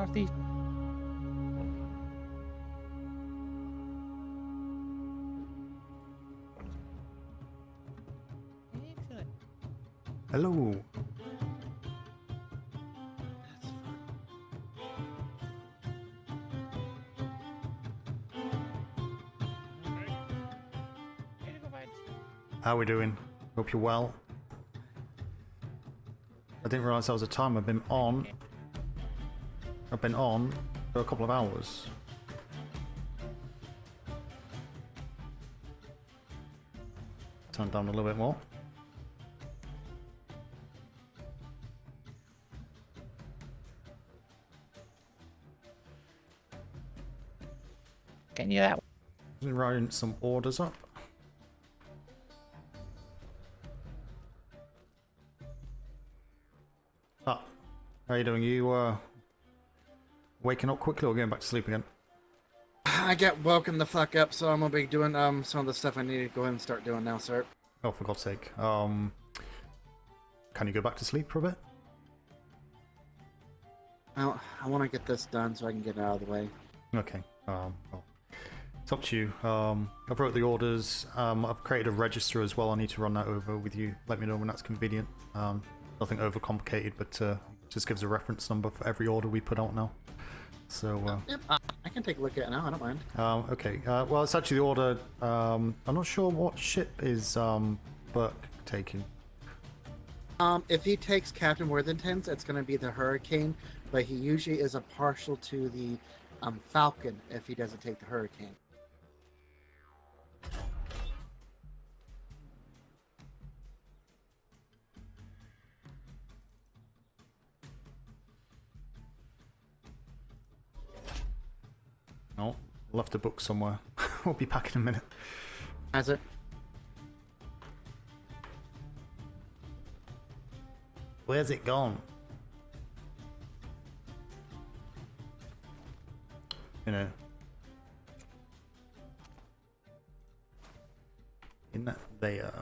northeast. Excellent. Hello. How are we doing? Hope you're well. I didn't realise that was a time I've been on. I've been on for a couple of hours. Turn it down a little bit more. Can you that? Writing some orders up. Ah, how are you doing? You waking up quickly or going back to sleep again? I get woken the fuck up, so I'm gonna be doing some of the stuff I need to go ahead and start doing now, sir. Oh, for God's sake. Can you go back to sleep for a bit? I want to get this done so I can get it out of the way. Okay. Well, it's up to you. I've wrote the orders. I've created a register as well. I need to run that over with you. Let me know when that's convenient. Nothing overcomplicated, but just gives a reference number for every order we put out now. So Yep, I can take a look at it now. I don't mind. Okay. Well, it's actually the order. I'm not sure what ship is Burke taking. If he takes Captain Worthington's, it's going to be the Hurricane, but he usually is a partial to the Falcon if he doesn't take the Hurricane. No, left the book somewhere. We'll be back in a minute. Has it? Where's it gone? You know. In that there.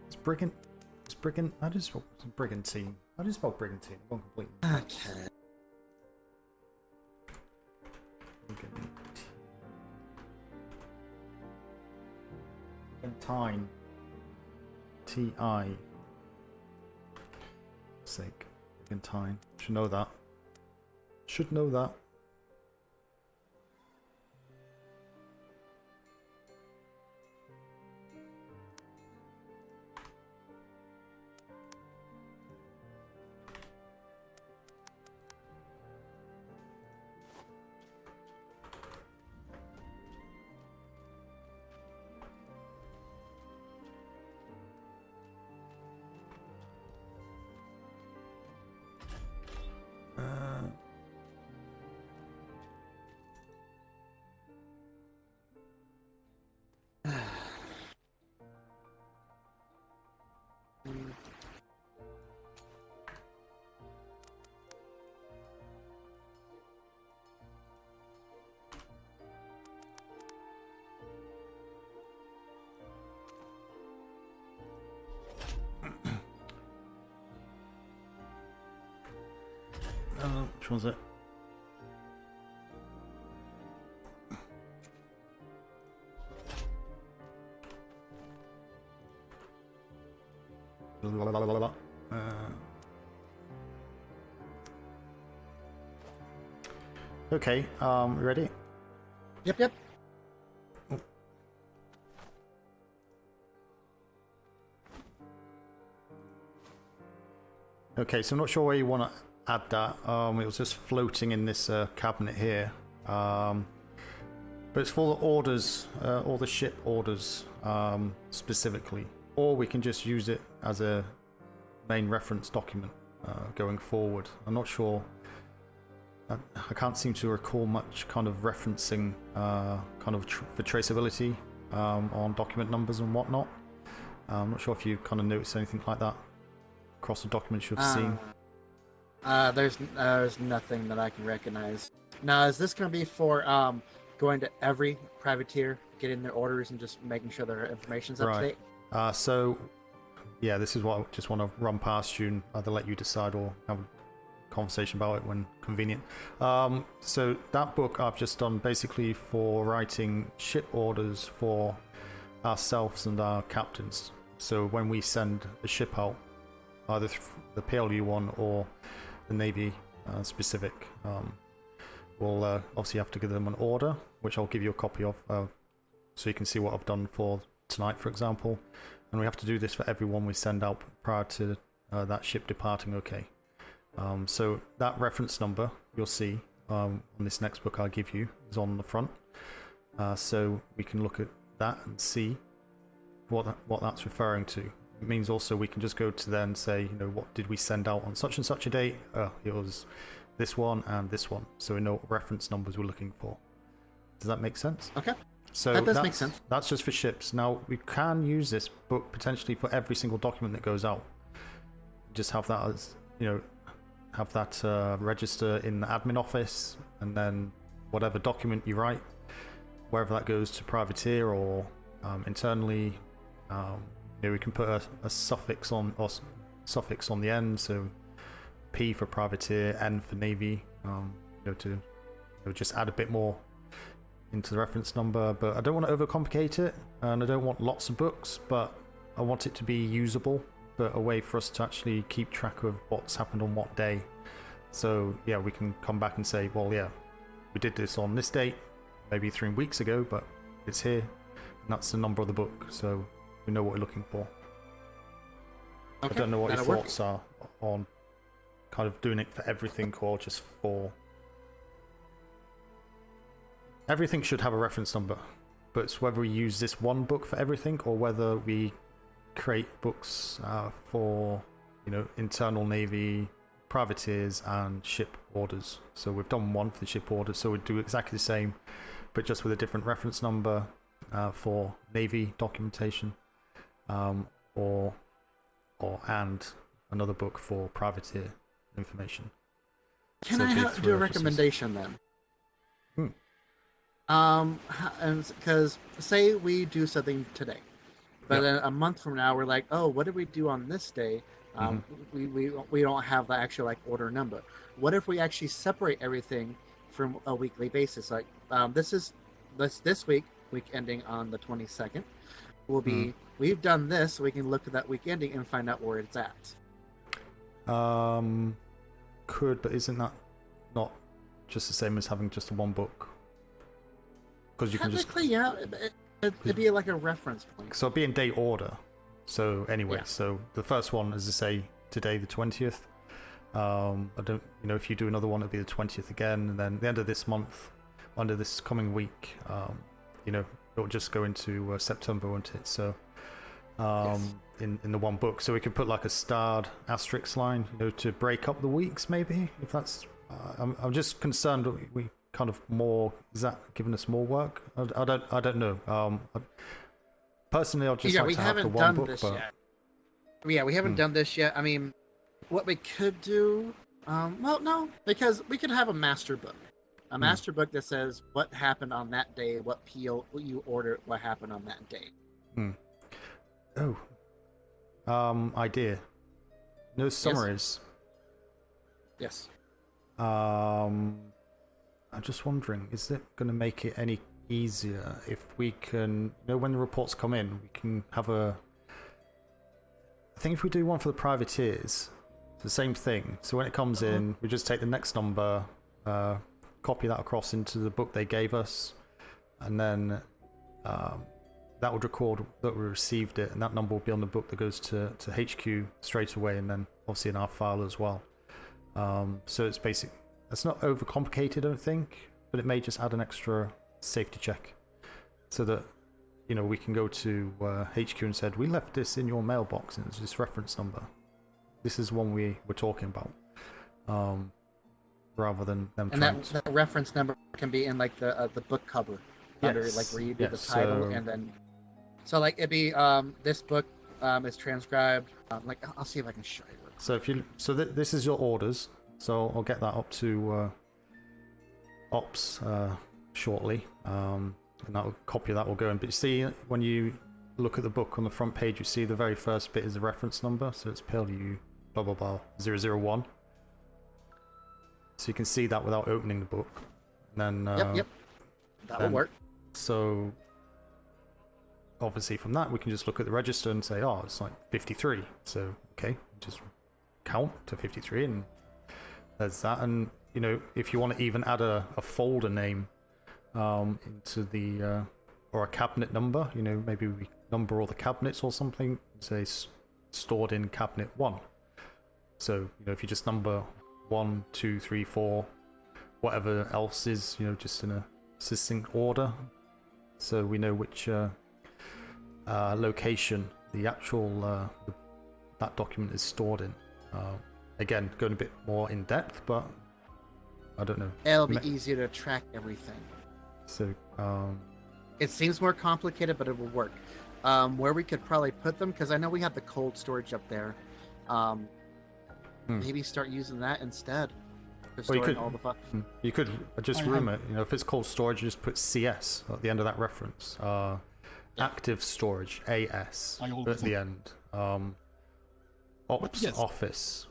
It's Brigant. I just spelled Brigantine. I just spelled Brigantine. I'm going completely. Okay. Brigantine. T.I. Sake. Brigantine. Should know that. Should know that. Which one's it? Okay, ready? Yep. Okay, so I'm not sure where you want to add that. It was just floating in this cabinet here. But it's for the orders, all the ship orders specifically. Or we can just use it as a main reference document going forward. I'm not sure. I can't seem to recall much kind of referencing kind of for traceability on document numbers and whatnot. I'm not sure if you kind of noticed anything like that across the documents you've seen. There's nothing that I can recognize. Now, is this going to be for going to every privateer, getting their orders, and just making sure their information's up to date? So, yeah, this is what I just want to run past you and either let you decide or have a conversation about it when convenient. So that book I've just done basically for writing ship orders for ourselves and our captains. So when we send a ship out, either the P.L.U. one or the Navy specific, we'll obviously have to give them an order, which I'll give you a copy of, so you can see what I've done for tonight, for example. And we have to do this for everyone we send out prior to that ship departing. Okay. So that reference number you'll see on this next book I'll give you is on the front, so we can look at that and see what that's referring to. It means also we can just go to there and say, you know, what did we send out on such and such a date? It was this one and this one, so we know what reference numbers we're looking for. Does that make sense? Okay. So that does make sense. That's just for ships. Now we can use this book potentially for every single document that goes out. Just have that as, you know, have that register in the admin office, and then whatever document you write, wherever that goes to privateer or internally, you know, we can put a suffix on the end. So P for privateer, N for Navy. You know, to just add a bit more into the reference number, but I don't want to overcomplicate it, and I don't want lots of books, but I want it to be usable, but a way for us to actually keep track of what's happened on what day. So yeah, we can come back and say, well, yeah, we did this on this date, maybe 3 weeks ago, but it's here, and that's the number of the book, so we know what we're looking for. Okay, I don't know what your that'll work. thoughts are on kind of doing it for everything, or just for... Everything should have a reference number, but it's whether we use this one book for everything, or whether we create books for, you know, internal Navy privateers and ship orders. So we've done one for the ship orders, so we'd do exactly the same, but just with a different reference number for Navy documentation, and another book for privateer information. Can So I it'd be do a three references. recommendation then? Hmm. And because say we do something today, but Yep. then a month from now we're like, oh, what did we do on this day? We don't have the actual like order number. What if we actually separate everything from a weekly basis? Like this week ending on the 22nd will be we've done this, so we can look at that week ending and find out where it's at. Could, but isn't that not just the same as having just one book? Because you can just... Technically, yeah, it'd be like a reference point. So it'd be in date order. So anyway, Yeah. so the first one, as I say, today the 20th. I don't, you know, if you do another one, it'll be the 20th again, and then the end of this month, under this coming week, you know, it'll just go into September, won't it? So Yes. in the one book, so we could put like a starred asterisk line, you know, to break up the weeks, maybe, if that's... I'm just concerned that we kind of more... Is that giving us more work? I don't know. Personally, I'd just Yeah, like we to have the haven't one done book, this but... yet. Yeah, we haven't done this yet. I mean, what we could do... well, no, because we could have a master book. A master book that says what happened on that day, what P.L.U ordered, what happened on that day. Idea. No summaries. Yes. I'm just wondering, is it going to make it any easier if we can, you know, when the reports come in, we can have a... I think if we do one for the privateers, it's the same thing. So when it comes in, we just take the next number, copy that across into the book they gave us, and then that would record that we received it, and that number will be on the book that goes to HQ straight away, and then obviously in our file as well. So it's basic. It's not overcomplicated, I don't think, but it may just add an extra safety check, so that, you know, we can go to HQ and said, we left this in your mailbox, and it's this reference number. This is one we were talking about, rather than them And trying that reference number can be in like the book cover, under like where you do the title, so- and then so like it'd be this book is transcribed. Like I'll see if I can show you. So if you, this is your orders. So I'll get that up to ops shortly, and that copy of that will go in. But you see, when you look at the book on the front page, you see the very first bit is the reference number. So it's P.L.U. blah blah blah 001. So you can see that without opening the book. And then Yep. That will work. So obviously from that we can just look at the register and say, oh, it's like 53. So okay, just count to 53, and there's that. And you know, if you want to even add a folder name into the or a cabinet number, you know, maybe we number all the cabinets or something, say stored in cabinet 1. So you know, if you just number 1, 2, 3, 4, whatever else is, you know, just in a succinct order, so we know which location the actual that document is stored in. Again, going a bit more in depth, but I don't know. It'll be easier to track everything. So It seems more complicated, but it will work. Where we could probably put them, because I know we have the cold storage up there. Maybe start using that instead. For Well, you storing could- all the you could just I room it. You know, if it's cold storage, you just put CS at the end of that reference. Active storage, AS I at the end. Ops Yes. office,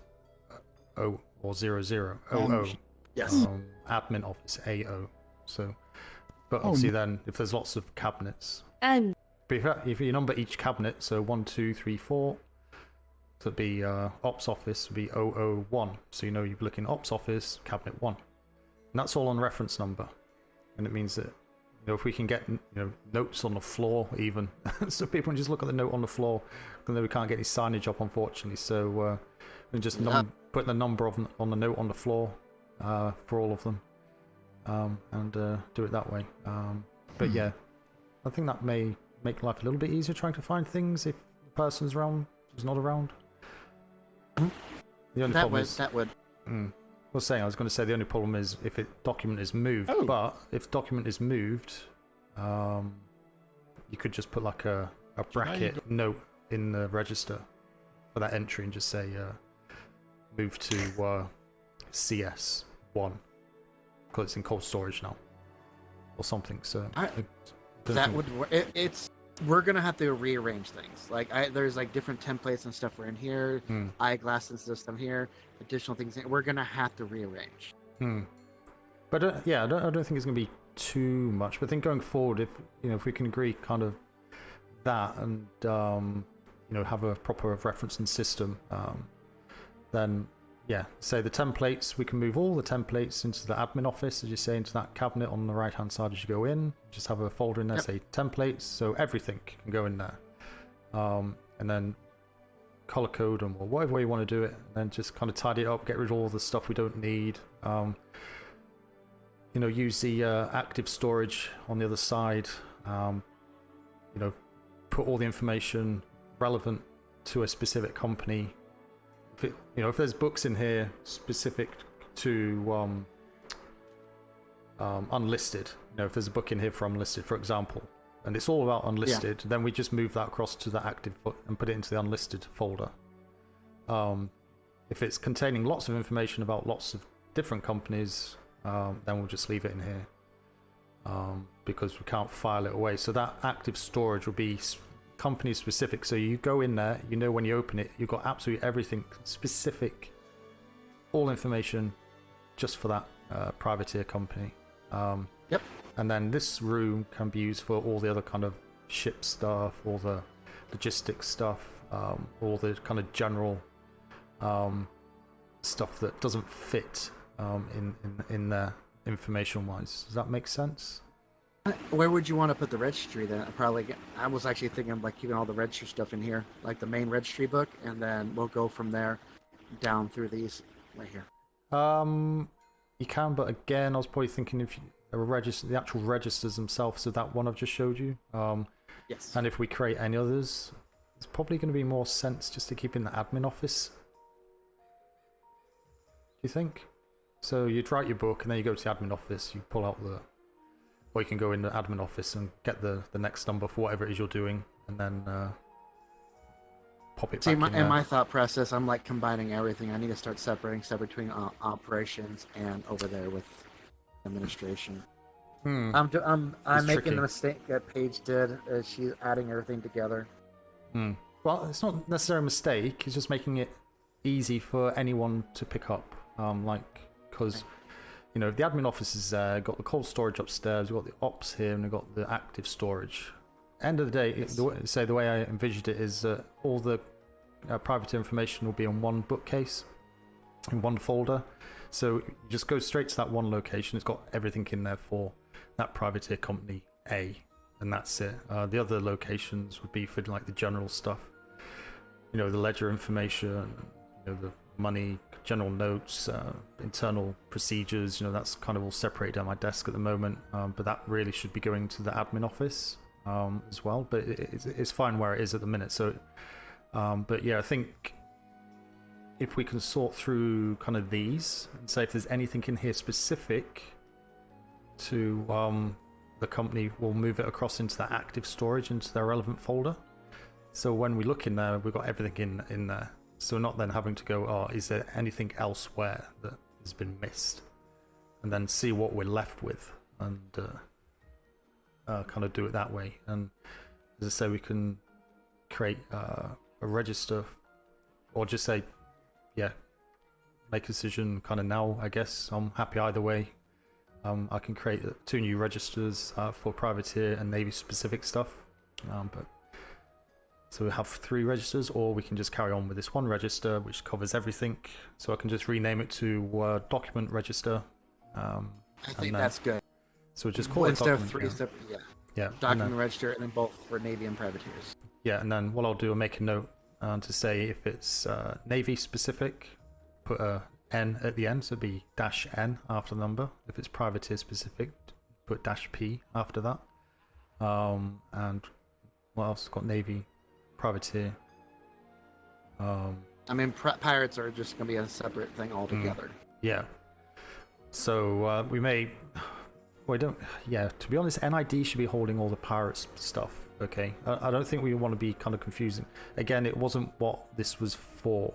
O or 00, Um, 00. Yes. Admin office, AO. So But obviously then, if there's lots of cabinets, And but if you number each cabinet, so 1, 2, 3, 4, so it'd be Ops Office would be 001. So you're looking at Ops Office, Cabinet 1. And that's all on reference number. And it means that, if we can get, notes on the floor even, so people can just look at the note on the floor, and then we can't get any signage up, unfortunately. So we just put the number on the note on the floor for all of them, and do it that way. But yeah, I think that may make life a little bit easier trying to find things if the person's around is not around. The only problem is that would. I was going to say the only problem is if document is moved. Oh. But if document is moved, you could just put like a bracket note in the register for that entry and just say move to CS1 because it's in cold storage now or something. So we're gonna have to rearrange things. Like there's like different templates and stuff are in here, eyeglass and system here, additional things. We're gonna have to rearrange. But I don't think it's gonna be too much. But I think going forward, if we can agree kind of that and have a proper referencing system, then say the templates, we can move all the templates into the admin office, as you say, into that cabinet on the right hand side as you go in. Just have a folder in there, say templates, so everything can go in there. And then color code them or whatever way you want to do it, and then just kind of tidy it up, get rid of all the stuff we don't need. Use the active storage on the other side. Put all the information relevant to a specific company. If there's books in here specific to unlisted, if there's a book in here for unlisted, for example, and it's all about unlisted, then we just move that across to the active and put it into the unlisted folder. If it's containing lots of information about lots of different companies, then we'll just leave it in here because we can't file it away. So that active storage will be company specific, so you go in there, when you open it, you've got absolutely everything specific, all information just for that privateer company. And then this room can be used for all the other kind of ship stuff, all the logistics stuff, all the kind of general stuff that doesn't fit in there information wise. Does that make sense? Where would you want to put the registry then? I was actually thinking of like keeping all the registry stuff in here, like the main registry book, and then we'll go from there down through these right here. You can, but again, I was probably thinking if the actual registers themselves, so that one I've just showed you. Yes. And if we create any others, it's probably going to be more sense just to keep in the admin office. Do you think? So you'd write your book, and then you go to the admin office, you pull out or you can go in the admin office and get the next number for whatever it is you're doing, and then pop it back in there. In my thought process, I'm like combining everything. I need to start separating stuff between operations and over there with administration. I'm making the mistake that Paige did. She's adding everything together. Well, it's not necessarily a mistake. It's just making it easy for anyone to pick up. Because the admin office is there, got the cold storage upstairs, we've got the ops here, and we've got the active storage. End of the day, the way I envisioned it is that all the private information will be on one bookcase, in one folder. So you just go straight to that one location. It's got everything in there for that privateer company A, and that's it. The other locations would be for like the general stuff, the ledger information, the money, general notes, internal procedures, that's kind of all separated on my desk at the moment, but that really should be going to the admin office as well, but it's fine where it is at the minute. So but yeah, I think if we can sort through kind of these and say if there's anything in here specific to the company, we'll move it across into that active storage, into their relevant folder. So when we look in there, we've got everything in there. So we're not then having to go, is there anything elsewhere that has been missed? And then see what we're left with and kind of do it that way. And as I say, we can create a register or just say, make a decision kind of now, I guess. I'm happy either way. I can create 2 new registers for privateer and Navy specific stuff. So we have 3 registers, or we can just carry on with this 1 register which covers everything. So I can just rename it to document register. I think that's good. So just call it instead of document, 3 separate, yeah. document register, and then both for Navy and privateers. Yeah, and then what I'll do, I'll make a note to say if it's Navy specific, put a N at the end, so it'd be -N after the number. If it's privateer specific, put -P after that. And what else? Got Navy, privateer. I mean, pirates are just going to be a separate thing altogether. Yeah. So we may. Well, to be honest, NID should be holding all the pirates stuff. Okay, I don't think we want to be kind of confusing. Again, it wasn't what this was for.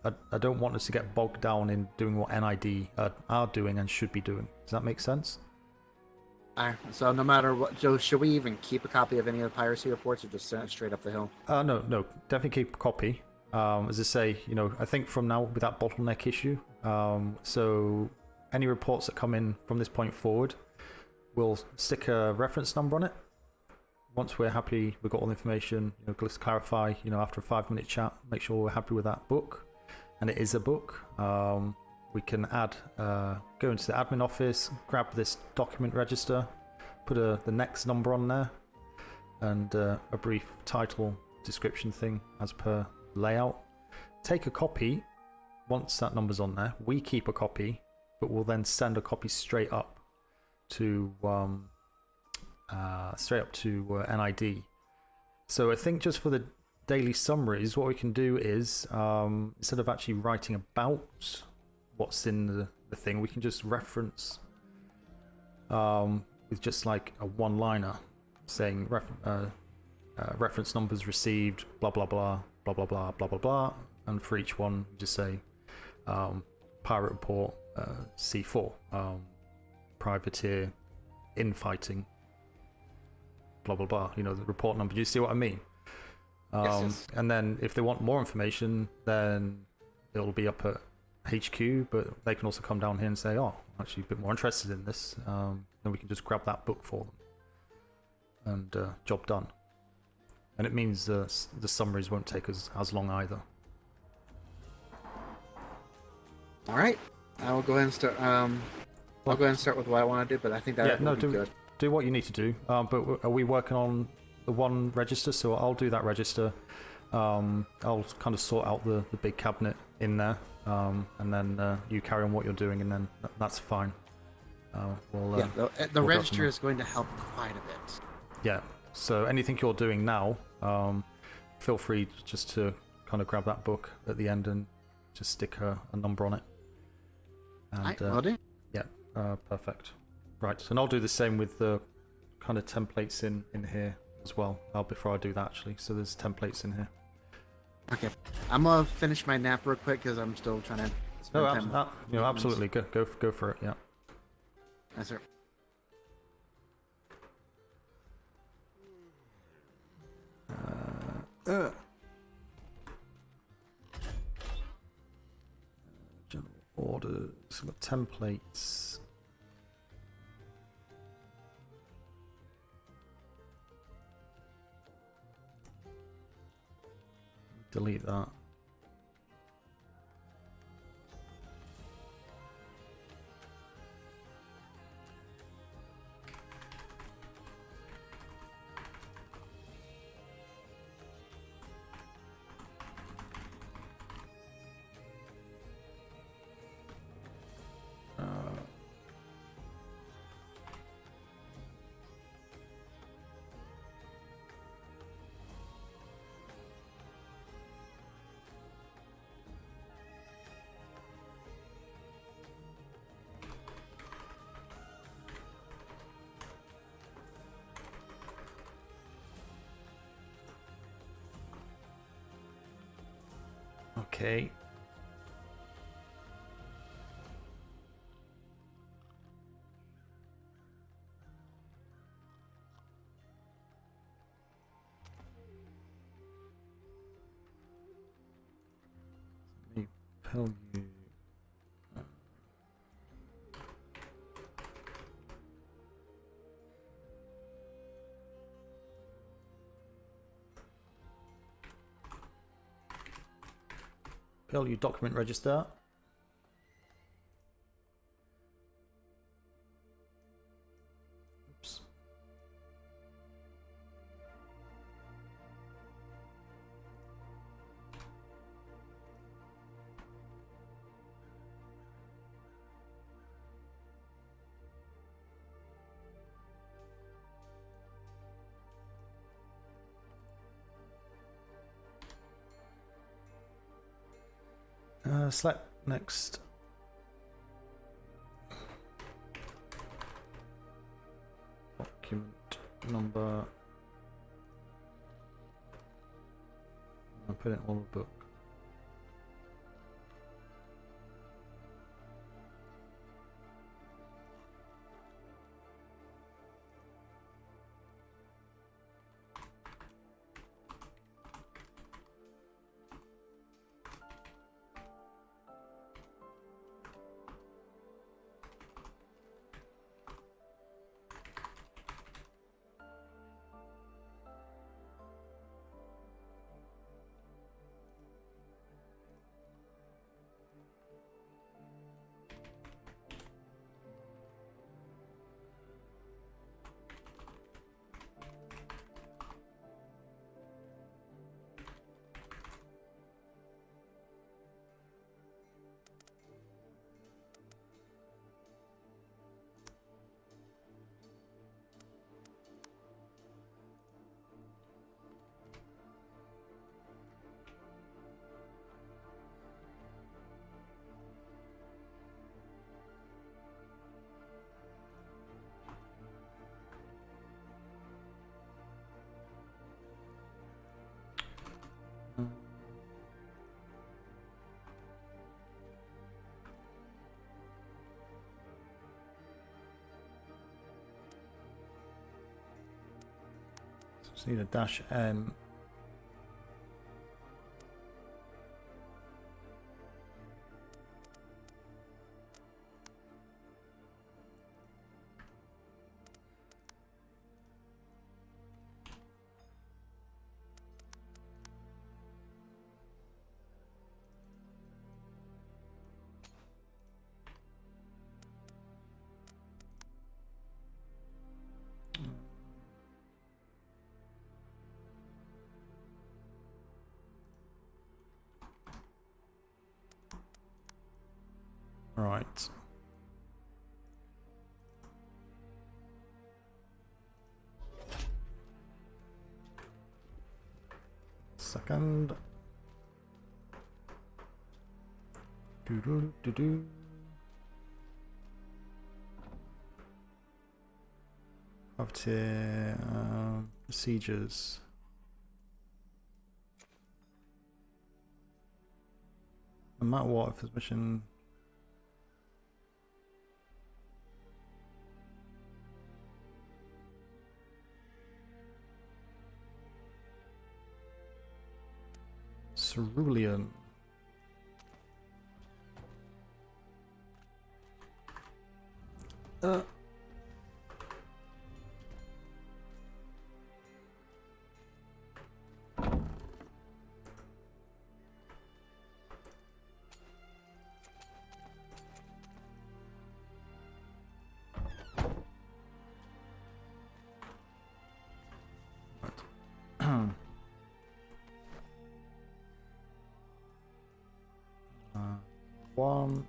I don't want us to get bogged down in doing what NID are doing and should be doing. Does that make sense? Alright, so no matter what, Joe, should we even keep a copy of any of the piracy reports, or just send it straight up the hill? No, definitely keep a copy. As I say, I think from now with that bottleneck issue, so any reports that come in from this point forward, we'll stick a reference number on it. Once we're happy, we've got all the information, let's clarify, after a 5-minute chat, make sure we're happy with that book. And it is a book. We can add, go into the admin office, grab this document register, put the next number on there, and a brief title description thing as per layout. Take a copy. Once that number's on there, we keep a copy, but we'll then send a copy straight up to NID. So I think just for the daily summaries, what we can do is instead of actually writing about what's in the thing, we can just reference with just like a one-liner saying reference numbers received, blah blah blah blah blah blah blah blah blah, and for each one we just say pirate report C4, privateer infighting, blah blah blah, the report number. Do you see what I mean? Yes. And then if they want more information, then it'll be up at HQ, but they can also come down here and say, oh, I'm actually a bit more interested in this. Then we can just grab that book for them, and job done. And it means the summaries won't take us as long either. All right, I will go ahead and start. I'll go ahead and start with what I want to do, but I think that would be good. Do what you need to do. But are we working on the 1 register? So I'll do that register. I'll kind of sort out the big cabinet in there, and then you carry on what you're doing, and then that's fine. The register is going to help quite a bit. Yeah. So anything you're doing now, feel free just to kind of grab that book at the end and just stick a number on it. And, will do. Yeah. Perfect. Right. And I'll do the same with the kind of templates in here as well. Before I do that, actually. So there's templates in here. Okay. I'm gonna finish my nap real quick because I'm still trying to spend time. Absolutely. Go for it. Yeah. Yes, sir. General orders. We've got templates. Delete that. Okay. P.L.U. P.L.U document register. Oops. Select next. Document number. I'll put it on the book. See the dash M. Right. Second. Do. Up to procedures. No matter what, if this mission. Cerulean. One.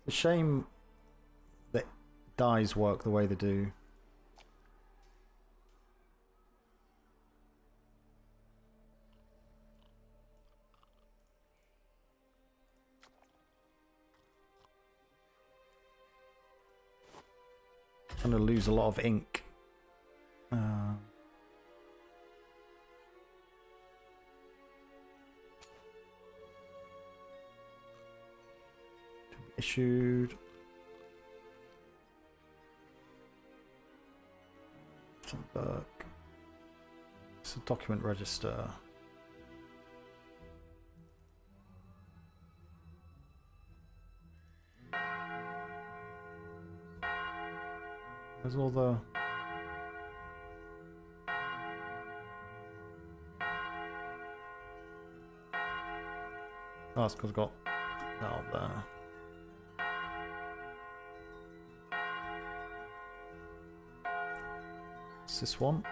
It's a shame that dyes work the way they do. I'm gonna lose a lot of ink. Issued. It's a document register. There's all the that's because I've got that up there. What's this one?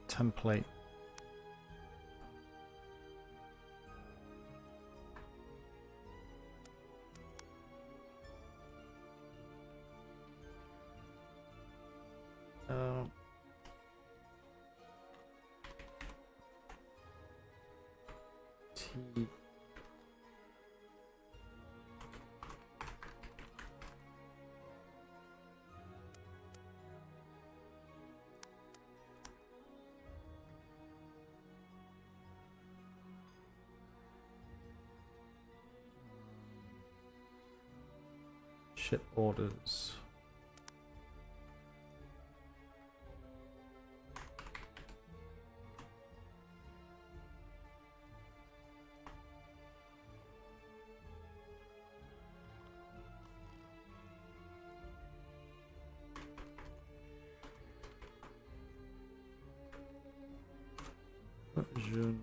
Template. T. Ship orders. Version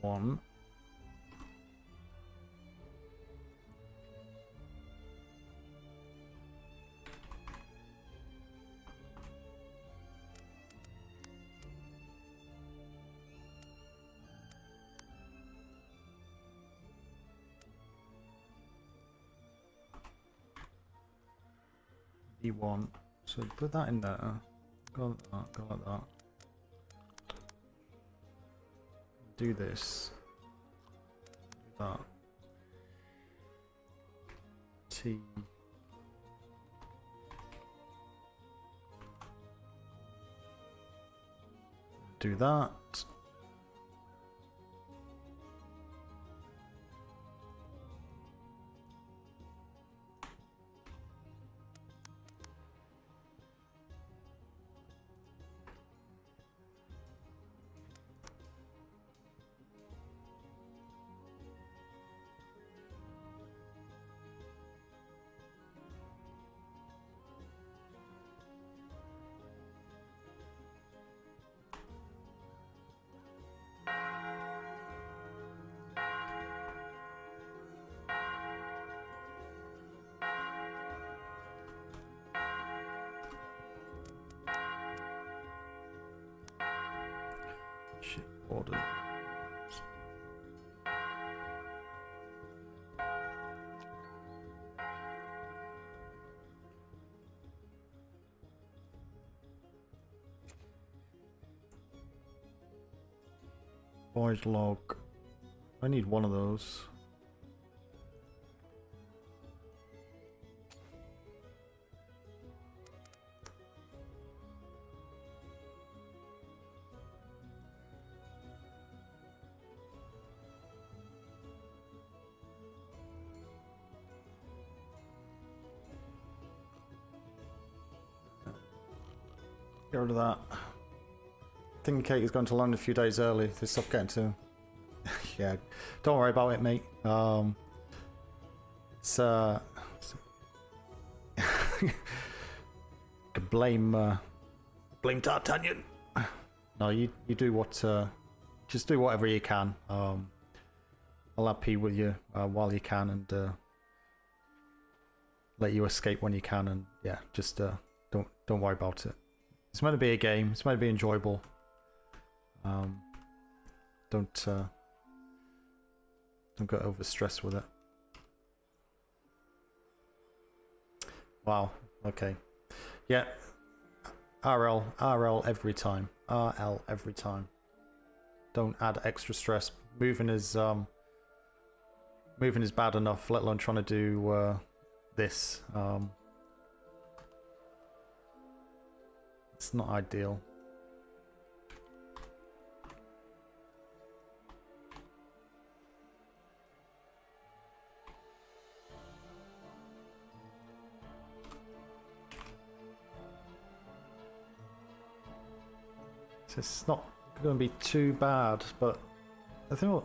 1. V1. So put that in there. Go like that, go like that. Do this. Do that. T. Do that. Ship orders. Voyage log. I need one of those. Get rid of that. Thinking Kate is going to land a few days early. They stopped getting to. Yeah, don't worry about it, mate. It's can blame D'Artagnan. No, you do what. Just do whatever you can. I'll have P with you while you can, and let you escape when you can. And yeah, just don't worry about it. It's meant to be a game. It's meant to be enjoyable. Don't get overstressed with it. Wow. Okay. Yeah. RL every time. RL every time. Don't add extra stress. Moving is bad enough, let alone trying to do this. It's not ideal. So it's not going to be too bad, but I think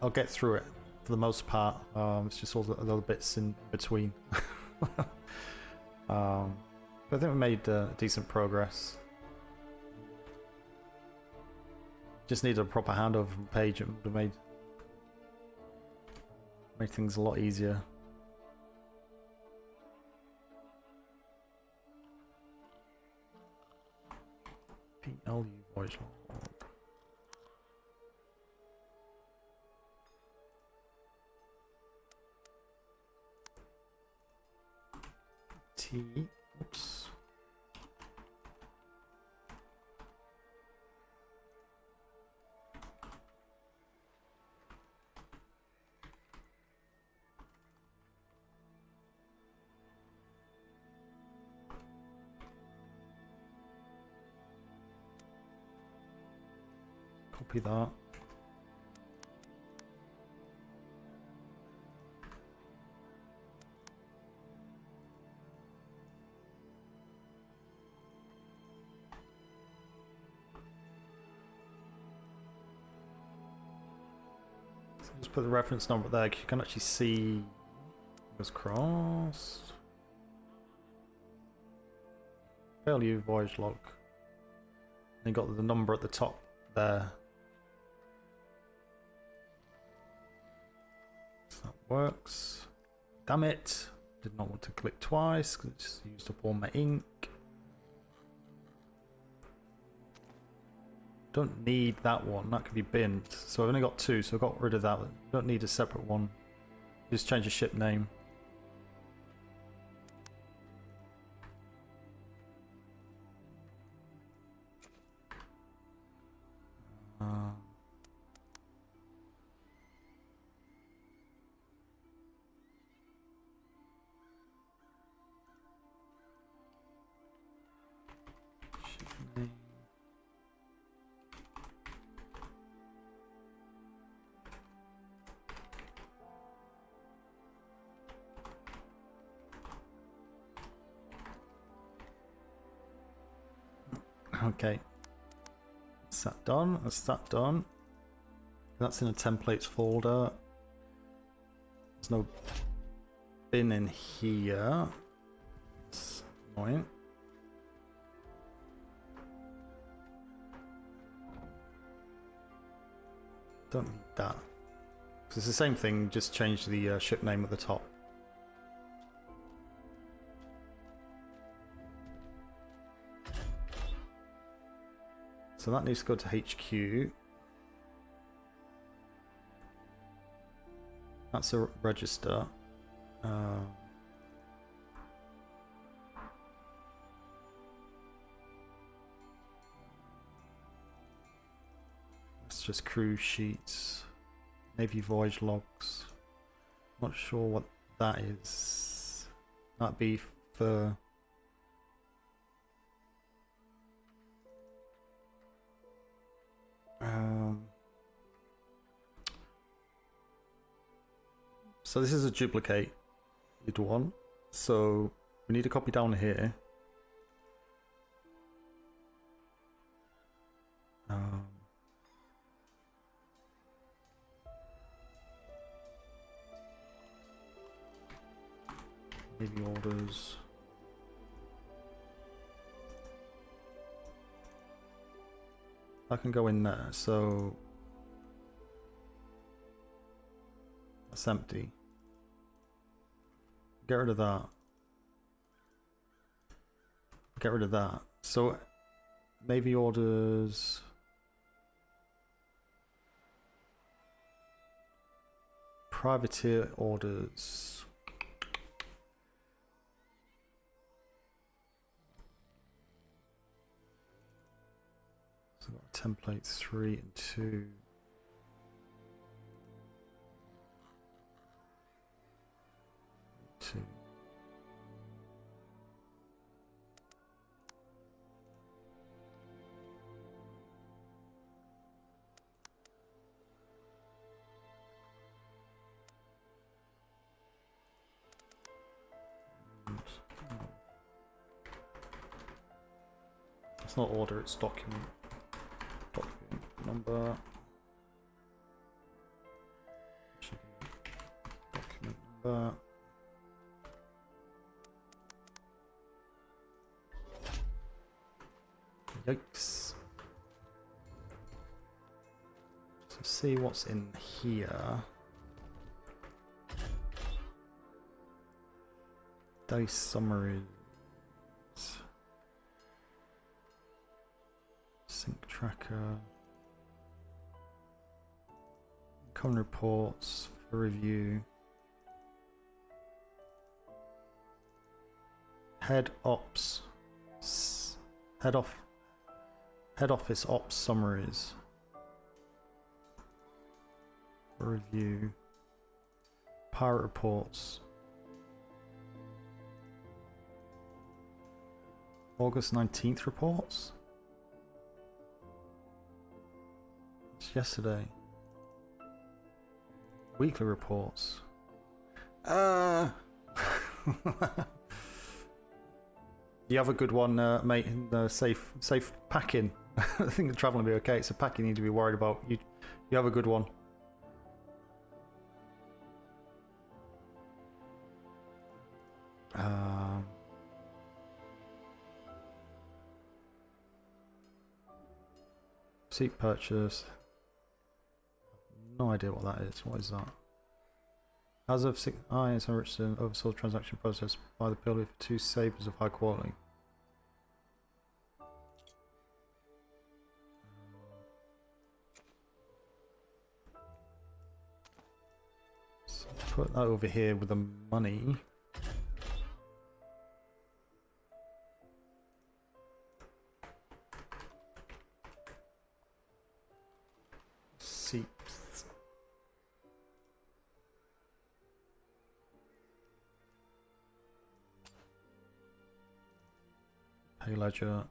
I'll get through it for the most part. It's just all the little bits in between. But I think we made decent progress. Just needed a proper handover from Paige. It would have made things a lot easier. P.L.U voice log. Oops. Copy that. So just put the reference number there. You can actually see fingers crossed. P.L.U voyage log. And you got the number at the top there. So that works. Damn it. Did not want to click twice because it just used up all my ink. Don't need that one. That could be binned. So I've only got two, so I got rid of that. Don't need a separate one. Just change the ship name. Ship name. Okay. That's that done. That's that done. That's in a templates folder. There's no bin in here. That's annoying. Don't need that. It's the same thing, just change the ship name at the top. So that needs to go to HQ. That's a register. It's just crew sheets, maybe voyage logs. Not sure what that is. That'd be for so this is a duplicate one, so we need a copy down here. Maybe orders. I can go in there, so that's empty. Get rid of that. Get rid of that. So maybe orders. Privateer orders. So I've got templates 3 and 2. It's not order, it's document. Document number. Document number. Yikes. Let's see what's in here. Day summaries. Sync tracker. Common reports for review. Head office ops summaries for review. Pirate reports. August 19th reports. It's yesterday. Weekly reports. You have a good one, mate, in the safe packing. I think the travelling will be okay. It's the packing you need to be worried about. You have a good one. Seat purchase. No idea what that is. What is that? As of 6 it's enriched and oversaw transaction processed by the P.L.U for 2 sabers of high quality. So put that over here with the money. Seats. Pay ledger.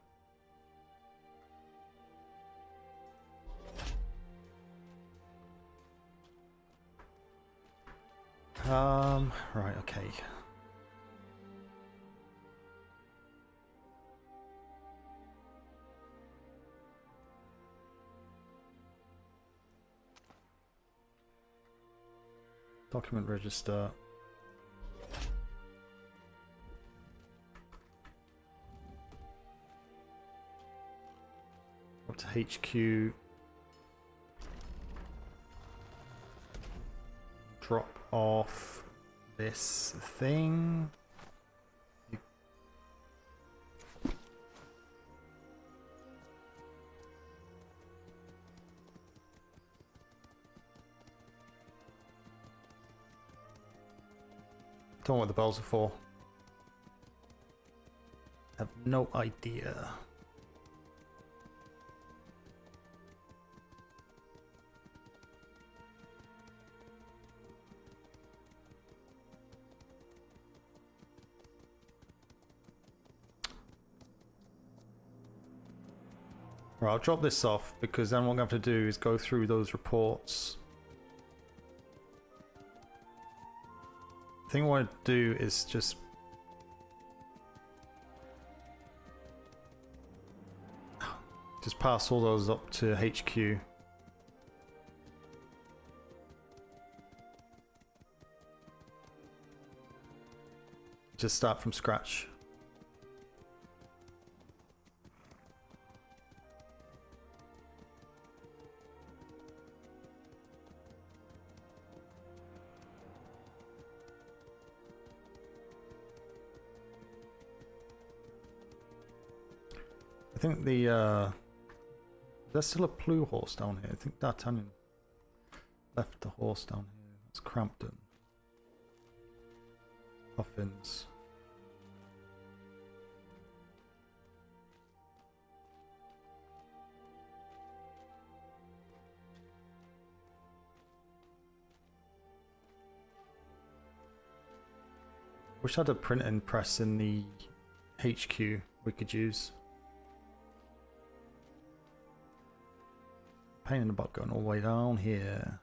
Right, okay. Document register. Up to HQ. Drop off this thing. Don't know what the bells are for. I have no idea. Right, I'll drop this off because then what I'm going to have to do is go through those reports. The thing I want to do is just pass all those up to HQ. Just start from scratch. I think there's still a P.L.U horse down here. I think D'Artagnan left the horse down here. That's Crampton. Coffins. Wish I had a printing press in the HQ we could use. Pain in the butt going all the way down here.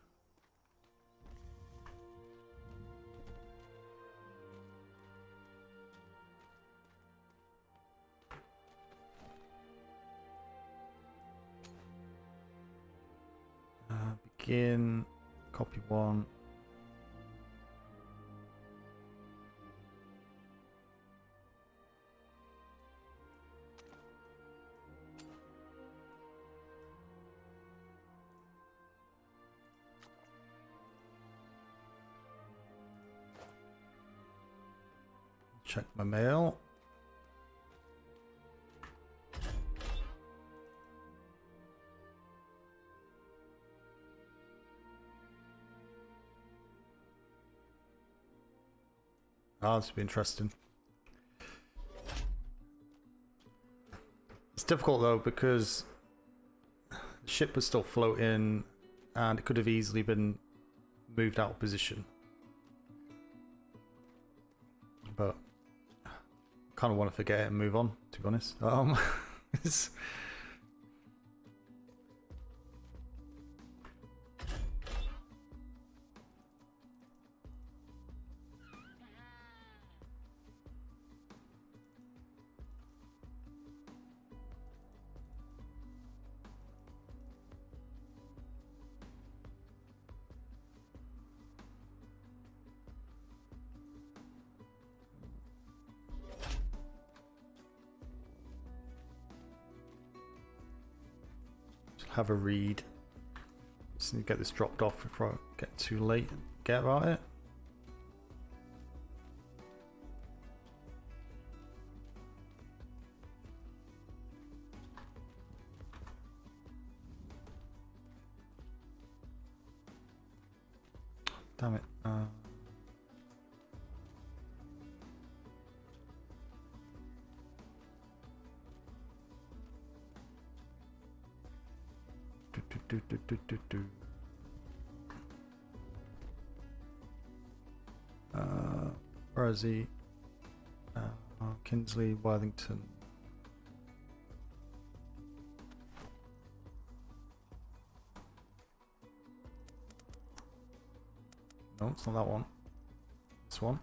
Begin, copy 1. check my mail. Ah, this will be interesting. It's difficult though because the ship was still floating and it could have easily been moved out of position. But I kind of want to forget it and move on, to be honest. It's... have a read. Just need to get this dropped off before I get too late and get about it. Damn it. Where is he? Kinsley, Worthington. No, it's not that one. This one.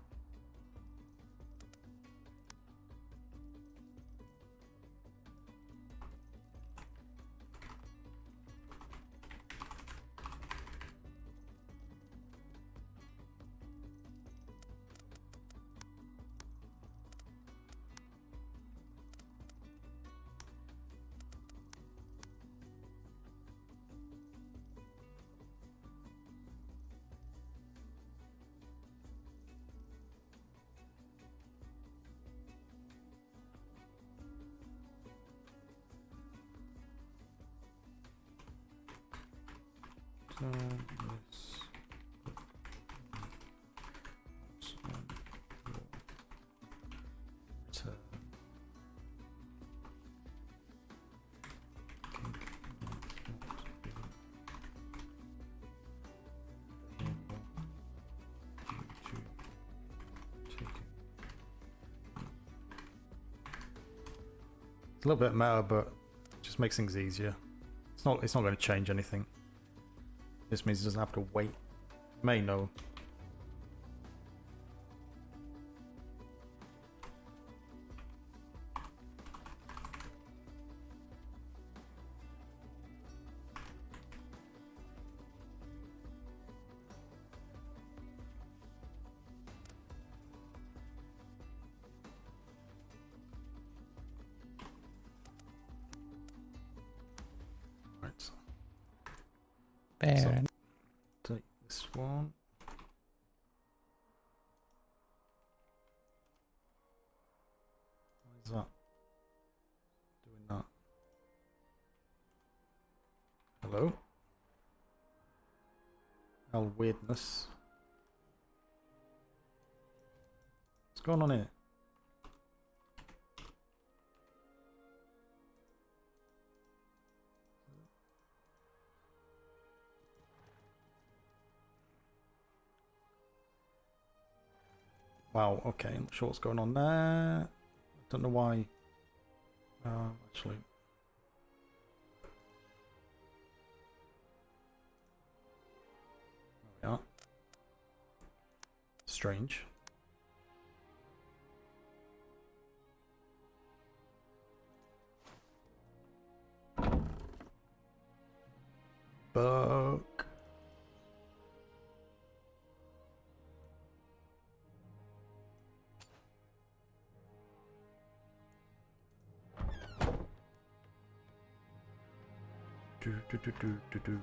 Yes. It's a little bit meta, but it just makes things easier. It's not going to change anything. This means he doesn't have to wait. May know. Right. Fair So- enough. Take this one. Why is that? Doing that. Hello? Oh, weirdness. What's going on here? Wow, okay, I'm not sure what's going on there. I don't know why. Actually. There we are. Strange. Book. Do.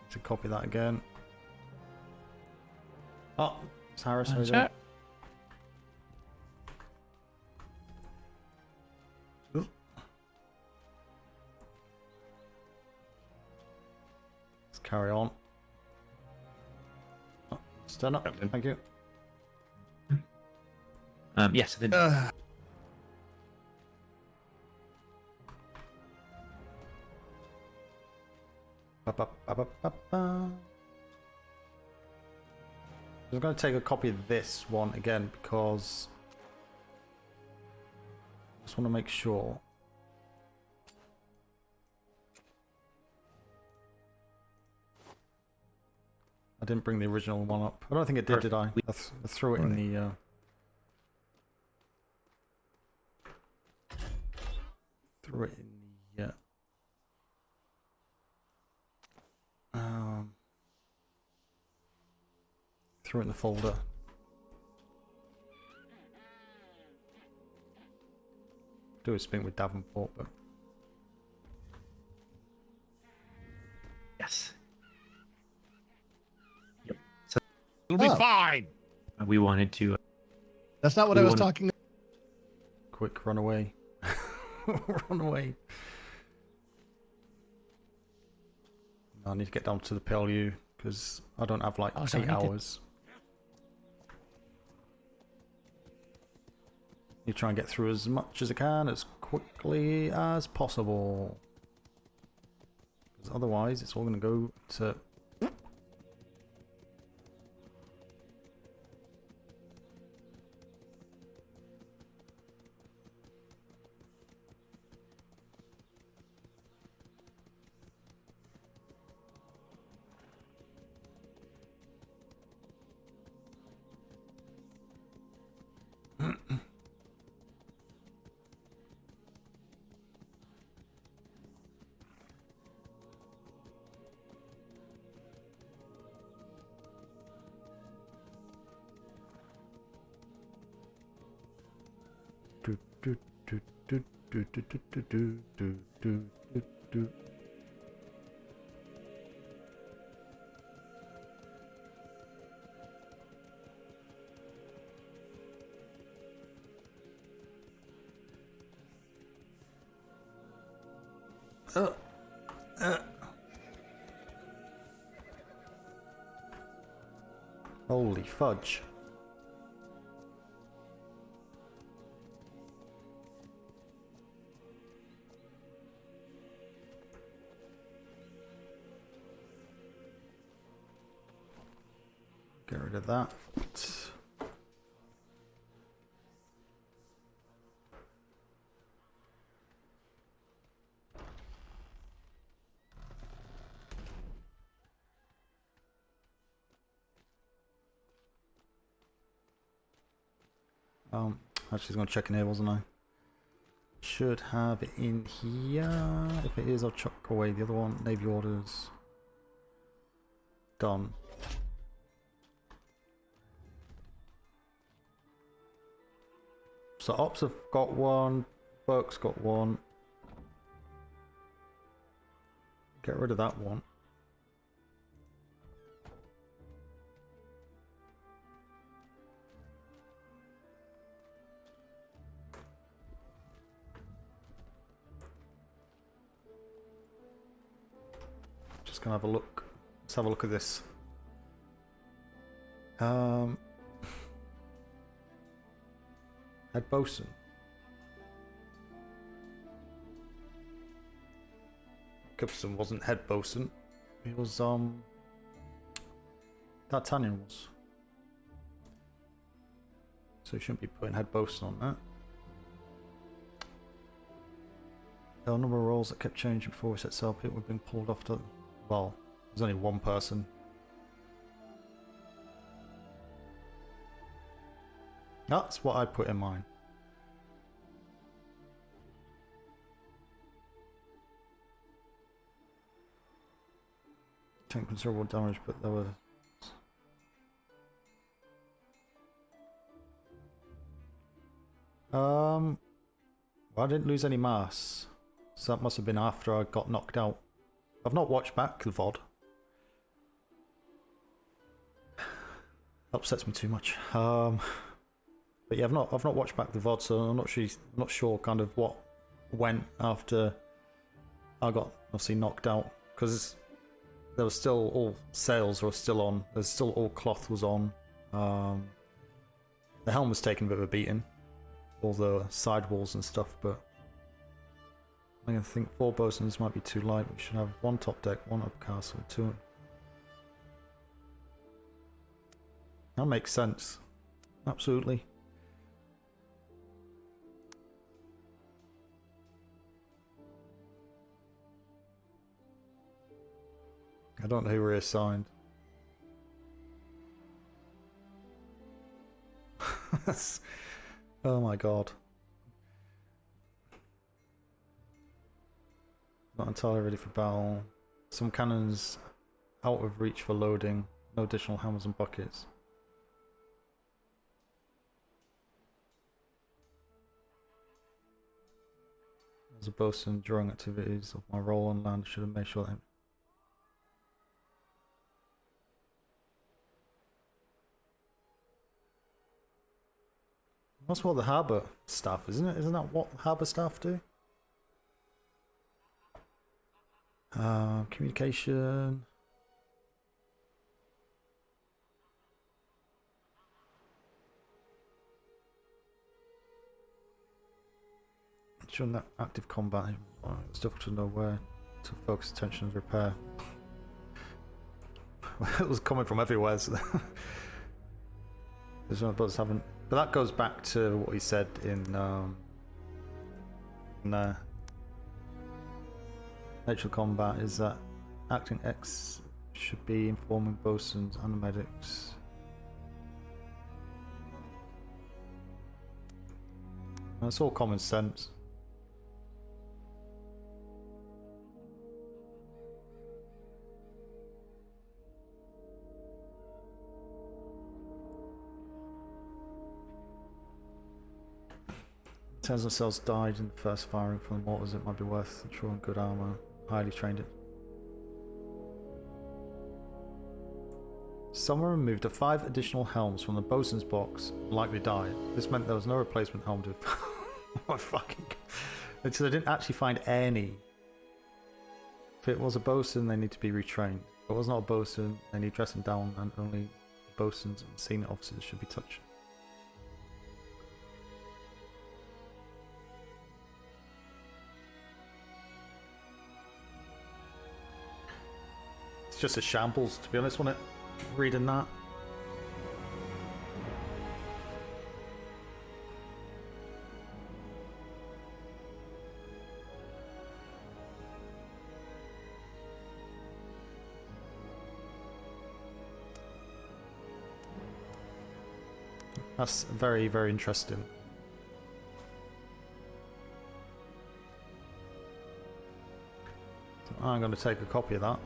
To copy that again. Oh, it's Harris. How you That's doing? it. Let's carry on. Oh, stand up. Thank you. Yes, then. I'm going to take a copy of this one again because I just want to make sure. I didn't bring the original one up. I don't think it did I? I threw it in the... threw it in the... threw it in the folder. Do a spin with Davenport, but... Yes. It'll be fine. We wanted to. That's not what I was talking. Quick, run away. Run away. I need to get down to the P.L.U. because I don't have like 8 hours. You try and get through as much as I can as quickly as possible. Because otherwise it's all going to go to... Holy fudge. Get rid of that. Actually, going to check in here, wasn't I? Should have it in here. If it is, I'll chuck away the other one. Navy orders. Done. So Ops have got one. Burke's got one. Get rid of that one. Just gonna have a look. Let's have a look at this. Head bosun. Gibson wasn't head bosun. He was D'Artagnan was. So you shouldn't be putting head bosun on that. There were a number of roles that kept changing before we set sail. People were being pulled off to... Well, there's only one person. That's what I put in mine. Tank considerable damage, but there was... Well, I didn't lose any mass. So that must have been after I got knocked out. I've not watched back the VOD. upsets me too much. But yeah, I've not watched back the VOD, so I'm not sure kind of what went after I got obviously knocked out, because there was still all sails were still on. There's still all cloth was on. The helm was taking a bit of a beating, all the sidewalls and stuff. But I think 4 bosuns might be too light. We should have 1 top deck, 1 up castle, 2. That makes sense. Absolutely. I don't know who reassigned. Oh my god. Not entirely ready for battle. Some cannons out of reach for loading. No additional hammers and buckets. As a bosun during activities of my role on land, should have made sure that. That's what the harbour staff, isn't it? Isn't that what harbour staff do? Communication. During that active combat, it's difficult to know where to focus attention and repair. It was coming from everywhere. So there's no bullets haven't. But that goes back to what he said in Natural Combat, is that acting X should be informing bosuns and medics. That's all common sense. Tens of cells died in the first firing from the mortars. It might be worth ensuring good armor. Highly trained it. Someone removed 5 additional helms from the bosun's box and likely died. This meant there was no replacement helm to... Oh my fucking... So they didn't actually find any. If it was a bosun, they need to be retrained. If it was not a bosun, they need dressing down, and only bosuns and senior officers should be touched. It's just a shambles, to be honest, wasn't it? Reading that. That's very, very interesting. So I'm going to take a copy of that.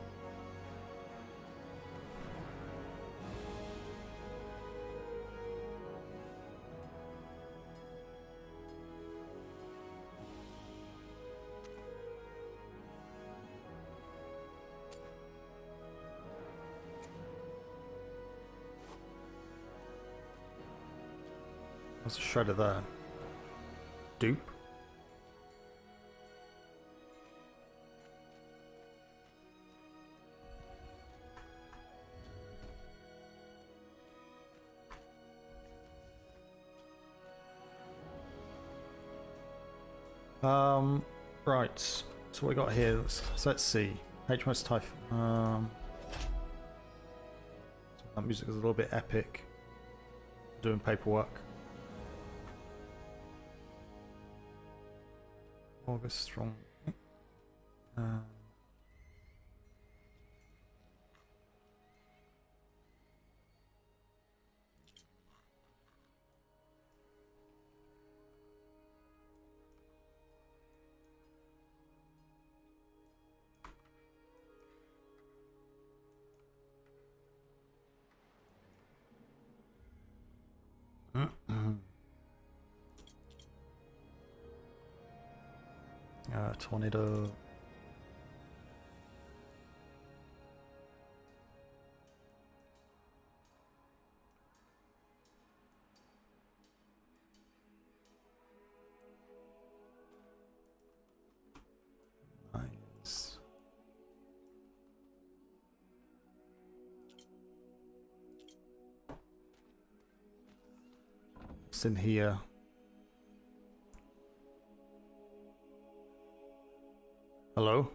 What's a shredder there? Dupe? Right. So what we got here? Let's see. HMS Typhoon. That music is a little bit epic. Doing paperwork. August strong. Tornado. what's in here. Hello?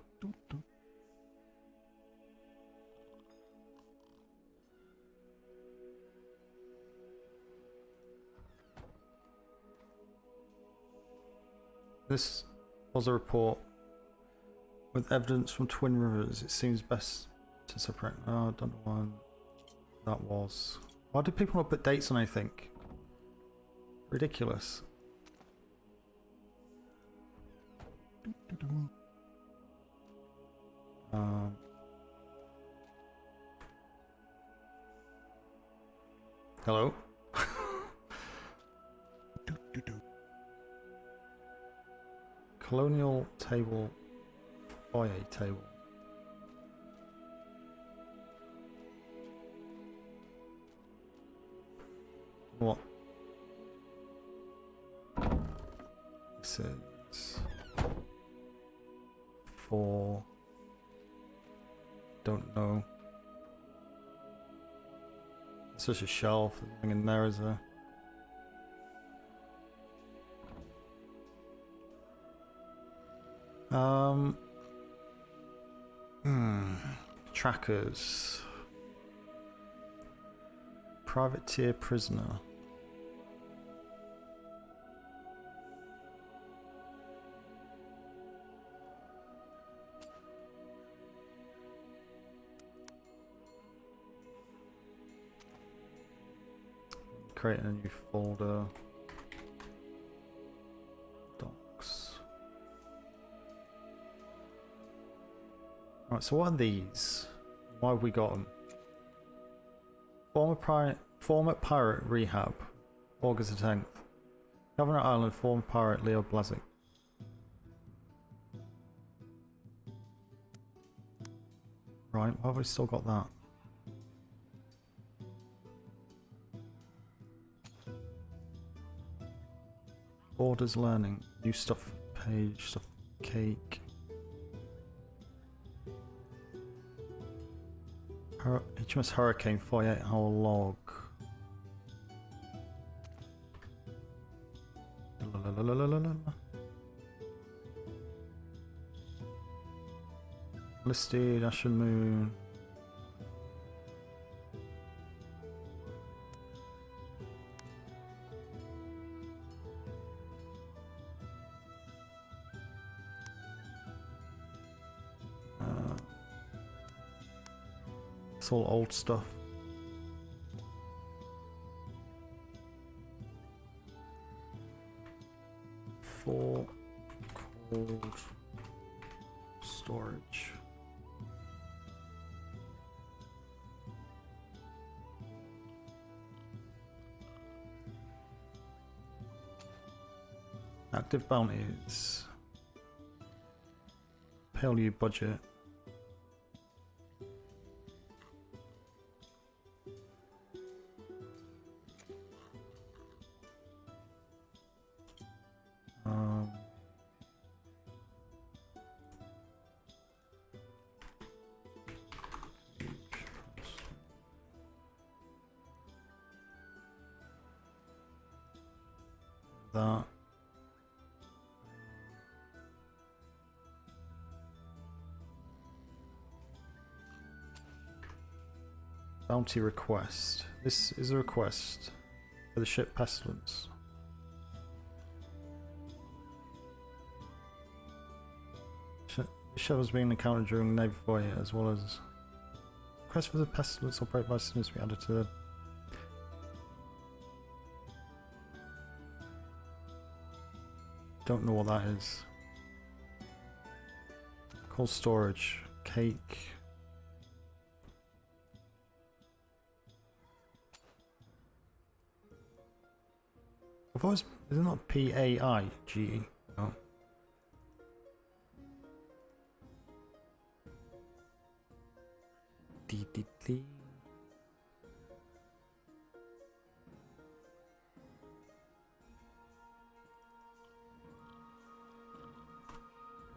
This was a report with evidence from Twin Rivers. It seems best to separate. Oh, I don't know why that was. Why do people not put dates on anything? Ridiculous. Hello? Colonial table, foyer table. What? This is for. Don't know. It's just a shelf. There's nothing in there, is there? Trackers. Privateer prisoner. Create a new folder. Docs. Alright, so what are these? Why have we got them? Former pirate rehab. August the 10th. Governor Island, former pirate Leo Blazik. Right, why have we still got that? Orders learning. New stuff page, stuff cake. HMS Hurricane 48-hour log. Listed Ashen Moon. It's all old stuff. For cold storage. Active bounties. P.L.U budget. That. Bounty request. This is a request for the ship Pestilence. Ship was being encountered during Navy voyage, as well as request for the Pestilence operated by students to be added to the don't know what that is. Cold storage, cake. I thought it was, is it not P.A.I.G.E? No. D.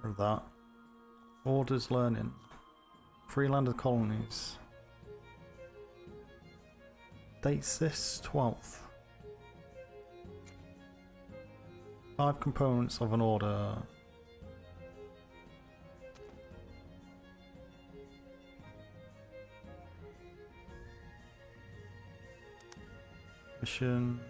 Or that. Orders learning. Freelander colonies. Dates this 12th. 5 components of an order. Mission.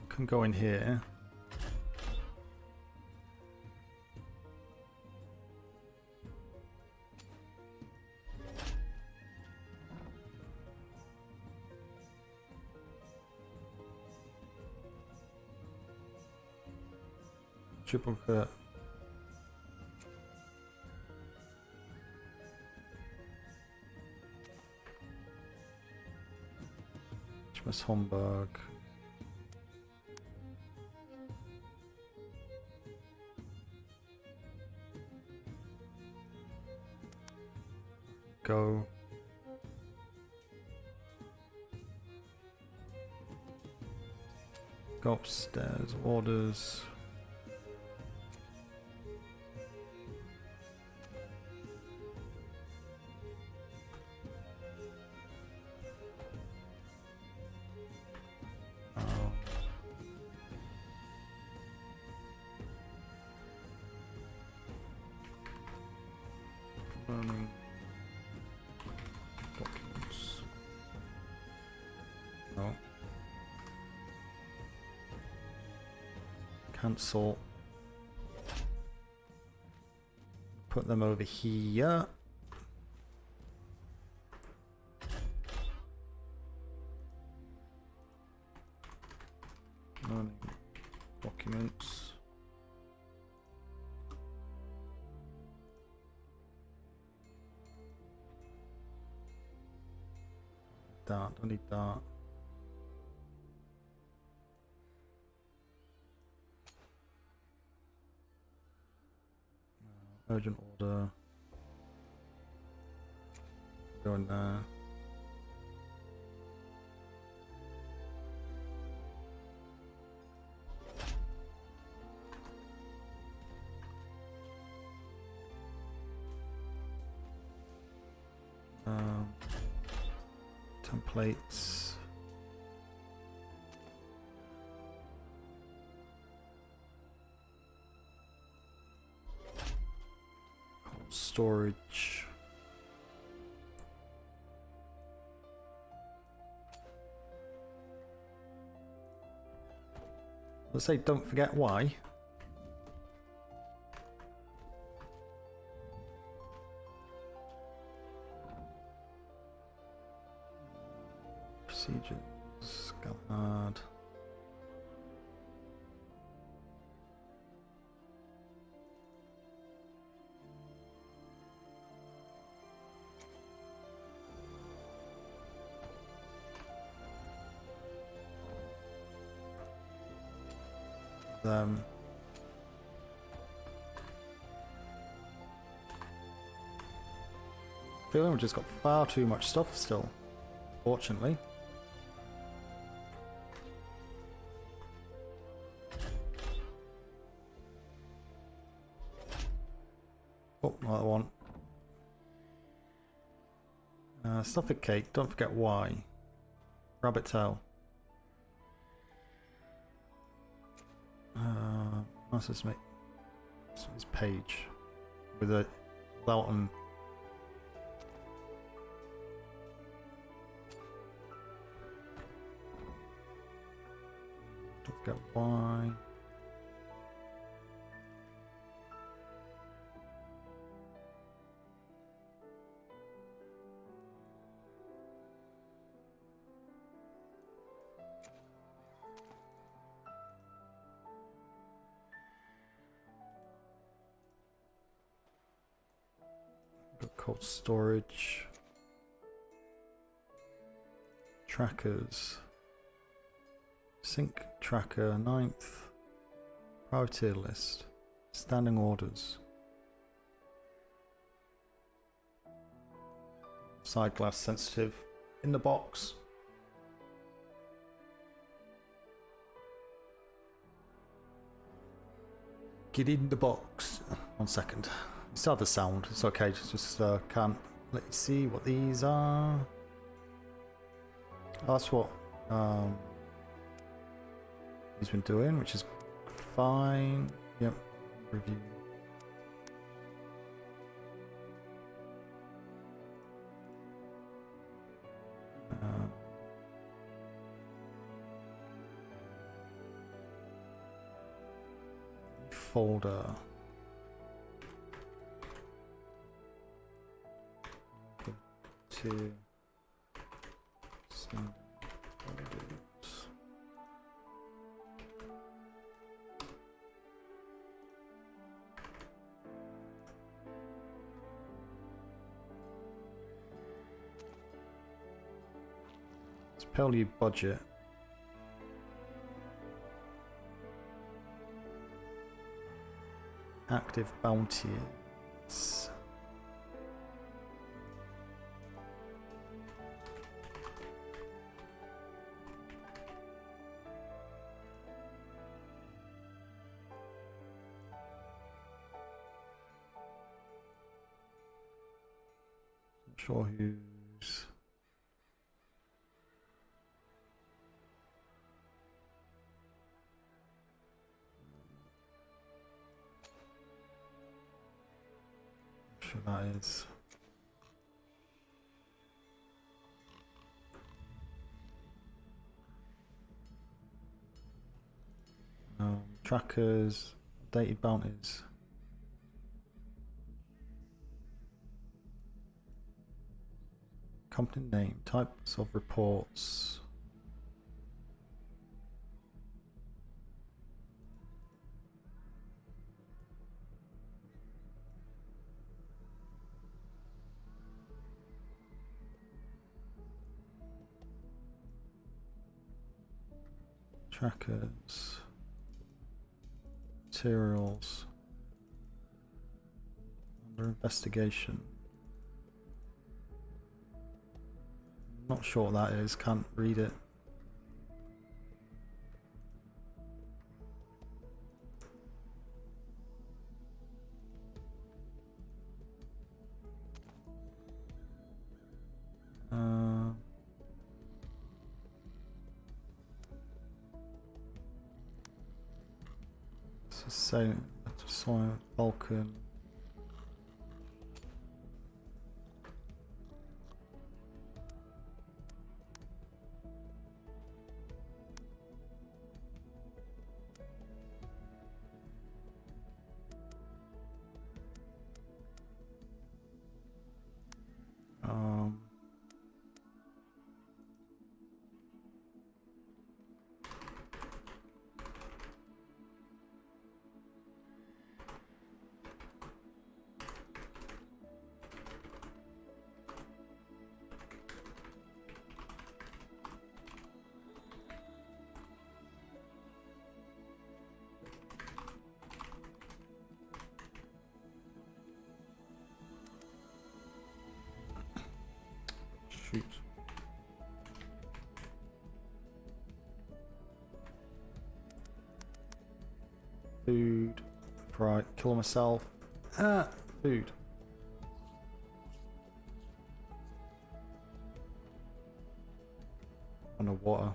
Can go in here. Duplicate. Miss Homburg. Go. Go upstairs. Orders. Running documents. No. Cancel. Put them over here. Running documents. That, I need that. Urgent order. Go in there. Templates. Storage. Let's say don't forget why. Procedures, Galahad. I feel like we've just got far too much stuff still, fortunately. Oh, another one. Stuffed cake, don't forget why. Rabbit tail. What's this make? This page with a Welton. Don't forget why. Cold storage, trackers, sync tracker 9th, priority list, standing orders, side glass sensitive in the box. Get in the box. 1 second. You still have the sound. It's okay. Just can't let you see what these are. That's what he's been doing, which is fine. Yep. Review. Folder. To some folders. It's P.L.U budget. Active bounties. Not sure who's. That is trackers, updated bounties. Company name, types of reports. Trackers, materials, under investigation. Not sure what that is, can't read it. So, Soil, Vulcan. Shoot. Food. Right, kill myself. Food. Underwater.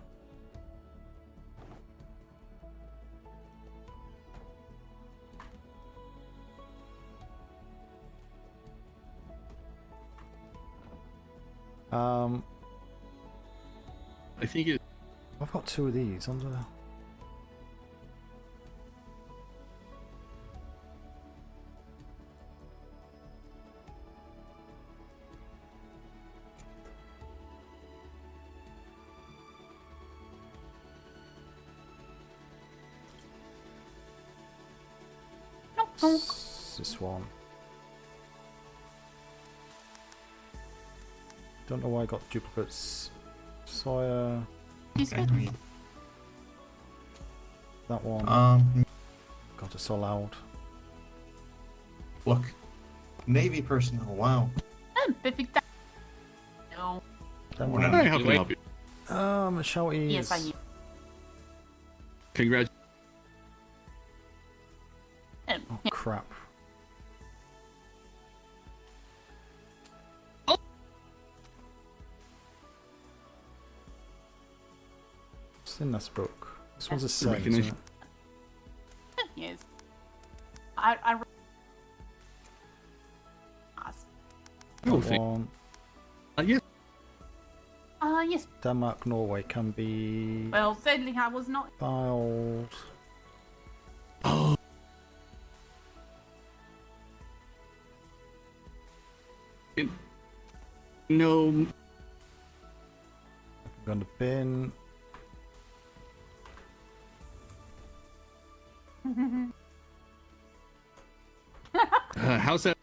I think it. I've got 2 of these under. This one. Don't know why I got duplicates. Sawyer. That one. God, it's so loud. Look, Navy personnel. Wow. Perfect. No. That We're one. not- Hey, how can I help you? Shouty. Yes, I am. Congrats. What's in this book? This one's a set, isn't Recognition. it? Yes. I You'll think. One. Yes. yes. Denmark, Norway can be Well, sadly, I was not. filed. Oh. No. I'm going to bin. How's that?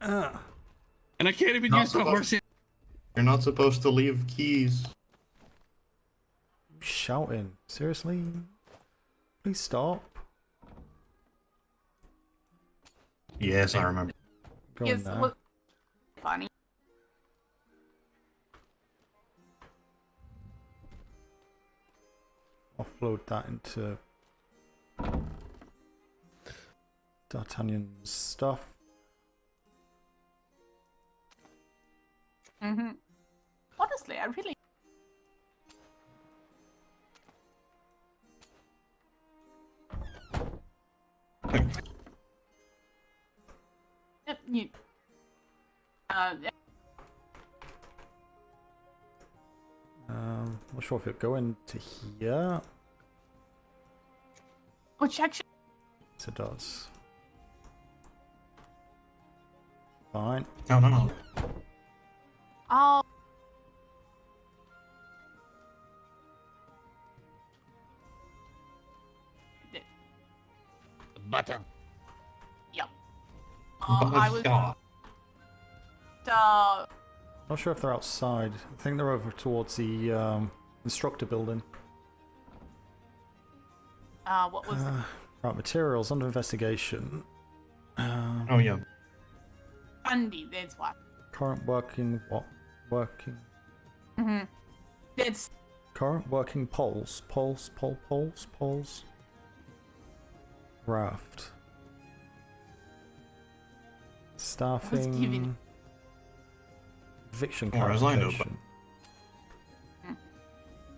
And I can't even Not use the supposed- horse. You're not supposed to leave keys. Shouting. Seriously? Please stop. Yes, I remember. Go Yes, in there. well, funny. Offload that into D'Artagnan's stuff. Honestly, I really. Yep, you. Yeah. Not sure if it'll go into here. Which actually. Yes, it does. Fine. No. Oh. Butter. Yep. Oh, I was. God. Not sure if they're outside. I think they're over towards the instructor building. What was Right, materials under investigation. Oh, yeah. Fundy? That's what. Current working what? Working. That's Current working poles. Poles. Raft. Staffing. giving- Eviction Or as I know, clarification.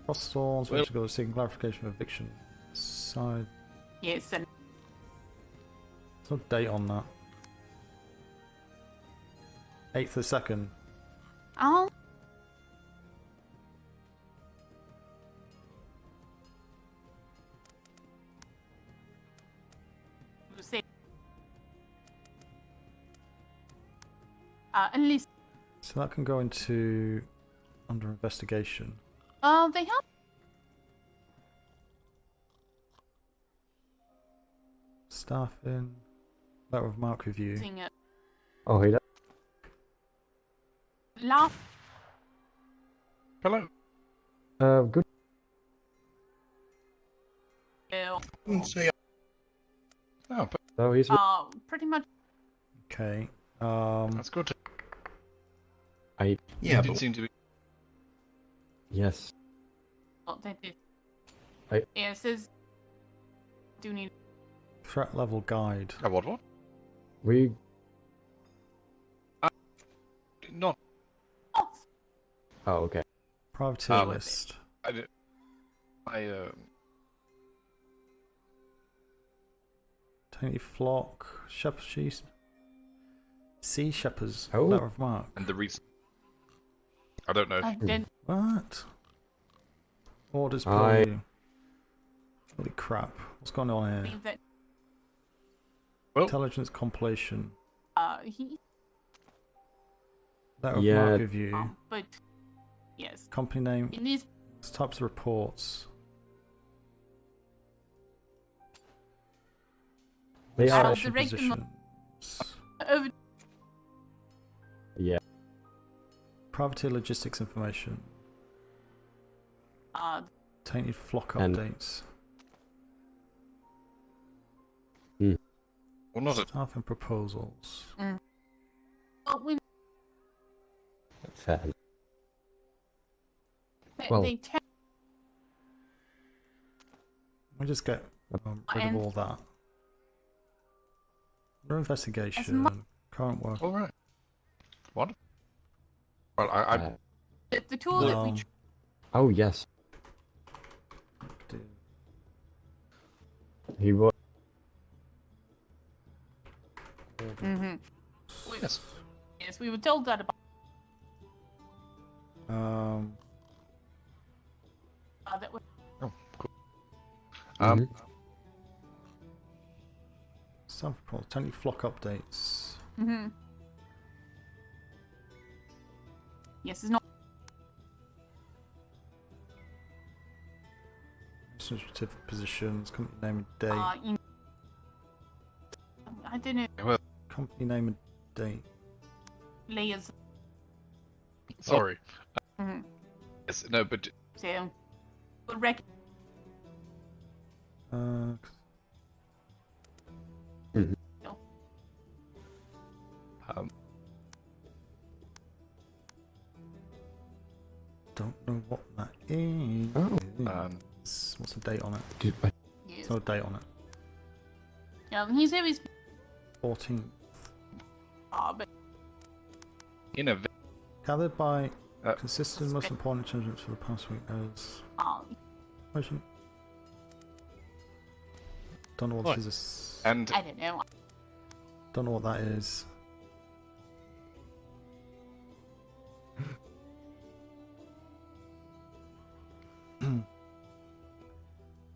Cross-storms, which go seeking clarification of eviction. Side. yes, and There's no date on that. 8th of 2nd. oh. Say. Unless So that can go into under investigation. they have. Staffing. Letter of mark review. Using it. Oh, he does. Last. Hello. Good. Didn't say Oh, but So he's. Pretty much. Okay. that's good. yeah, Didn't but seem to be. Yes. What they did. I- Yeah, it says. Do need. Threat level guide. Oh, what? We. Not. Oh, Oh, okay. Privateer Oh. list. I did. Tiny flock. Shepherd sheep. Sea shepherds. Oh. Letter of mark. And the reason. I don't know. I did. What? Orders per I- you. Holy crap. What's going on here? Believe that. Well, Intelligence compilation. He. Letter of Yeah. mark review. But. Yes. Company name. It is. Types of reports. They are. Station the regular- positions. Over. Yeah. Privateer logistics information. Tainted flock And- updates. well, not at. Staff and proposals. Well, we. Fair. They, Well- they te- Let me just get rid of And- all that. No As investigation. mu- Current work. All right. What? Well, I The tool that we. Oh yes. He was. Mm-hmm. yes. Yes, we were told that about that. Oh, cool. Mhm. Some tiny flock updates. Mm-hmm. Yes, it's not. Administrative positions, company name and date. I don't know. Well, Company name and date. Layers. sorry. Mm-hmm. Yes, no, but So, but rec. Don't know what that is. What's the date on it? Yes. There's no date on it. He's always. 14th. But innovate. Gathered by consistent most important intelligence for the past week as. Motion. Don't know what this is. And I don't know. Don't know what that is.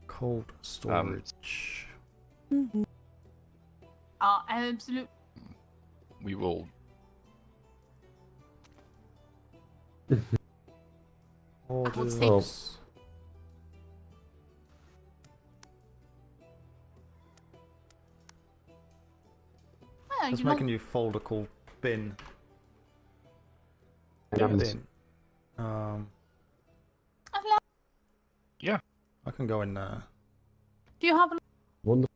Cold storage. Absolute. we will. Orders. Oh. Well, Let's you make a know, new folder called bin. Yeah. Bin. Yeah. I can go in there. do you have a Wonderful.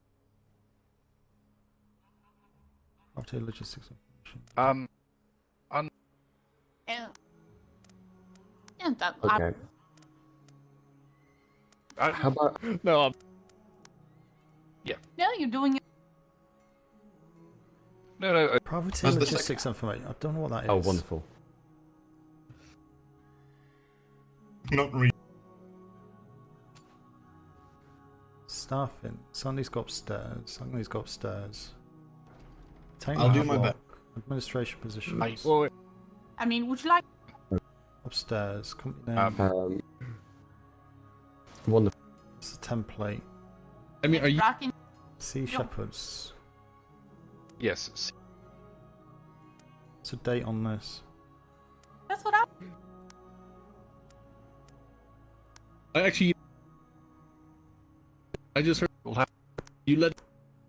After logistics information. yeah, that Okay. How about? No, no, you're doing it. No. Property As the logistics information. I don't know what that is. Oh, wonderful. Not really. Staffing. Somebody's got upstairs. Somebody's got upstairs. I'll do my best. Administration positions. well, I mean, would you like? Upstairs. Company name. Wonderful. It's a template. I mean, are you? Rocking. Sea Shepherds. Yes. What's the date on this? That's what I. Actually, I just heard We'll have you let.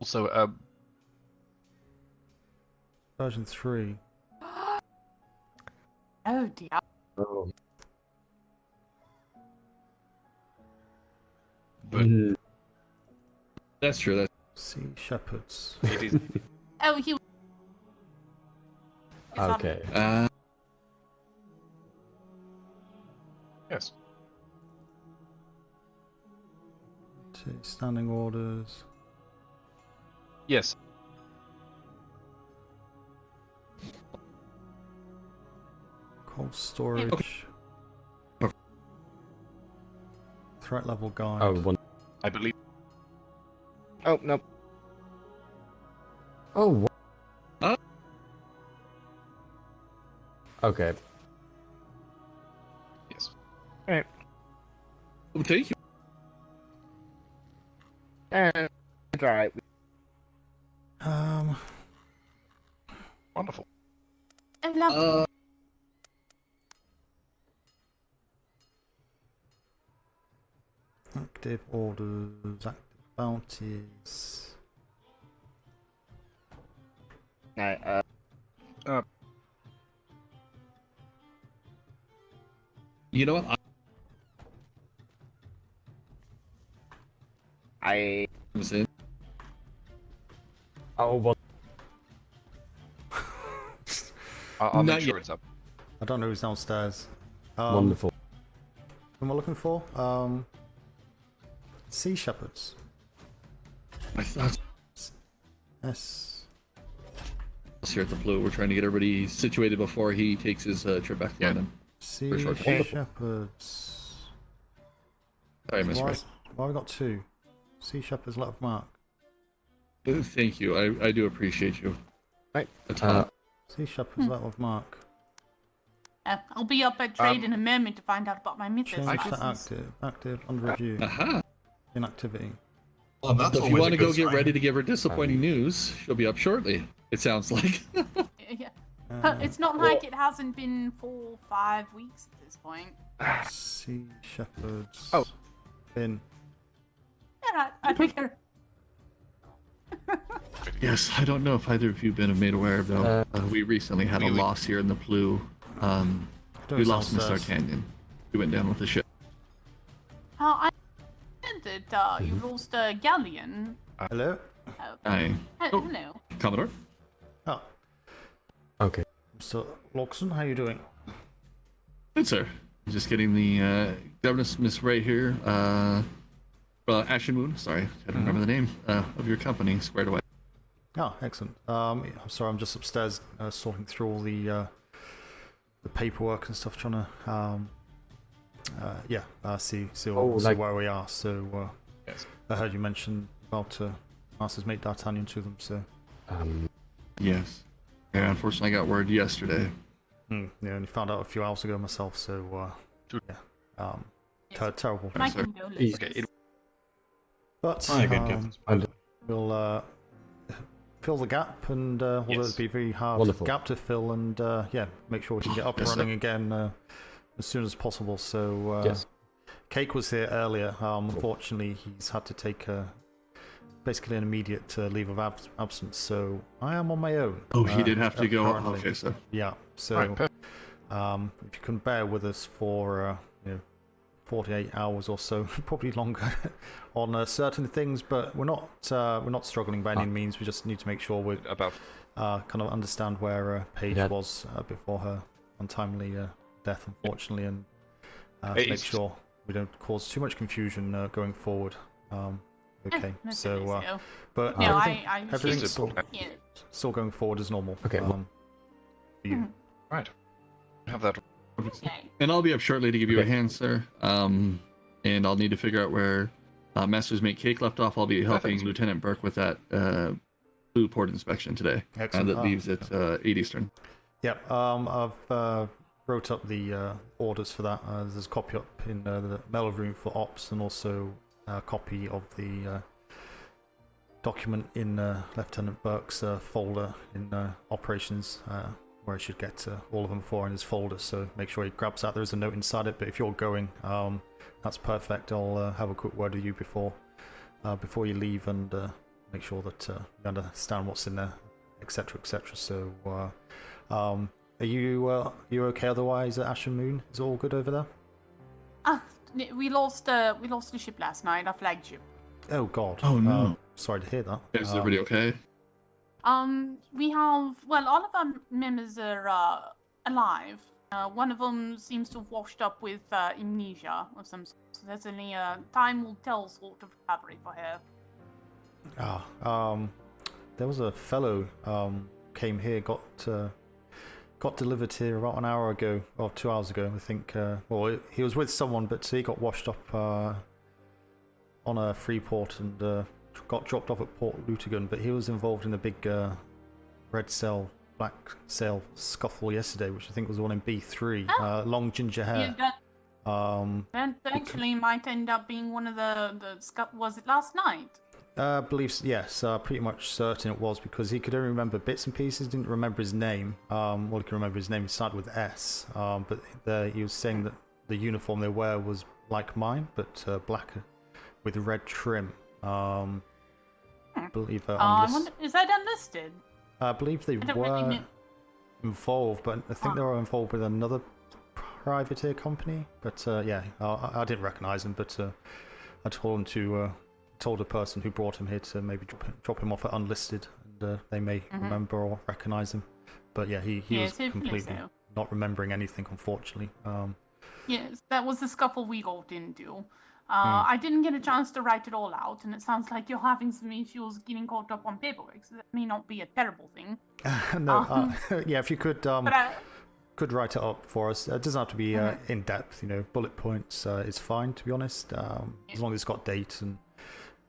also Version 3. Oh dear. Oh. but That's true. That's Sea Shepherds. it is Oh, he. Okay. yes. Standing orders. Yes. Cold storage. Threat level guide. Oh, I believe. oh no. Oh. Huh? Okay. Yes. Oh, thank you. It's alright. Wonderful. I love. Active orders. Active bounties. No, You know what? I I'm saying. Oh, well. I'll Not make sure yet. it's up. I don't know who's downstairs. Wonderful. Who am I looking for? Sea Shepherds. I thought. S. here at the P.L.U. We're trying to get everybody situated before he takes his trip back to London. Sea For sure. Shepherds. Sorry, Miss Why, Rice. why have we got two? Sea Shepherds, letter of mark. Thank you. I do appreciate you. Right. Sea Shepherds, letter of mark. I'll be up at trade in a moment to find out about my mythos. Change to active. Active, under review. Aha! Inactivity. Well, that's So if you always want to a good go get sign. ready to give her disappointing news, she'll be up shortly. It sounds like. Yeah. It's not like it hasn't been 4 or 5 weeks at this point. Sea Shepherds. Oh. In. Yeah, I figure. Yes, I don't know if either of you have been made aware of though. We recently had a loss here in the P.L.U. We lost Miss D'Artagnan. We went down with the ship. I heard that you lost a galleon. Hello? Hi. Hello. Commodore? Oh. Okay. So, Loxon, how you doing? Good, sir. Just getting the governess, Miss Ray here. Ashen Moon, sorry, I don't remember the name of your company, squared away. Oh, excellent. I'm sorry, I'm just upstairs sorting through all the paperwork and stuff, trying to see where we are. So Yes. I heard you mention about Master's mate D'Artagnan to them. So Yes. Yeah, unfortunately, I got word yesterday. yeah, only found out a few hours ago myself. So terrible. My sir. condolences. Okay, But Oh, good, good. we'll fill the gap, and although Yes. it'd be a very hard Wonderful. gap to fill, and make sure we can get up and Yes, sir. running again as soon as possible. So Yes. Cake was here earlier. Unfortunately, he's had to take basically an immediate leave of absence, so I am on my own. Oh, he did have to go. currently. Okay, so. Yeah, so Right, perfect. if you can bear with us for 48 hours or so, probably longer, on certain things, but we're not struggling by any means. We just need to make sure we About kind of understand where Paige Yeah. was before her untimely death, unfortunately, and Hey, make sure we don't cause too much confusion going forward. Okay, No so goodness, no. but No, everything, I everything's Is it- yeah. still going forward as normal. Okay. For you. right. Have that. Okay. And I'll be up shortly to give you a Okay. hand, sir. And I'll need to figure out where Master's Mate Cake left off. I'll be helping Perfect. Lieutenant Burke with that blue port inspection today. Excellent. That leaves at 8 Eastern. Yep. I've wrote up the orders for that. There's a copy up in the mail room for ops, and also a copy of the document in Lieutenant Burke's folder in operations, where he should get all of them for in his folder. So make sure he grabs that. There's a note inside it. But if you're going, that's perfect. I'll have a quick word with you before you leave, and make sure that you understand what's in there, etc., etc. So, are you okay otherwise? Ashen Moon, is all good over there? We lost the ship last night, our flagship. Oh God. Oh, no. Sorry to hear that. Is everybody okay? We have, well, all of our members are alive. One of them seems to have washed up with amnesia of some sort. So there's only a time will tell sort of recovery for her. There was a fellow came here, got delivered here about an hour ago, or 2 hours ago, I think. Well, he was with someone, but he got washed up on a Freeport and got dropped off at Port Lutegan. But he was involved in a big red sail, black sail scuffle yesterday, which I think was the one in B3. Long ginger hair. Yeah, that actually might end up being one of the was it last night? I believe yes, pretty much certain it was, because he could only remember bits and pieces, didn't remember his name. Well, he can remember his name, it started with S, but he was saying that the uniform they wear was like mine, but black with red trim. I believe I wonder, is that unlisted? I believe they don't were really know. involved, but I think they were involved with another privateer company. But yeah, I didn't recognise him, but I told him to. Told a person who brought him here to maybe drop him off at unlisted, and they may remember or recognise him. But yeah, he was completely not remembering anything, unfortunately. Yes, that was the scuffle we got into. I didn't get a chance to write it all out, and it sounds like you're having some issues getting caught up on paperwork, so that may not be a terrible thing. No, yeah, if you could But could write it up for us. It doesn't have to be in depth, bullet points is fine, to be honest, as long as it's got dates and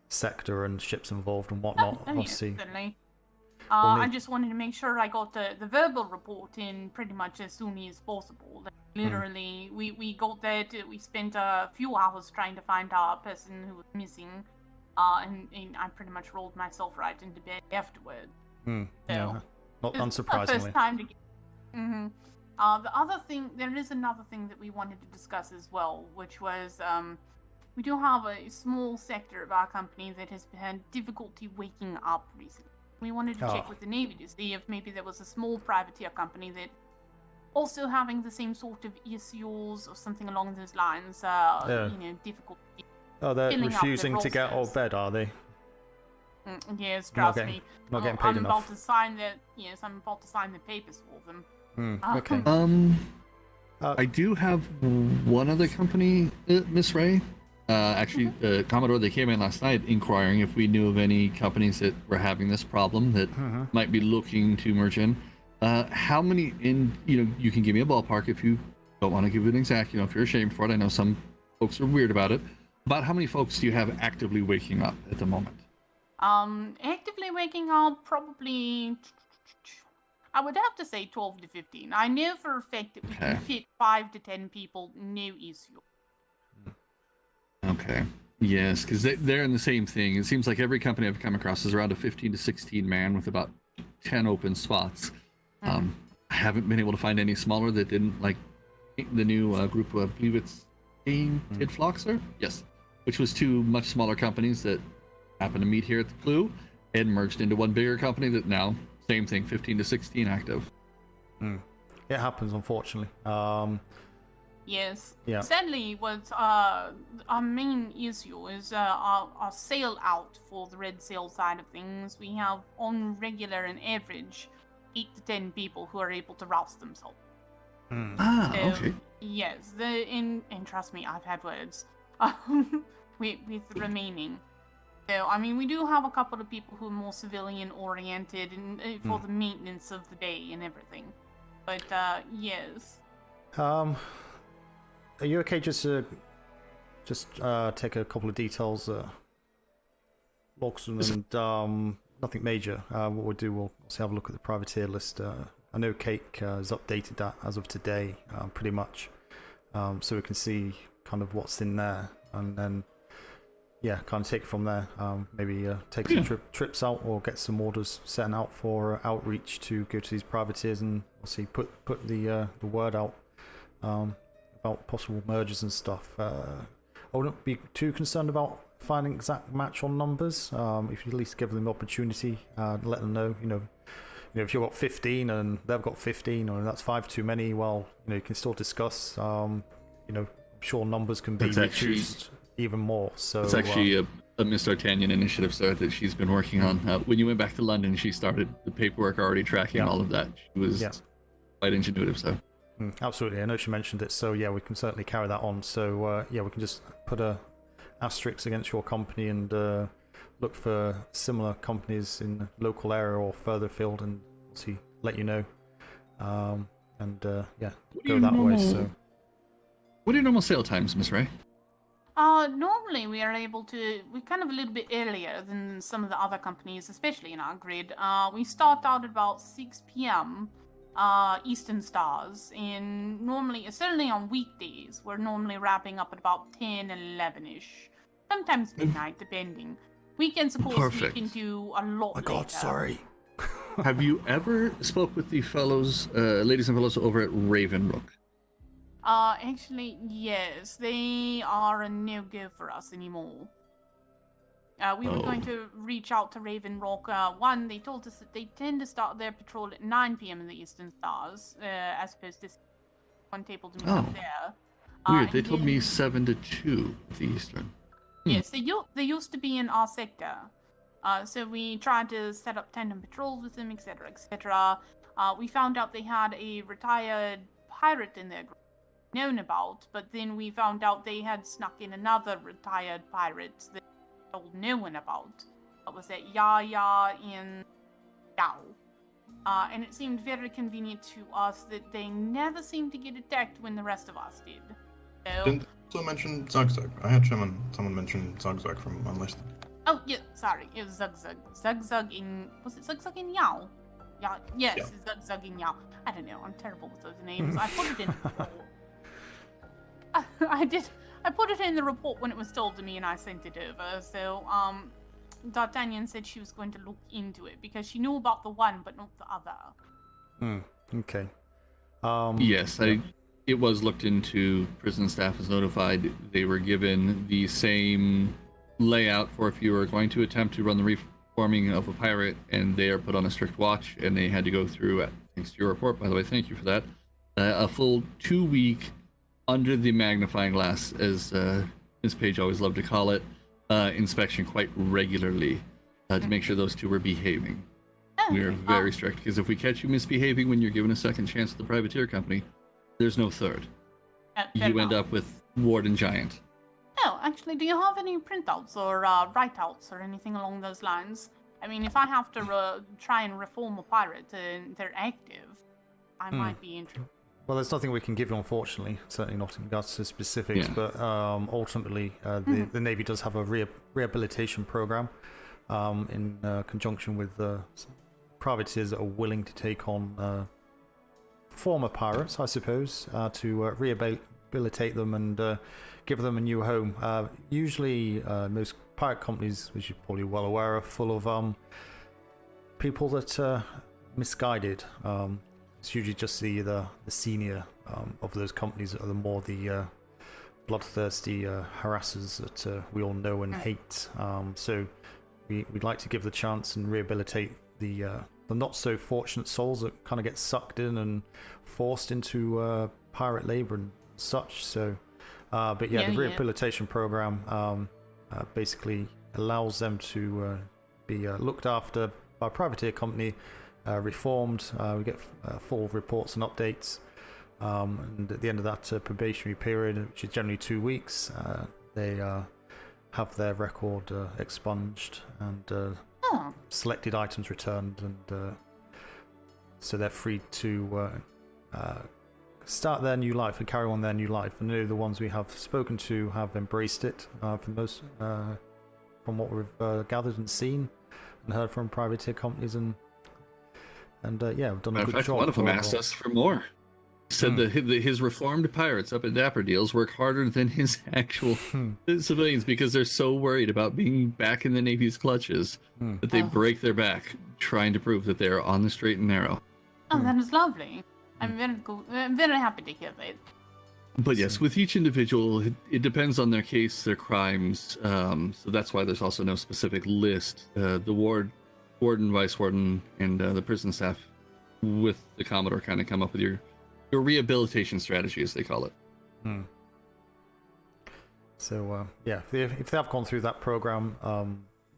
sector and ships involved and whatnot. Obviously. Certainly. I just wanted to make sure I got the verbal report in pretty much as soon as possible. Literally, we got that. We spent a few hours trying to find our person who was missing, and I pretty much rolled myself right into bed afterward. Yeah, not It's unsurprisingly. the first time to get. The other thing, there is another thing that we wanted to discuss as well, which was we do have a small sector of our company that has had difficulty waking up recently. We wanted to check with the Navy to see if maybe there was a small privateer company that also having the same sort of issues or something along those lines. Difficulty. Oh, they're filling up refusing their to get out of rosters. bed, are they? Yes, trust me. Not getting paid I'm enough. about to sign the I'm about to sign the papers for them. Okay. I do have one other company, Miss Ray. Actually, Commodore, they came in last night inquiring if we knew of any companies that were having this problem that might be looking to merge in. How many you can give me a ballpark if you don't want to give it an exact, if you're ashamed for it. I know some folks are weird about it. About how many folks do you have actively waking up at the moment? Actively waking up, probably, I would have to say 12 to 15. I know for a fact that we can fit 5 to 10 people, no issue. Okay. Yes, because they're in the same thing. It seems like every company I've come across is around a 15 to 16 man with about 10 open spots. I haven't been able to find any smaller that didn't like the new group. I believe it's Tidfloxer? Yes. Which was 2 much smaller companies that happened to meet here at the P.L.U. and merged into one bigger company that now, same thing, 15 to 16 active. It happens, unfortunately. Yes. Yeah. Sadly, what our main issue is our sail out for the red sail side of things. We have on regular and average 8 to 10 people who are able to rouse themselves. Okay. Yes, and trust me, I've had words with the remaining. So, I mean, we do have a couple of people who are more civilian oriented and for the maintenance of the day and everything. But yes. Are you okay just to take a couple of details, logs and nothing major. What we'll do, we'll also have a look at the privateer list. I know Cake has updated that as of today, pretty much, so we can see kind of what's in there, and then kind of take it from there. Maybe take some trips out or get some orders sent out for outreach to go to these privateers and obviously put the word out about possible mergers and stuff. I wouldn't be too concerned about finding exact match on numbers. If you at least give them the opportunity, let them know, if you've got 15 and they've got 15, or that's 5 too many, well, you can still discuss. I'm sure numbers can be reduced even more. So it's actually a Miss D'Artagnan initiative, sir, that she's been working on. When you went back to London, she started the paperwork already tracking all of that. She was quite ingenuitive, so. Absolutely, I know she mentioned it, so we can certainly carry that on. So we can just put a asterisk against your company and look for similar companies in the local area or further afield, and see, let you know, and go that way. So, what are your normal sale times, Miss Ray? Normally we're kind of a little bit earlier than some of the other companies, especially in our grid. We start out at about 6 p.m. Eastern Stars, and normally, certainly on weekdays, we're normally wrapping up at about 10, 11-ish. Sometimes midnight, depending. Weekends, of course, we can do a lot later. God, sorry. Have you ever spoke with the fellows, ladies and fellows over at Ravenrook? Actually, yes. They are a no-go for us anymore. We were going to reach out to Raven Rock. One, they told us that they tend to start their patrol at 9 p.m. in the Eastern Stars, as opposed to one table to meet up there. Weird. They told me 7 to 2 the Eastern. Yes, they used to be in our sector. So we tried to set up tandem patrols with them, etc., etc. We found out they had a retired pirate in their group known about, but then we found out they had snuck in another retired pirate that we told no one about. That was at Yaya in Yao. And it seemed very convenient to us that they never seemed to get attacked when the rest of us did. So... Didn't also mention Zugzug. I had someone mention Zugzug from unlisted. Oh, yeah, sorry, it was Zugzug. Zugzug in... Was it Zugzug in Yao? Yeah, yes, Yeah. it's Zugzug in Yao. I don't know, I'm terrible with those names. I put it in the report. I put it in the report when it was told to me and I sent it over. So, D'Artagnan said she was going to look into it because she knew about the one but not the other. Okay. Yes, it was looked into. Prison staff was notified. They were given the same layout for if you were going to attempt to run the reforming of a pirate, and they are put on a strict watch, and they had to go through, thanks to your report, by the way, thank you for that, a full 2-week under the magnifying glass, as Ms. Page always loved to call it, inspection quite regularly to make sure those two were behaving. We are very strict, because if we catch you misbehaving when you're given a second chance at the privateer company, there's no third. You end up with Warden Giant. Oh, actually, do you have any printouts or write-outs or anything along those lines? I mean, if I have to try and reform a pirate and they're active, I might be interested. Well, there's nothing we can give you, unfortunately. Certainly not in regards to specifics, but ultimately, the Navy does have a rehabilitation program in conjunction with privateers that are willing to take on former pirates, I suppose, to rehabilitate them and give them a new home. Usually, most pirate companies, which you're probably well aware, are full of people that are misguided. It's usually just the senior of those companies that are the bloodthirsty harassers that we all know and hate. So we'd like to give the chance and rehabilitate the not so fortunate souls that kind of get sucked in and forced into pirate labor and such. So, but yeah, the rehabilitation program basically allows them to be looked after by a privateer company. Reformed, we get full reports and updates, and at the end of that probationary period, which is generally 2 weeks, they have their record expunged and selected items returned, and so they're free to start their new life and carry on their new life. And the ones we have spoken to have embraced it, from what we've gathered and seen and heard from privateer companies, and yeah, we've done a good job. One of them asked us for more. He said that his reformed pirates up at Dapper Deals work harder than his actual civilians because they're so worried about being back in the Navy's clutches that they break their back trying to prove that they're on the straight and narrow. Oh, that is lovely. I'm very happy to hear that. But yes, with each individual, it depends on their case, their crimes. So that's why there's also no specific list. The warden, vice warden, and the prison staff with the Commodore kind of come up with your rehabilitation strategy, as they call it. So yeah, if they have gone through that program,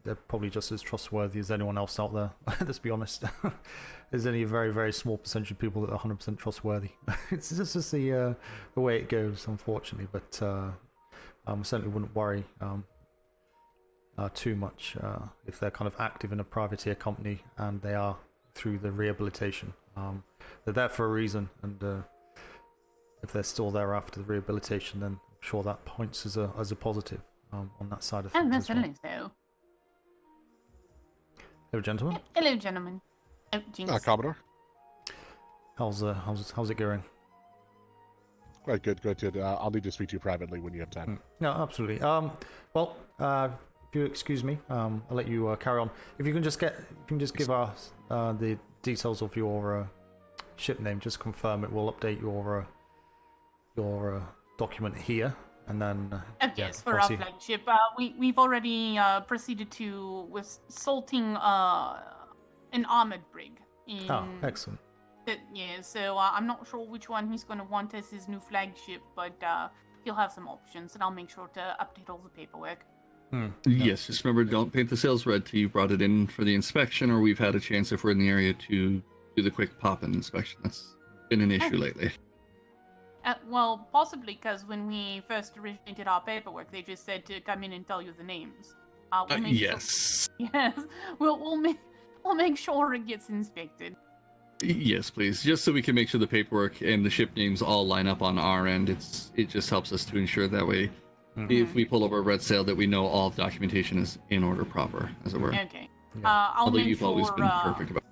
they're probably just as trustworthy as anyone else out there. Let's be honest. There's only a very, very small percentage of people that are 100% trustworthy. It's just the way it goes, unfortunately. But I certainly wouldn't worry too much if they're kind of active in a privateer company and they are through the rehabilitation. They're there for a reason, and if they're still there after the rehabilitation, then I'm sure that points as a positive on that side of things. And certainly so. Hello, gentlemen. Hello, gentlemen. Oh, Jinx. Commodore. How's it going? Quite good. I'll need to speak to you privately when you have time. No, absolutely. Well, if you excuse me, I'll let you carry on. If you can just give us the details of your ship name, just confirm it. We'll update your document here, and then yes, for our flagship, we've already proceeded with salting an armored brig. Excellent. So I'm not sure which one he's going to want as his new flagship, but he'll have some options, and I'll make sure to update all the paperwork. Yes, just remember, don't paint the sails red till you brought it in for the inspection, or we've had a chance, if we're in the area, to do the quick pop-in inspection. That's been an issue lately. Well, possibly because when we first originally did our paperwork, they just said to come in and tell you the names. We'll make Yes. Sure, yes. We'll make sure it gets inspected. Yes, please. Just so we can make sure the paperwork and the ship names all line up on our end. It just helps us to ensure that way, if we pull over a red sail, that we know all the documentation is in order proper, as it were. Okay. Yeah. I'll Although make you've sure. always been perfect about.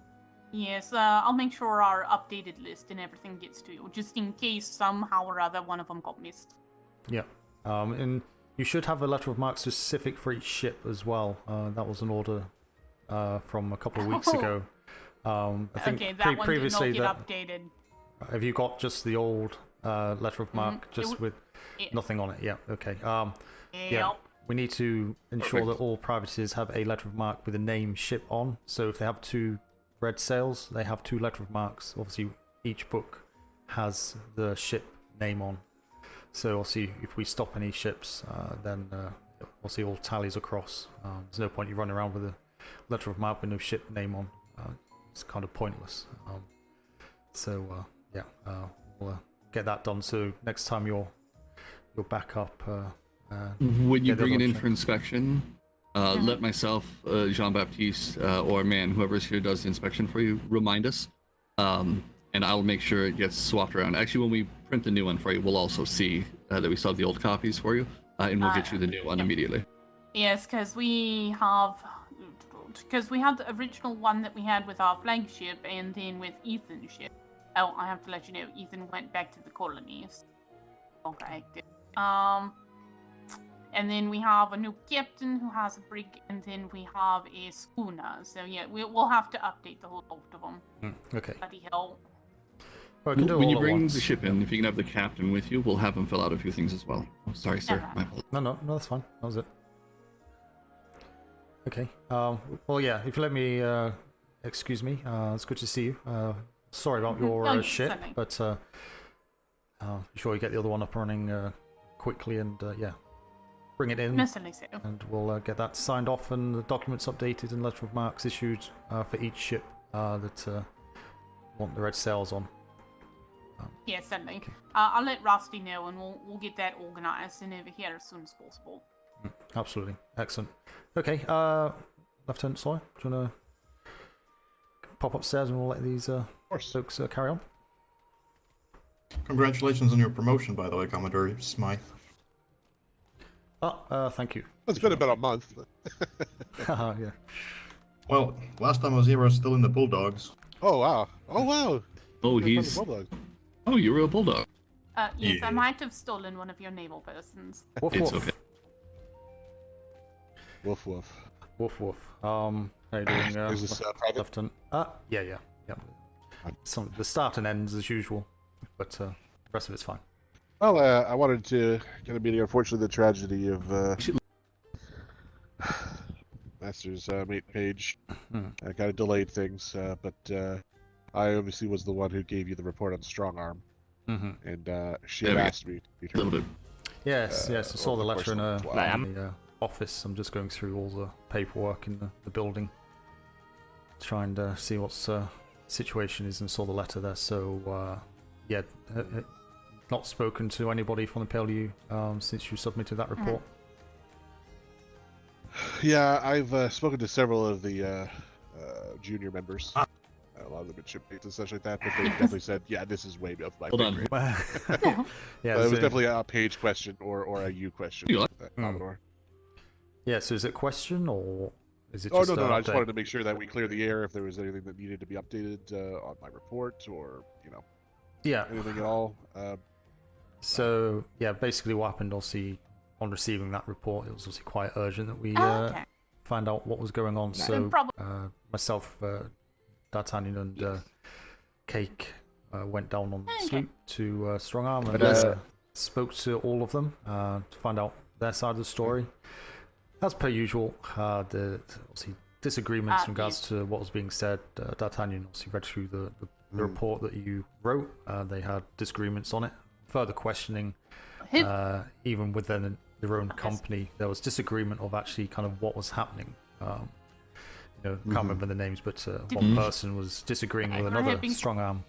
Yes, I'll make sure our updated list and everything gets to you, just in case somehow or other one of them got missed. Yeah. And you should have a letter of marque specific for each ship as well. That was an order from a couple of weeks ago. I think okay, that one previously did not get updated. Have you got just the old letter of marque, just with nothing on it? Yeah. Okay. Yeah. We need to ensure that all privateers have a letter of marque with the name ship on. So if they have 2 red sails, they have 2 letter of marques. Obviously, each book has the ship name on. So obviously, if we stop any ships, then obviously all tallies across. There's no point you running around with a letter of marque with no ship name on. It's kind of pointless. Yeah, we'll get that done. So next time you're back up. When you bring it in for inspection, let myself, Jean-Baptiste, or man, whoever's here does the inspection for you, remind us, and I'll make sure it gets swapped around. Actually, when we print the new one for you, we'll also see that we still have the old copies for you, and we'll get you the new one immediately. Yes, because we had the original one that we had with our flagship, and then with Ethan's ship. Oh, I have to let you know, Ethan went back to the colonies. Okay. And then we have a new captain who has a brig, and then we have a schooner. So yeah, we'll have to update the whole lot of them. Okay. Bloody hell. Well, when you bring the ship in, if you can have the captain with you, we'll have him fill out a few things as well. Oh, sorry, sir. My apologies. No, that's fine. That was it. Okay. Well, yeah. If you let me, excuse me. It's good to see you. Sorry about your ship, certainly. but be sure you get the other one up and running quickly, and yeah, bring it in, Certainly so. and we'll get that signed off and the documents updated and letter of marques issued for each ship that want the red sails on. Yeah, certainly. Okay. I'll let Rusty know, and we'll get that organized and over here as soon as possible. Absolutely. Excellent. Okay, Lieutenant Sawyer, do you want to pop upstairs and we'll let these folks carry on? Congratulations on your promotion, by the way, Commodore Smythe. Thank you. It's been about a month. Yeah. Well, last time I was here, I was still in the Bulldogs. Oh, wow. Oh, wow. Oh, You're he's. from the Bulldogs. Oh, you're a bulldog. Yes, I might have stolen one of your naval persons. Woof, It's woof. okay. Woof, woof. Woof, woof. How you doing, Is this private? Lieutenant? Yeah. The start and ends as usual, but the rest of it's fine. Well, I wanted to get a meeting. Unfortunately, the tragedy of Master's mate Page kind of delayed things, but I obviously was the one who gave you the report on Strong Arm, and she had asked me to meet A her. little bit. Yes, I saw the letter in Wow. the office. I'm just going through all the paperwork in the building, trying to see what situation is, and saw the letter there. So, yeah, not spoken to anybody from the P.L.U. Since you submitted that report. Yeah, I've spoken to several of the junior members. A lot of them at ship mates and such like that, but they definitely said, "Yeah, this is way above my Hold pay on. grade." Yeah, It was so- definitely a Page question or a you question. You Commodore. Yeah, so is it a question or is it Oh just no! an I just update? wanted to make sure that we clear the air if there was anything that needed to be updated on my report, or Yeah. anything at all. So yeah, basically what happened, obviously, on receiving that report, it was obviously quite urgent that we Okay. find out what was going on. No So problem. myself, D'Artagnan, and Cake went down on the Okay. sloop to Strong Arm and But, spoke to all of them to find out their side of the story. As per usual, the obviously disagreements in regards to what was being said. D'Artagnan obviously read through the report that you wrote. They had disagreements on it. Further questioning, even within their own company, there was disagreement of actually kind of what was happening. Can't remember the names, but one person was disagreeing with another hoping- Strong Arm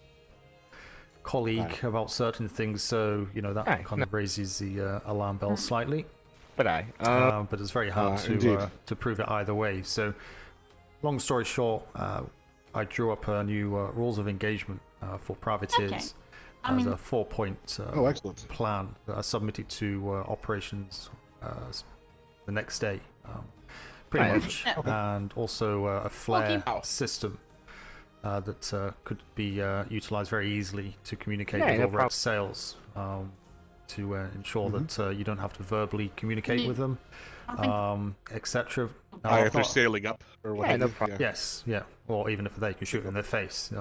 colleague about certain things, so that Aye, kind of raises the alarm bell slightly. But But it's very hard to prove it either way. So, long story short, I drew up a new rules of engagement for privateers as a 4-point excellent plan that I submitted to operations the next day, pretty much, and also a flare system that could be utilized very easily to communicate with all red sails. To ensure that you don't have to verbally communicate with them, etc. If they're sailing up or whatever. Yes, or even if they can shoot in their face.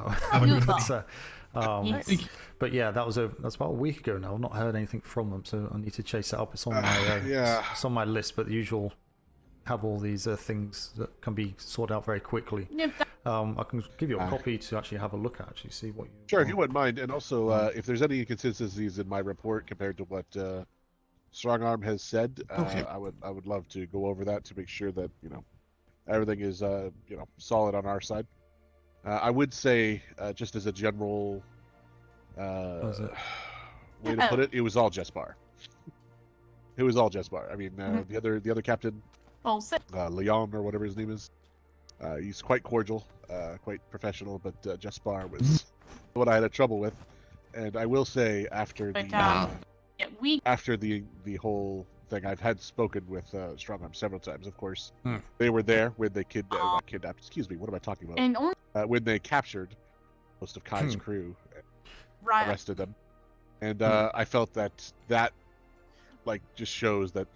Yes. But yeah, that's about a week ago now. I've not heard anything from them, so I need to chase that up. It's on my it's on my list, but the usual have all these things that can be sorted out very quickly. I can give you a copy to actually have a look at, see what you... Sure, if you wouldn't mind. And also, if there's any inconsistencies in my report compared to what Strongarm has said, I would love to go over that to make sure that, everything is, solid on our side. I would say, just as a general way to put it, it was all Jespar. It was all Jespar. I mean, the other captain, Leon or whatever his name is, he's quite cordial, quite professional, but Jespar was what I had trouble with. And I will say, after the whole thing, I've had spoken with Strongarm several times. Of course, they were there when they kidnapped. Excuse me, what am I talking about? When they captured most of Kai's crew, and arrested them, and I felt that just shows that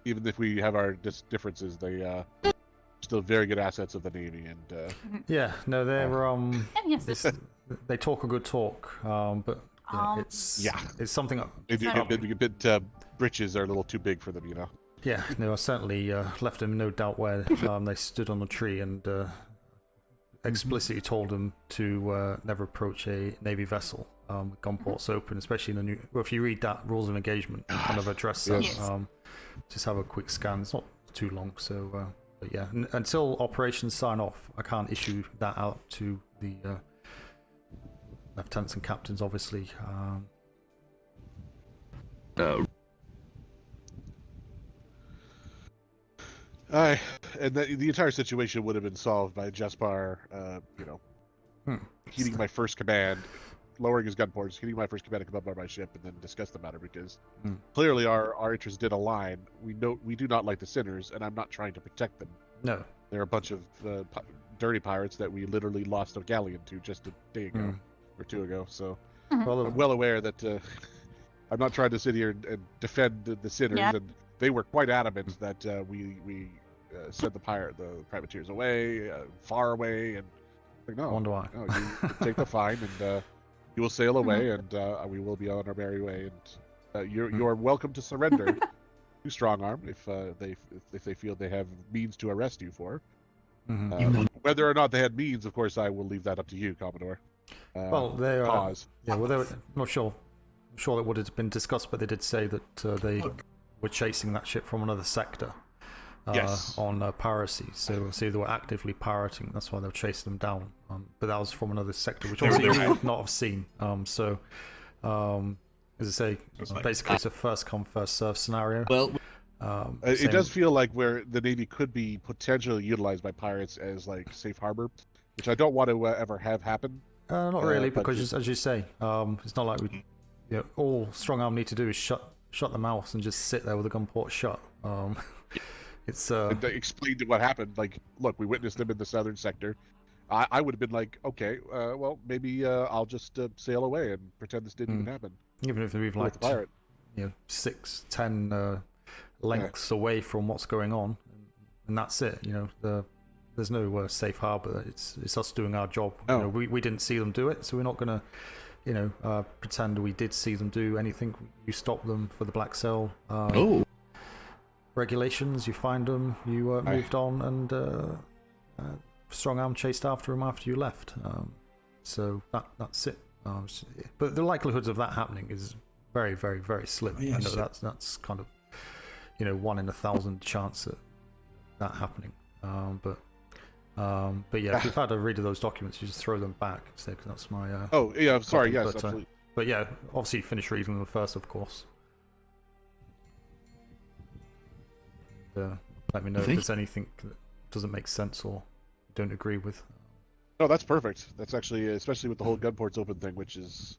even if we have our differences, they still very good assets of the Navy. And they're they talk a good talk, but it's something they do get a bit britches are a little too big for them, Yeah, no, I certainly left them in no doubt where they stood on the tree and explicitly told them to never approach a Navy vessel with gun ports open, especially in the new... Well, if you read that rules of engagement, and kind of address that. Just have a quick scan. It's not too long, so... but yeah, until operations sign off, I can't issue that out to the lieutenants and captains, obviously. And the entire situation would have been solved by Jespar, heeding my first command, lowering his gun ports, heeding my first command to come up on my ship, and then discuss the matter, because clearly our interests did align. We do not like the sinners, and I'm not trying to protect them. No. They're a bunch of dirty pirates that we literally lost a galleon to just a day ago or two ago, so I'm well aware that I'm not trying to sit here and defend the sinners, and they were quite adamant that we sent the privateers away, far away, and like, no, wonder why. No, you take the fine, and you will sail away, and we will be on our merry way, and you're welcome to surrender to Strongarm if they feel they have means to arrest you for. Whether or not they had means, of course, I will leave that up to you, Commodore. Well, they are. They were not sure. I'm sure it would have been discussed, but they did say that they were chasing that ship from another sector on piracy. So see, they were actively pirating. That's why they were chasing them down. But that was from another sector, which obviously you would not have seen. As I say, basically it's a first come first serve scenario. Well, it does feel like where the Navy could be potentially utilized by pirates as like safe harbor, which I don't want to ever have happen. Not really, because as you say, it's not like we. All Strongarm need to do is shut the mouth and just sit there with the gun port shut. It's and they explained what happened. Like, look, we witnessed them in the southern sector. I would have been like, okay, well, maybe I'll just sail away and pretend this didn't even happen. Even if we've like 6-10 lengths away from what's going on, and that's it. There's no safe harbor. It's us doing our job. Oh. We didn't see them do it, so we're not gonna pretend we did see them do anything. You stop them for the black sail regulations, you find them, you moved on, and Strongarm chased after him after you left. So that's it. But the likelihoods of that happening is very, very, very slim. That's kind of 1 in 1,000 chance that happening. But But yeah, if you've had a read of those documents, you just throw them back. So that's my. Oh yeah, sorry. copy, Yes, but, absolutely. But yeah, obviously finish reading them first, of course. Let me know if there's anything that doesn't make sense or you don't agree with. No, that's perfect. That's actually, especially with the whole gun ports open thing, which is.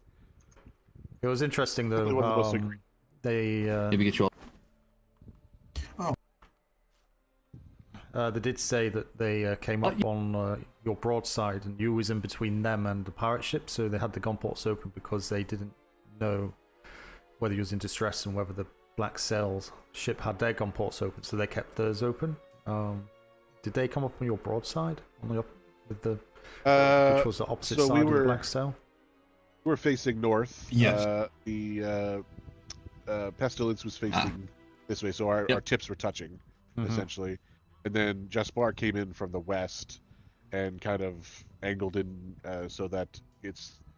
It was interesting though. One of the most They Maybe get you. they did say that they came up on your broadside, and you was in between them and the pirate ship, so they had the gun ports open because they didn't know whether you was in distress and whether the Black Sails ship had their gun ports open, so they kept theirs open. Did they come up on your broadside on with the which was the opposite side of the Black Sail? We were facing north. Yes. The Pestilence was facing this way, so our tips were touching essentially. And then Jaspar came in from the west and kind of angled in so that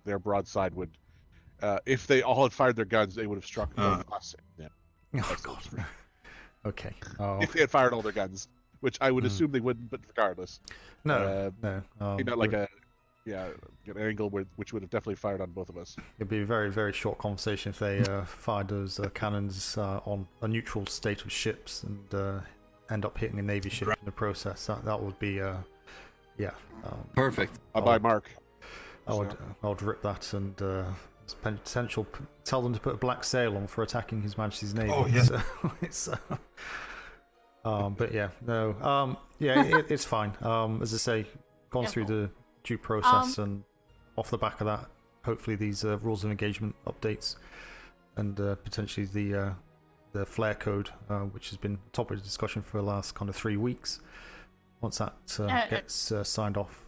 their broadside would, if they all had fired their guns, they would have struck both us and them. Oh, God. Okay. If they had fired all their guns, which I would assume they wouldn't, but regardless. No. Not like an angle which would have definitely fired on both of us. It'd be a very, very short conversation if they fired those cannons on a neutral state of ships and end up hitting a Navy ship in the process. That would be, perfect. Bye, Mark. I would rip that and potential. Tell them to put a black sail on for attacking His Majesty's Navy. Oh yes. So but yeah, no. It's fine. As I say, gone through the due process, and off the back of that, hopefully these rules of engagement updates and potentially the flare code, which has been topic of discussion for the last kind of 3 weeks. Once that gets signed off,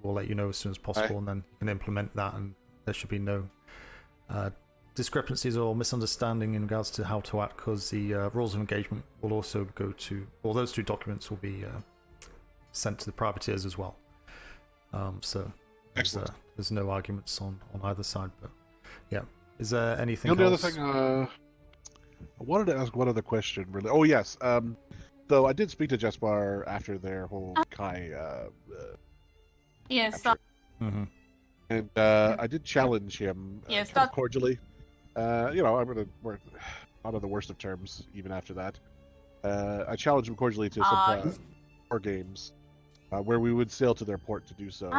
we'll let you know as soon as possible, and then you can implement that, and there should be no discrepancies or misunderstanding in regards to how to act, because the rules of engagement will also go to, or those 2 documents will be sent to the privateers as well. So there's no arguments on either side, but yeah. Is there anything the else? other thing, I wanted to ask one other question, really. Oh, yes. Though I did speak to Jaspar after their whole Kai. Yes. And I did challenge him kind of cordially. I'm gonna work not on the worst of terms, even after that. I challenged him cordially to some war games where we would sail to their port to do so.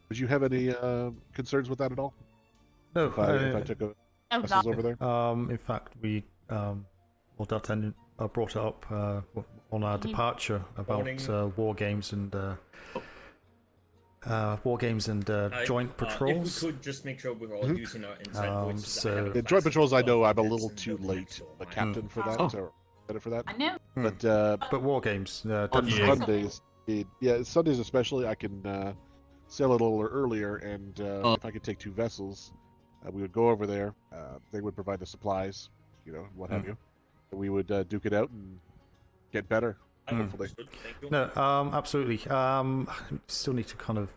Would you have any concerns with that at all? No. If I took vessels over there? In fact, we brought it up on our departure about war games and joint patrols. If we could just make sure we're all using our inside voices. So the joint patrols, I know I'm a little too late, the captain for that, or better for that. I know. But war games, on Sundays, Sundays especially, I can sail a little earlier, and if I could take 2 vessels, we would go over there. They would provide the supplies, what have you. And we would duke it out and get better. Hopefully. No, absolutely. Still need to kind of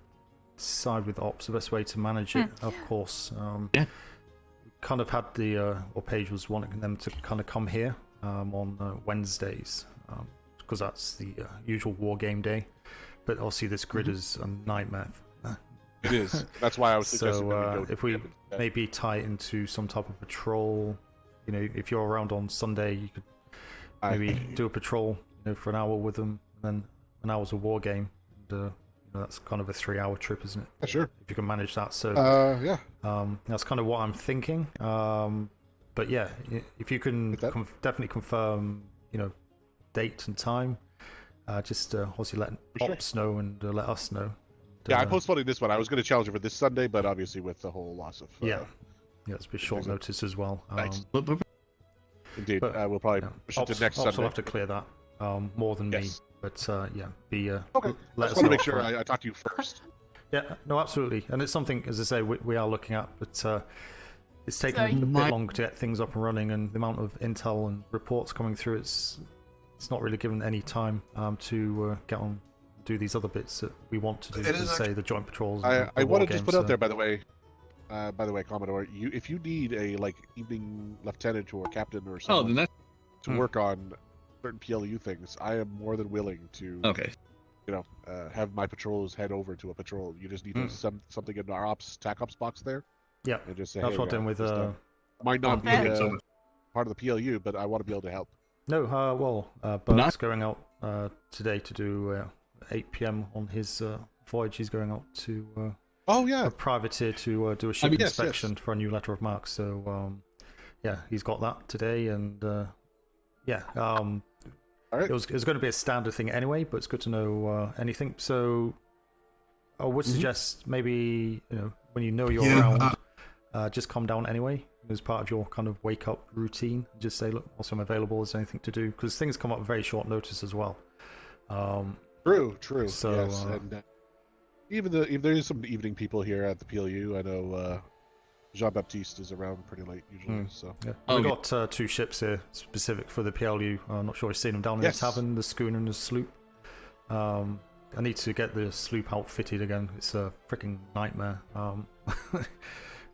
decide with ops the best way to manage it. Of course. Kind of had or Paige was wanting them to kind of come here on Wednesdays, because that's the usual war game day. But obviously this grid is a nightmare. It is. That's why I was suggesting that we go if we maybe tie it into some type of patrol, if you're around on Sunday, you could maybe do a patrol, for an hour with them, and then an hour's a war game. And, that's kind of a 3-hour trip, isn't it? Sure. If you can manage that. So that's kind of what I'm thinking. But yeah, if you can definitely confirm, date and time, just obviously let ops know and let us know. I'm postponing this one. I was going to challenge it for this Sunday, but obviously with the whole loss of it's a bit short notice as well. Indeed, we'll probably push it to next Sunday. I'll have to clear that more than me, but okay. Let I just want to make sure I talk to you first. Yeah, no, absolutely, and it's something, as I say, we are looking at, but it's taken a bit longer to get things up and running, and the amount of intel and reports coming through, it's not really given any time to get on. Do these other bits that we want to do, say the joint patrols. I want to just put out there, by the way, Commodore, if you need a evening lieutenant or captain or something to work on certain P.L.U. things, I am more than willing to have my patrols head over to a patrol. You just need something in our TAC ops box there. Yeah, and just say, that's hey, what I'm doing with. Might not be Okay. part of the P.L.U, but I want to be able to help. No, Bert's going out today to do 8 p.m. on his voyage. He's going out to a privateer to do a ship inspection for a new letter of marque. So yeah, he's got that today, and All right. it was going to be a standard thing anyway, but it's good to know anything. So I would suggest maybe when you know you're around, just come down anyway as part of your kind of wake up routine. Just say, look, also I'm available. Is there anything to do? Because things come up at very short notice as well. True. So, yes, and even if there is some evening people here at the P.L.U, I know Jean-Baptiste is around pretty late usually. So we got 2 ships here specific for the P.L.U. I'm not sure you've seen them down in the tavern, the schooner and the sloop. I need to get the sloop outfitted again. It's a freaking nightmare.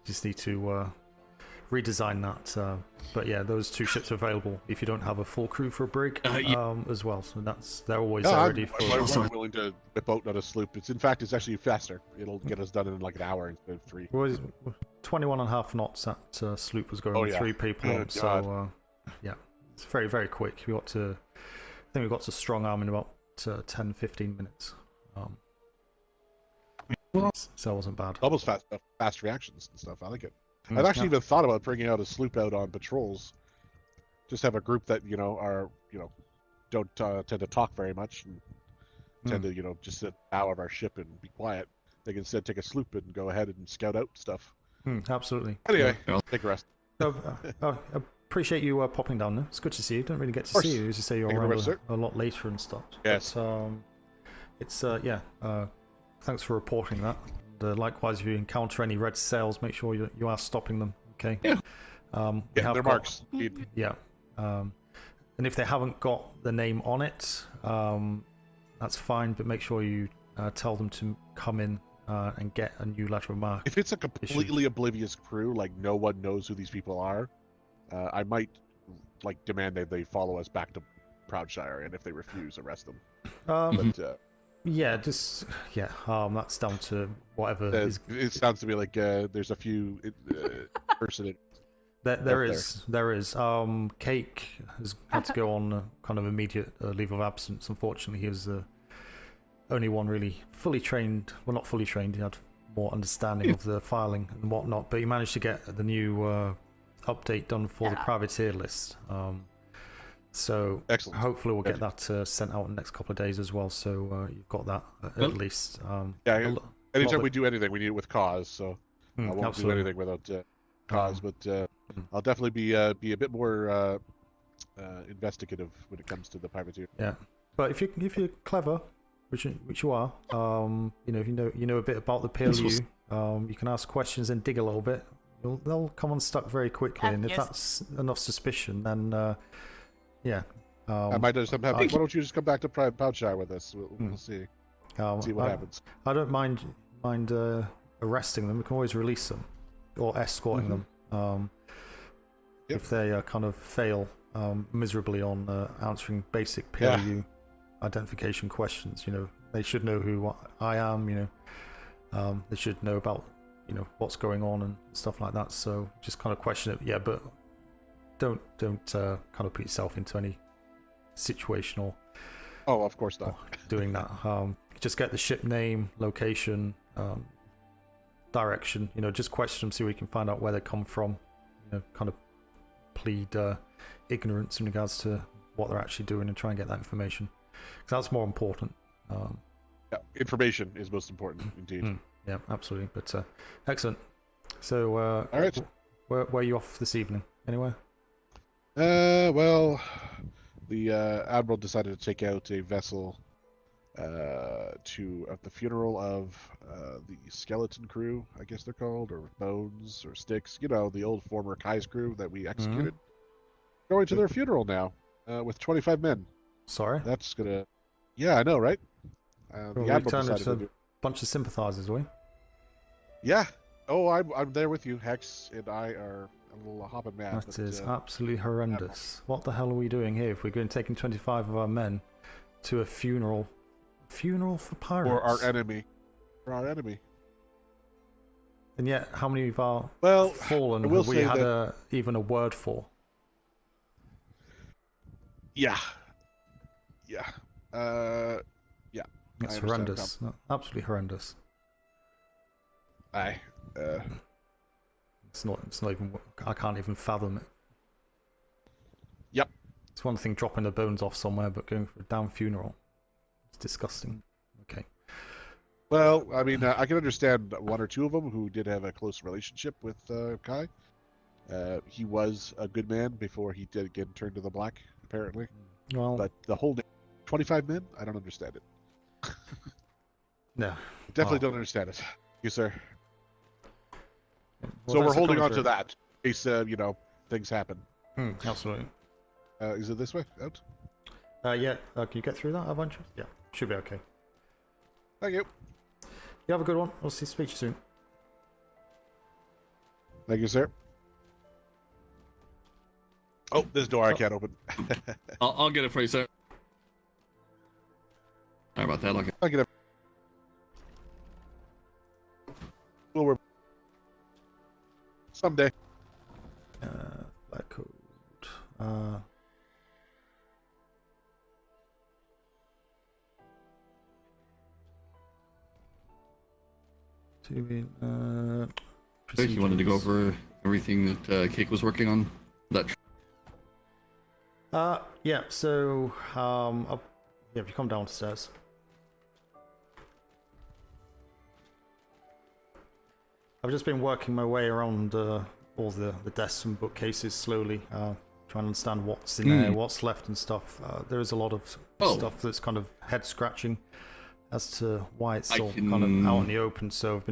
Just need to redesign that. But yeah, those 2 ships are available if you don't have a full crew for a brig as well. So they're always ready for. I'm willing to whip out on a sloop. It's actually faster. It'll get us done in like an hour instead of 3. 21.5 knots that sloop was going with 3 people on. So yeah, it's very, very quick. I think we got to strong arm in about 10-15 minutes. So it wasn't bad. Almost fast reactions and stuff. I like it. I've actually even thought about bringing out a sloop out on patrols. Just have a group that don't tend to talk very much and tend to just sit out of our ship and be quiet. They can instead take a sloop and go ahead and scout out stuff. Absolutely. Anyway, take a rest. I appreciate you popping down there. It's good to see you. Don't really get to see you. As you say, you're around a lot later and stuff. Yes. But, it's thanks for reporting that. And, likewise, if you encounter any red sails, make sure you are stopping them. Okay. Yeah. Their marks. Yeah. And if they haven't got the name on it, that's fine. But make sure you tell them to come in and get a new letter of marque. If it's a completely oblivious crew, like no one knows who these people are, I might demand that they follow us back to Proudshire, and if they refuse, arrest them. That's down to whatever. It sounds to me like there's a few person. There is. Cake has had to go on kind of immediate leave of absence. Unfortunately, he was the only one really fully trained. Well, not fully trained. He had more understanding of the filing and whatnot, but he managed to get the new update done for the privateer list. So excellent. Hopefully we'll get that sent out in the next couple of days as well. So you've got that at least. Anytime we do anything, we need it with cause. So I won't do anything without cause. But I'll definitely be a bit more investigative when it comes to the privateer. Yeah, but if you're clever, which you are, if you know a bit about the P.L.U, you can ask questions and dig a little bit. They'll come unstuck very quickly, and if that's enough suspicion, then. I might just have. Why don't you just come back to Proudshire with us? We'll see. See what happens. I don't mind arresting them. We can always release them or escorting them if they kind of fail miserably on answering basic P.L.U identification questions. They should know who I am. They should know about what's going on and stuff like that. So just kind of question it. Yeah, but. Don't kind of put yourself into any situation or of course not doing that. Just get the ship name, location, direction. Just question them, see where you can find out where they come from. Kind of plead ignorance in regards to what they're actually doing and try and get that information, because that's more important. Information is most important indeed. Yeah, absolutely. But excellent. So all right, where are you off this evening? Anywhere? Well, the admiral decided to take out a vessel to at the funeral of the skeleton crew, I guess they're called, or bones or sticks. The old former Kai's crew that we executed. Going to their funeral now with 25 men. Sorry, that's gonna. Yeah, I know, right? The admiral decided to do. Bunch of sympathizers, we. Yeah. Oh, I'm there with you. Hex and I are a little hopping mad. That is absolutely horrendous. What the hell are we doing here? If we're going taking 25 of our men to a funeral Funeral for pirates. Or our enemy. For our enemy. And yet, how many of our Well, fallen I will have we say had that- even a word for? Yeah. Yeah. Yeah. It's I understand, horrendous. No, absolutely horrendous. Aye. It's not even. I can't even fathom it. Yep. It's one thing dropping the bones off somewhere, but going for a damn funeral. It's disgusting. Okay. Well, I mean, I can understand one or two of them who did have a close relationship with Kai. He was a good man before he did get turned to the black, apparently. Well, but the whole 25 men, I don't understand it. No. Definitely don't understand it. You, sir. Well, So we're thanks for holding coming on to through. that in case, things happen. Absolutely. Is it this way? Out? Yeah. Can you get through that, Adventure? Yeah. Should be okay. Thank you. You have a good one. I'll speak to you soon. Thank you, sir. Oh, this door I can't open. I'll get it for you, sir. Sorry about that. I'll get it. Well, someday. Black code. I think you wanted to go over everything that Cake was working on. Yeah. So, if you come downstairs. I've just been working my way around all the desks and bookcases slowly, trying to understand what's in there, what's left and stuff. There is a lot of stuff that's kind of head scratching as to why it's all kind of out in the open. So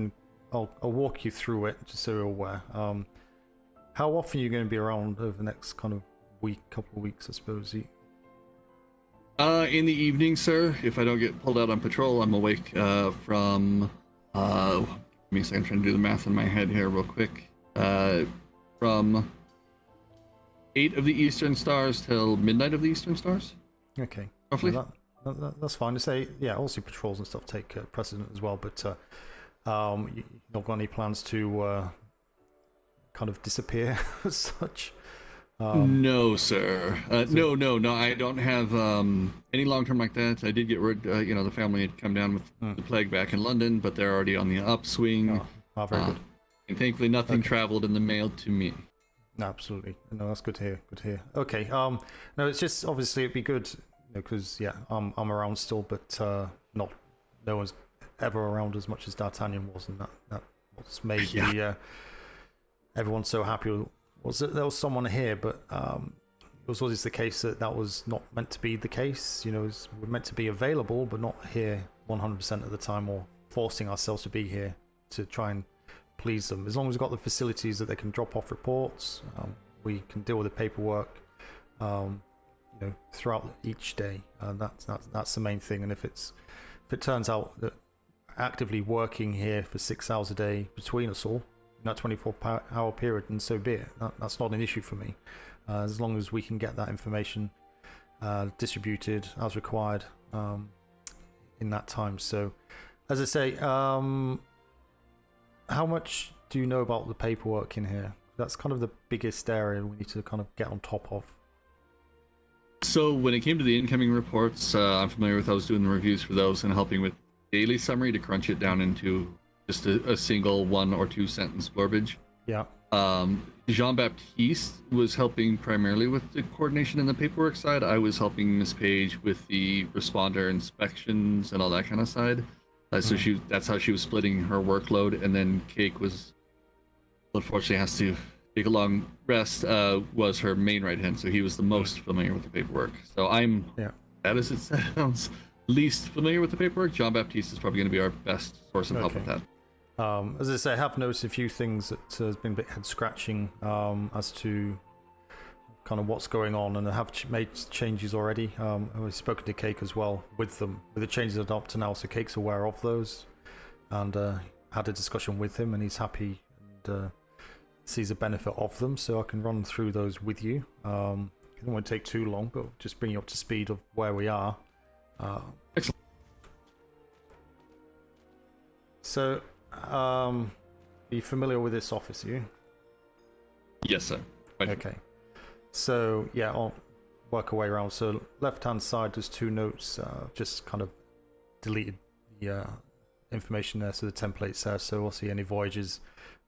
I'll walk you through it just so you're aware. How often are you going to be around over the next kind of couple of weeks, I suppose? In the evening, sir. If I don't get pulled out on patrol, I'm awake from. Give me a second, I'm trying to do the math in my head here real quick. From 8 of the Eastern Stars till midnight of the Eastern Stars. Okay. Roughly. Well, that's fine to say. Yeah, obviously patrols and stuff take precedent as well, but you not got any plans to kind of disappear as such? No, sir. No. I don't have any long term like that. I did get word, the family had come down with the plague back in London, but they're already on the upswing. Oh, very good. And thankfully, nothing traveled in the mail to me. Absolutely. No, that's good to hear. Good to hear. Okay. No, it's just obviously it'd be good, because I'm around still, but no one's ever around as much as D'Artagnan was, and that was made everyone's so happy. There was someone here, but it was always the case that was not meant to be the case. We're meant to be available, but not here 100% of the time, or forcing ourselves to be here to try and please them. As long as we've got the facilities that they can drop off reports, we can deal with the paperwork, throughout each day. That's the main thing. And if it turns out that actively working here for 6 hours a day between us all, in that 24-hour period, and so be it. That's not an issue for me, as long as we can get that information distributed as required in that time. So, as I say, how much do you know about the paperwork in here? That's kind of the biggest area we need to kind of get on top of. So when it came to the incoming reports, I'm familiar with. I was doing the reviews for those and helping with daily summary to crunch it down into just a single 1 or 2 sentence blurbage. Yeah. Jean-Baptiste was helping primarily with the coordination and the paperwork side. I was helping Miss Page with the responder inspections and all that kind of side. So that's how she was splitting her workload. And then Cake was, unfortunately, has to take a long rest. Was her main right hand, so he was the most familiar with the paperwork. So I'm, that as it sounds, least familiar with the paperwork. Jean-Baptiste is probably going to be our best source of help with that. As I say, I have noticed a few things that has been a bit head scratching as to kind of what's going on, and I have made changes already. I've spoken to Cake as well with the changes that are up to now, so Cake's aware of those, and had a discussion with him, and he's happy and sees a benefit of them, so I can run through those with you. It won't take too long, but just bring you up to speed of where we are. Excellent. So, are you familiar with this office, you? Yes, sir. Okay. So, yeah, I'll work our way around. So, left-hand side, there's 2 notes. Just kind of deleted the information there, so the template's there. So, we'll see any voyages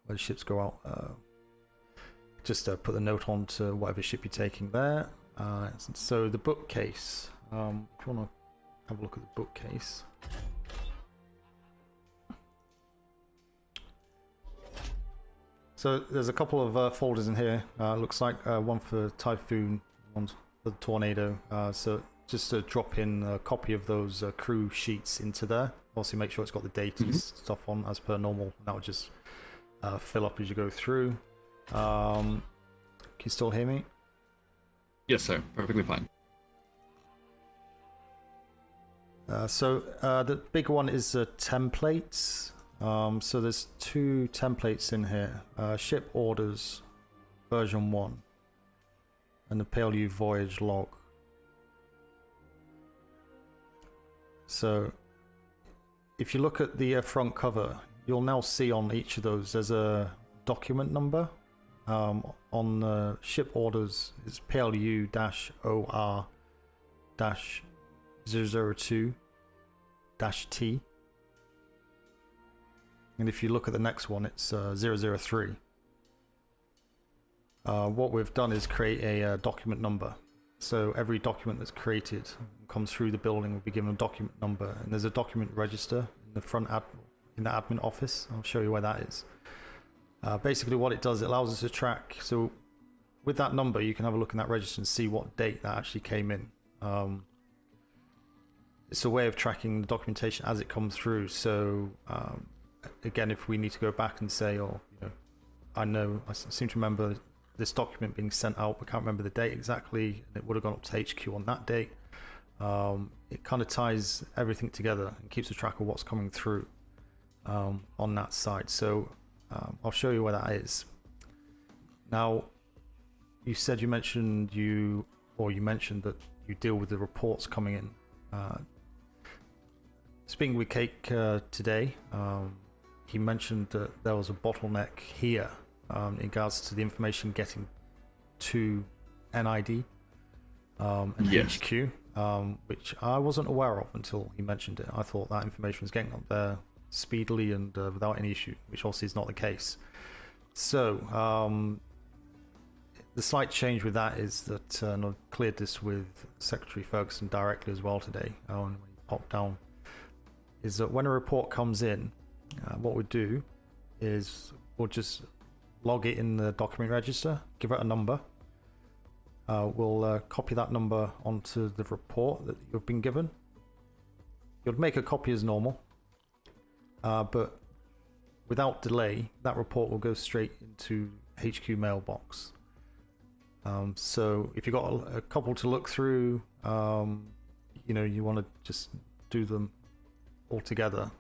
where the ships go out. Just put the note on to whatever ship you're taking there. So, the bookcase. If you want to have a look at the bookcase. So there's a couple of folders in here. Looks like one for Typhoon, one for the Tornado. So just to drop in a copy of those crew sheets into there. Also make sure it's got the date and stuff on as per normal. That will just fill up as you go through. Can you still hear me? Yes, sir. Perfectly fine. So the big one is templates. So there's 2 templates in here. Ship orders version 1 and the P.L.U voyage log. So if you look at the front cover, you'll now see on each of those there's a document number. On the ship orders, it's PLU-OR-002-T. And if you look at the next one, it's 003. What we've done is create a document number. So every document that's created comes through the building will be given a document number, and there's a document register in the front in the admin office. I'll show you where that is. Basically, what it does, it allows us to track. So with that number, you can have a look in that register and see what date that actually came in. It's a way of tracking the documentation as it comes through. So again, if we need to go back and say, oh, I seem to remember this document being sent out, but can't remember the date exactly, and it would have gone up to HQ on that date. It kind of ties everything together and keeps a track of what's coming through on that side. So I'll show you where that is. Now, you mentioned that you deal with the reports coming in. Speaking with Cake today, he mentioned that there was a bottleneck here in regards to the information getting to NID and HQ, which I wasn't aware of until he mentioned it. I thought that information was getting up there speedily and without any issue, which obviously is not the case. So the slight change with that is that, and I've cleared this with Secretary Ferguson directly as well today when he popped down, is that when a report comes in, what we do is we'll just log it in the document register, give it a number. We'll copy that number onto the report that you've been given. You'll make a copy as normal, but without delay, that report will go straight into HQ mailbox. So if you've got a couple to look through, you want to just do them all together.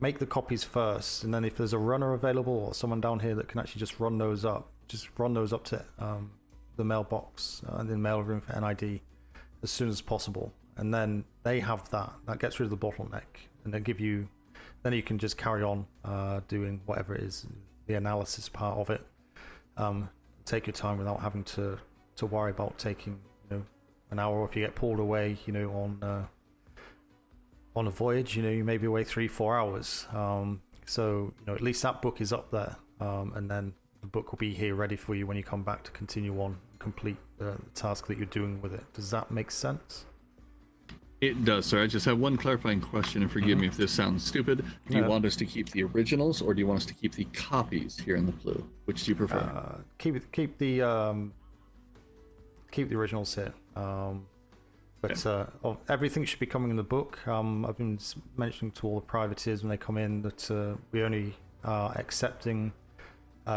Make the copies first, and then if there's a runner available or someone down here that can actually just run those up to the mailbox and then mail room for NID as soon as possible. And then they have that gets rid of the bottleneck, and then you can just carry on doing whatever it is, the analysis part of it. Take your time without having to worry about taking an hour, or if you get pulled away on a voyage, you may be away 3-4 hours. So at least that book is up there, and then the book will be here ready for you when you come back to continue on and complete the task that you're doing with it. Does that make sense? It does, sir. I just have one clarifying question, and forgive me if this sounds stupid. Do you want us to keep the originals, or do you want us to keep the copies here in the P.L.U? Which do you prefer? Keep the originals here. But everything should be coming in the book. I've been mentioning to all the privateers when they come in that we only are accepting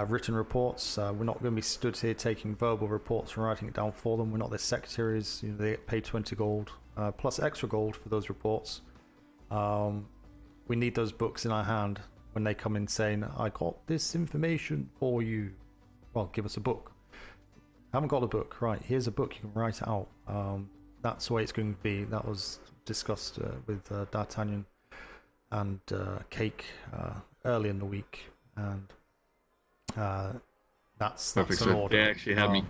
written reports. We're not going to be stood here taking verbal reports and writing it down for them. We're not their secretaries. They get paid 20 gold plus extra gold for those reports. We need those books in our hand when they come in saying, I got this information for you. Well, give us a book. Haven't got a book. Right, here's a book. You can write it out. That's the way it's going to be. That was discussed with D'Artagnan and cake early in the week, and that's Perfect. an So order. they actually had me.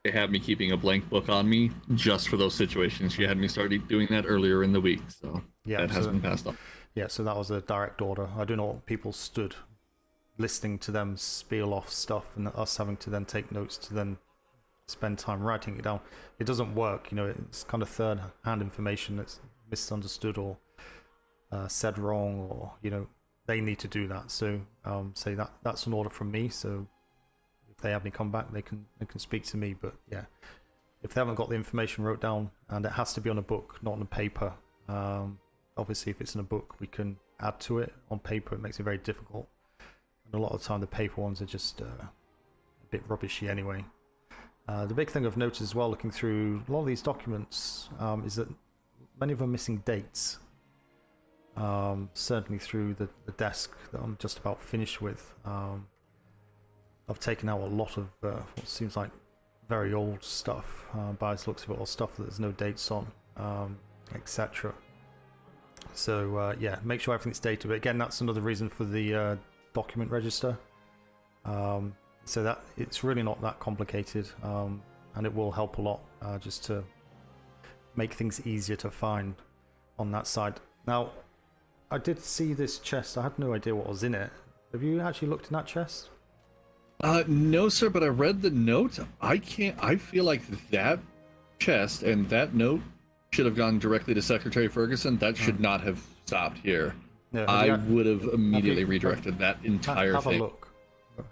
They had me keeping a blank book on me just for those situations. She had me start doing that earlier in the week, so that has been passed on. Yeah, so that was a direct order. I don't know what people stood listening to them spiel off stuff and us having to then take notes to then spend time writing it down. It doesn't work, you know. It's kind of third-hand information that's misunderstood or said wrong, or you know, they need to do that. So say that's an order from me. So if they have me come back, they can speak to me. But yeah, if they haven't got the information wrote down, and it has to be on a book, not on a paper. Obviously, if it's in a book, we can add to it. On paper, it makes it very difficult. And a lot of the time, the paper ones are just a bit rubbishy anyway. The big thing I've noticed as well, looking through a lot of these documents, is that many of them are missing dates. Certainly through the desk that I'm just about finished with. I've taken out a lot of what seems like very old stuff, by the looks of it, or stuff that there's no dates on, etc. So yeah, make sure everything's dated. But again, that's another reason for the document register. So that it's really not that complicated, and it will help a lot just to make things easier to find on that side. Now, I did see this chest. I had no idea what was in it. Have you actually looked in that chest? No, sir, but I read the note. I feel like that chest and that note should have gone directly to Secretary Ferguson. That should not have stopped here. No, I would have immediately redirected that entire have thing. Have a look.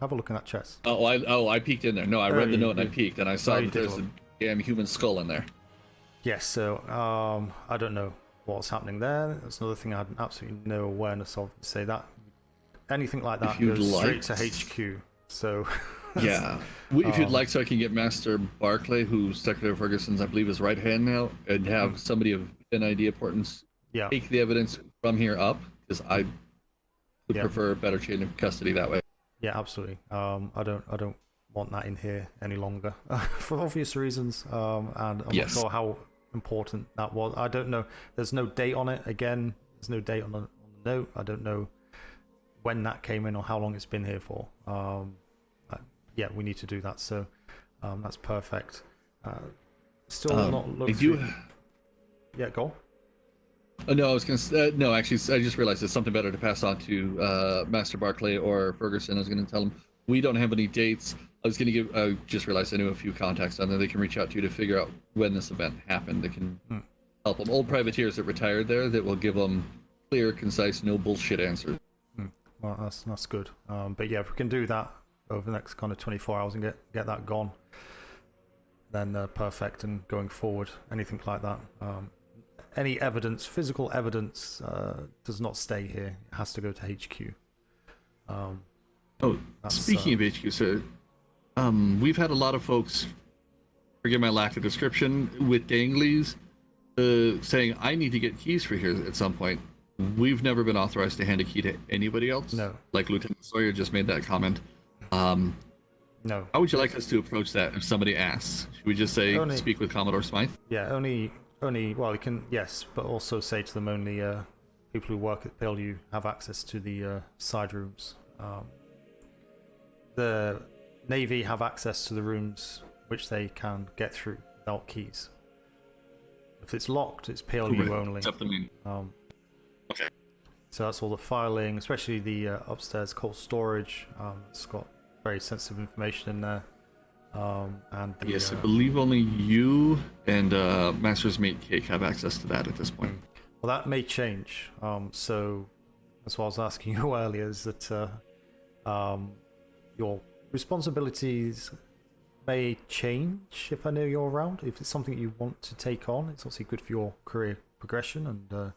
Have a look in that chest. I peeked in there. No, I read the note and I peeked, and I saw that there's a damn human skull in there. Yes, so I don't know what's happening there. That's another thing I had absolutely no awareness of. Say that anything like that goes straight to HQ. So yeah, if you'd like, so I can get Master Barclay, who's Secretary Ferguson's, I believe, his right hand now, and have somebody of NID importance take the evidence from here up, because I would prefer a better chain of custody that way. Yeah, absolutely. I don't want that in here any longer for obvious reasons. And I'm not sure how important that was. I don't know. There's no date on it. Again, there's no date on the note. I don't know when that came in or how long it's been here for. Yeah, we need to do that. So that's perfect. Still not looking. Yeah, go on. No, I was gonna. No, actually, I just realized it's something better to pass on to Master Barclay or Ferguson. I was gonna tell them we don't have any dates. I was gonna give. I just realized I knew a few contacts on there. They can reach out to you to figure out when this event happened. They can help them. Old privateers that retired there, that will give them clear, concise, no bullshit answers. Well, that's good. But yeah, if we can do that over the next kind of 24 hours and get that gone, then perfect. And going forward, anything like that. Any evidence, physical evidence, does not stay here. It has to go to HQ. Speaking of HQ, sir, we've had a lot of folks, forgive my lack of description, with danglies saying, I need to get keys for here at some point. We've never been authorized to hand a key to anybody else. No. Like Lieutenant Sawyer just made that comment. No. How would you like us to approach that if somebody asks? Should we just say, speak with Commodore Smythe? Yeah, only, well, you can, yes, but also say to them only people who work at P.L.U. have access to the side rooms. The Navy have access to the rooms which they can get through without keys. If it's locked, it's P.L.U. only. Except the main. Okay. So that's all the filing, especially the upstairs cold storage. It's got very sensitive information in there. And the, yes, I believe only you and Master's Mate Cake have access to that at this point. Well, that may change. So that's what I was asking you earlier, is that your responsibilities may change if I know you're around. If it's something you want to take on, it's obviously good for your career progression and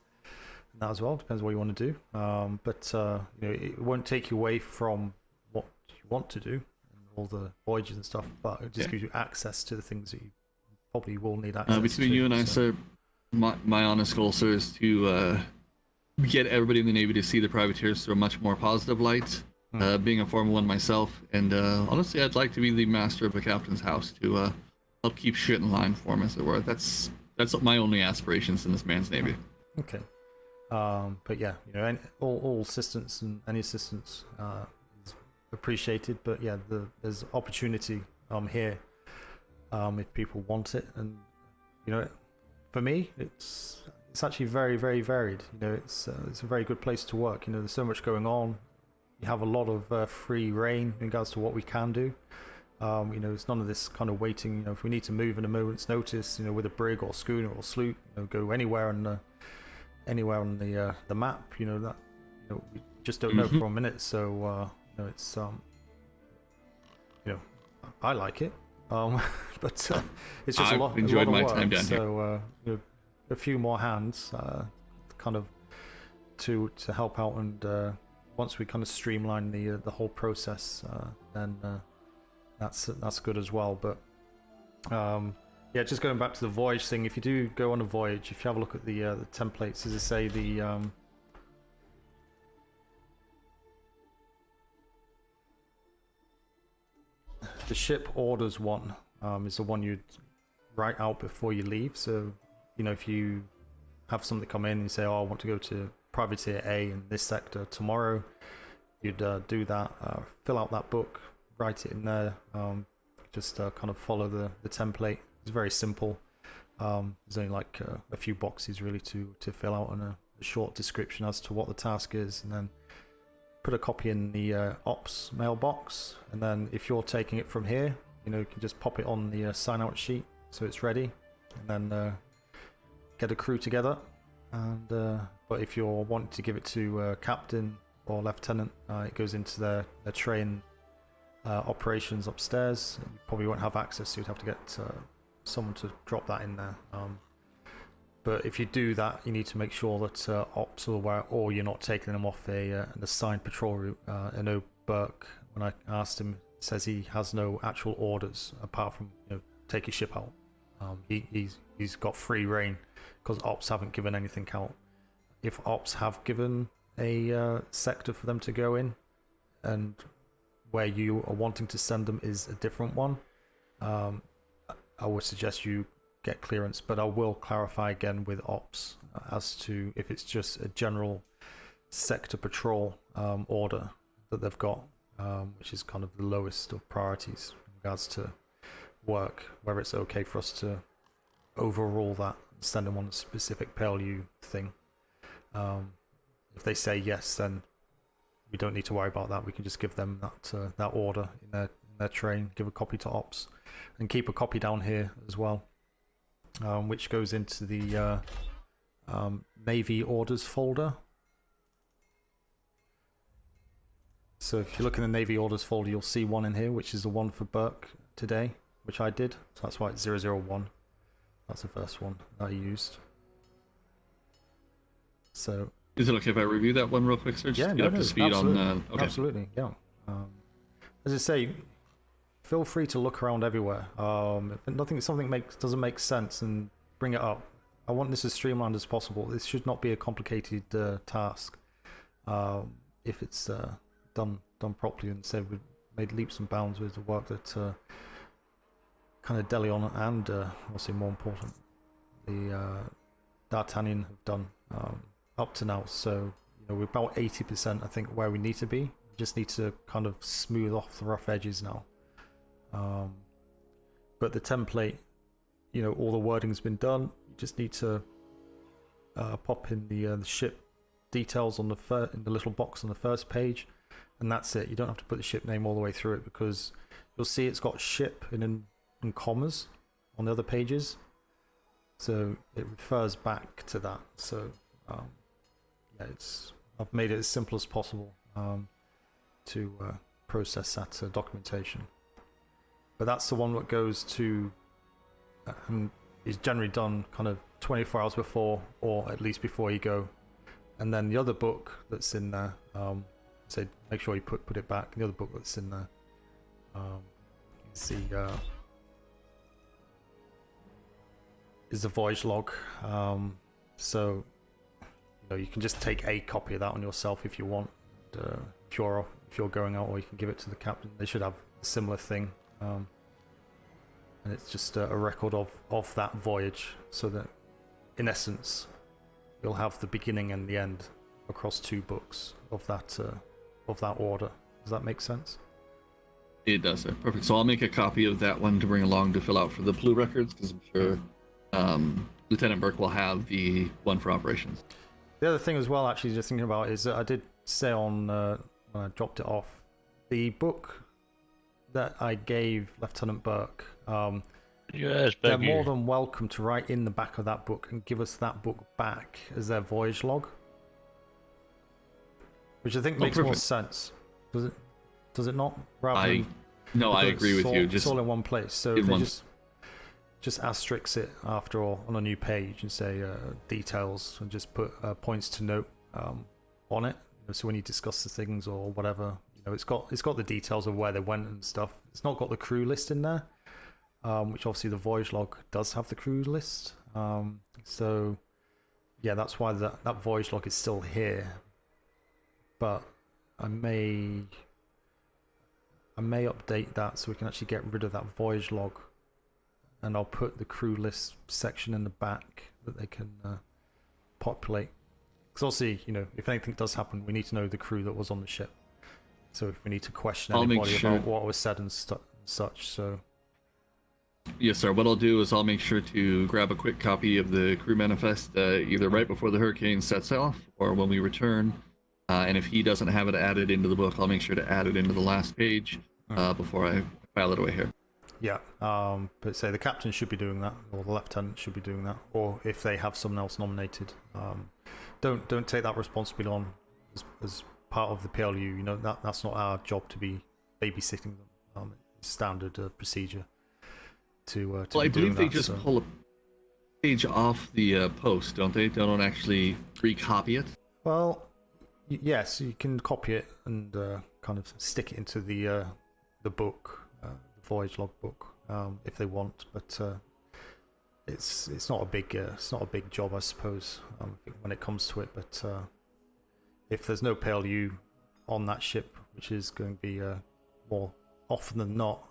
that as well. Depends what you want to do. But you know, it won't take you away from what you want to do and all the voyages and stuff, but it just gives you access to the things that you probably will need access to. Between you and I, sir, my honest goal, sir, is to get everybody in the Navy to see the privateers through a much more positive light. Being a former one myself, and honestly, I'd like to be the master of a captain's house to help keep shit in line for him, as it were. That's my only aspirations in this man's Navy. Okay. But yeah, all assistance and any assistance is appreciated. But yeah, there's opportunity here if people want it, and for me, it's actually very, very varied. It's a very good place to work. There's so much going on. You have a lot of free reign in regards to what we can do. It's none of this kind of waiting. If we need to move in a moment's notice, with a brig or schooner or sloop, go anywhere on the map. That we just don't know for a minute. So it's I like it. But it's just I've a lot. enjoyed a lot my of work. time down here. A few more hands, kind of to help out, and once we kind of streamline the whole process, then that's good as well. But yeah, just going back to the voyage thing. If you do go on a voyage, if you have a look at the templates, as I say, the ship orders one is the one you'd write out before you leave. So if you have something come in and you say, oh, I want to go to privateer A in this sector tomorrow, you'd do that, fill out that book, write it in there, just kind of follow the template. It's very simple. There's only like a few boxes really to fill out, and a short description as to what the task is, and then put a copy in the ops mailbox. And then if you're taking it from here, you can just pop it on the sign out sheet so it's ready, and then get a crew together. And but if you're wanting to give it to captain or lieutenant, it goes into their train operations upstairs. You probably won't have access, so you'd have to get someone to drop that in there. But if you do that, you need to make sure that ops are aware, or you're not taking them off an assigned patrol route. I know Burke, when I asked him, says he has no actual orders apart from take your ship out. He's got free reign because ops haven't given anything out. If ops have given a sector for them to go in, and where you are wanting to send them is a different one, I would suggest you get clearance. But I will clarify again with ops as to if it's just a general sector patrol order that they've got, which is kind of the lowest of priorities in regards to work, whether it's okay for us to overrule that and send them on a specific P.L.U thing. If they say yes, then we don't need to worry about that. We can just give them that order in their train, give a copy to ops, and keep a copy down here as well, which goes into the Navy orders folder. So if you look in the Navy orders folder, you'll see one in here, which is the one for Burke today, which I did. So that's why it's 001. That's the first one I used. So is it okay if I review that one real quick, sir? Just yeah, get up to speed absolutely. on. Okay. Absolutely, yeah. As I say, feel free to look around everywhere. If something doesn't make sense, and bring it up. I want this as streamlined as possible. This should not be a complicated task. If it's done properly, and say we've made leaps and bounds with the work that kind of Delion and also more important, the D'Artagnan have done up to now. So we're about 80%, I think, where we need to be. We just need to kind of smooth off the rough edges now. But the template, all the wording's been done. You just need to pop in the ship details on in the little box on the first page, and that's it. You don't have to put the ship name all the way through it, because you'll see it's got ship in commas on the other pages, so it refers back to that. So yeah, I've made it as simple as possible to process that documentation. But that's the one that goes to and is generally done kind of 24 hours before, or at least before you go. And then the other book that's in there, so make sure you put it back. The other book that's in there, you can see is the voyage log. So you can just take a copy of that on yourself if you want. If you're going out, or you can give it to the captain. They should have a similar thing, and it's just a record of that voyage, so that in essence we'll have the beginning and the end across 2 books of that order. Does that make sense? It does, sir. Perfect. So I'll make a copy of that one to bring along to fill out for the P.L.U records, because I'm sure Lieutenant Burke will have the one for operations. The other thing as well, actually, just thinking about, is that I did say on when I dropped it off, the book that I gave Lieutenant Burke, they're more than welcome to write in the back of that book and give us that book back as their voyage log, which I think makes more sense. Does it not? I agree with you. It's all in one place. So if they just asterisk it after all on a new page and say details, and just put points to note on it. So when you discuss the things or whatever, it's got the details of where they went and stuff. It's not got the crew list in there, which obviously the voyage log does have the crew list. So yeah, that's why that voyage log is still here. But I may update that so we can actually get rid of that voyage log, and I'll put the crew list section in the back that they can populate. Because obviously, if anything does happen, we need to know the crew that was on the ship. So if we need to question anybody about what was said and such, so... Yes, sir. What I'll do is I'll make sure to grab a quick copy of the crew manifest either right before the hurricane sets off or when we return. And if he doesn't have it added into the book, I'll make sure to add it into the last page before I file it away here. Yeah, but say the captain should be doing that, or the lieutenant should be doing that, or if they have someone else nominated, don't take that responsibility on as part of the P.L.U. That's not our job to be babysitting them. It's standard procedure to well, I believe they just so. Pull a page off the post, don't they? They don't actually recopy it. Well, yes, you can copy it and kind of stick it into the book, the voyage log book, if they want. But it's not a big job, I suppose, when it comes to it. But if there's no P.L.U. on that ship, which is going to be more often than not,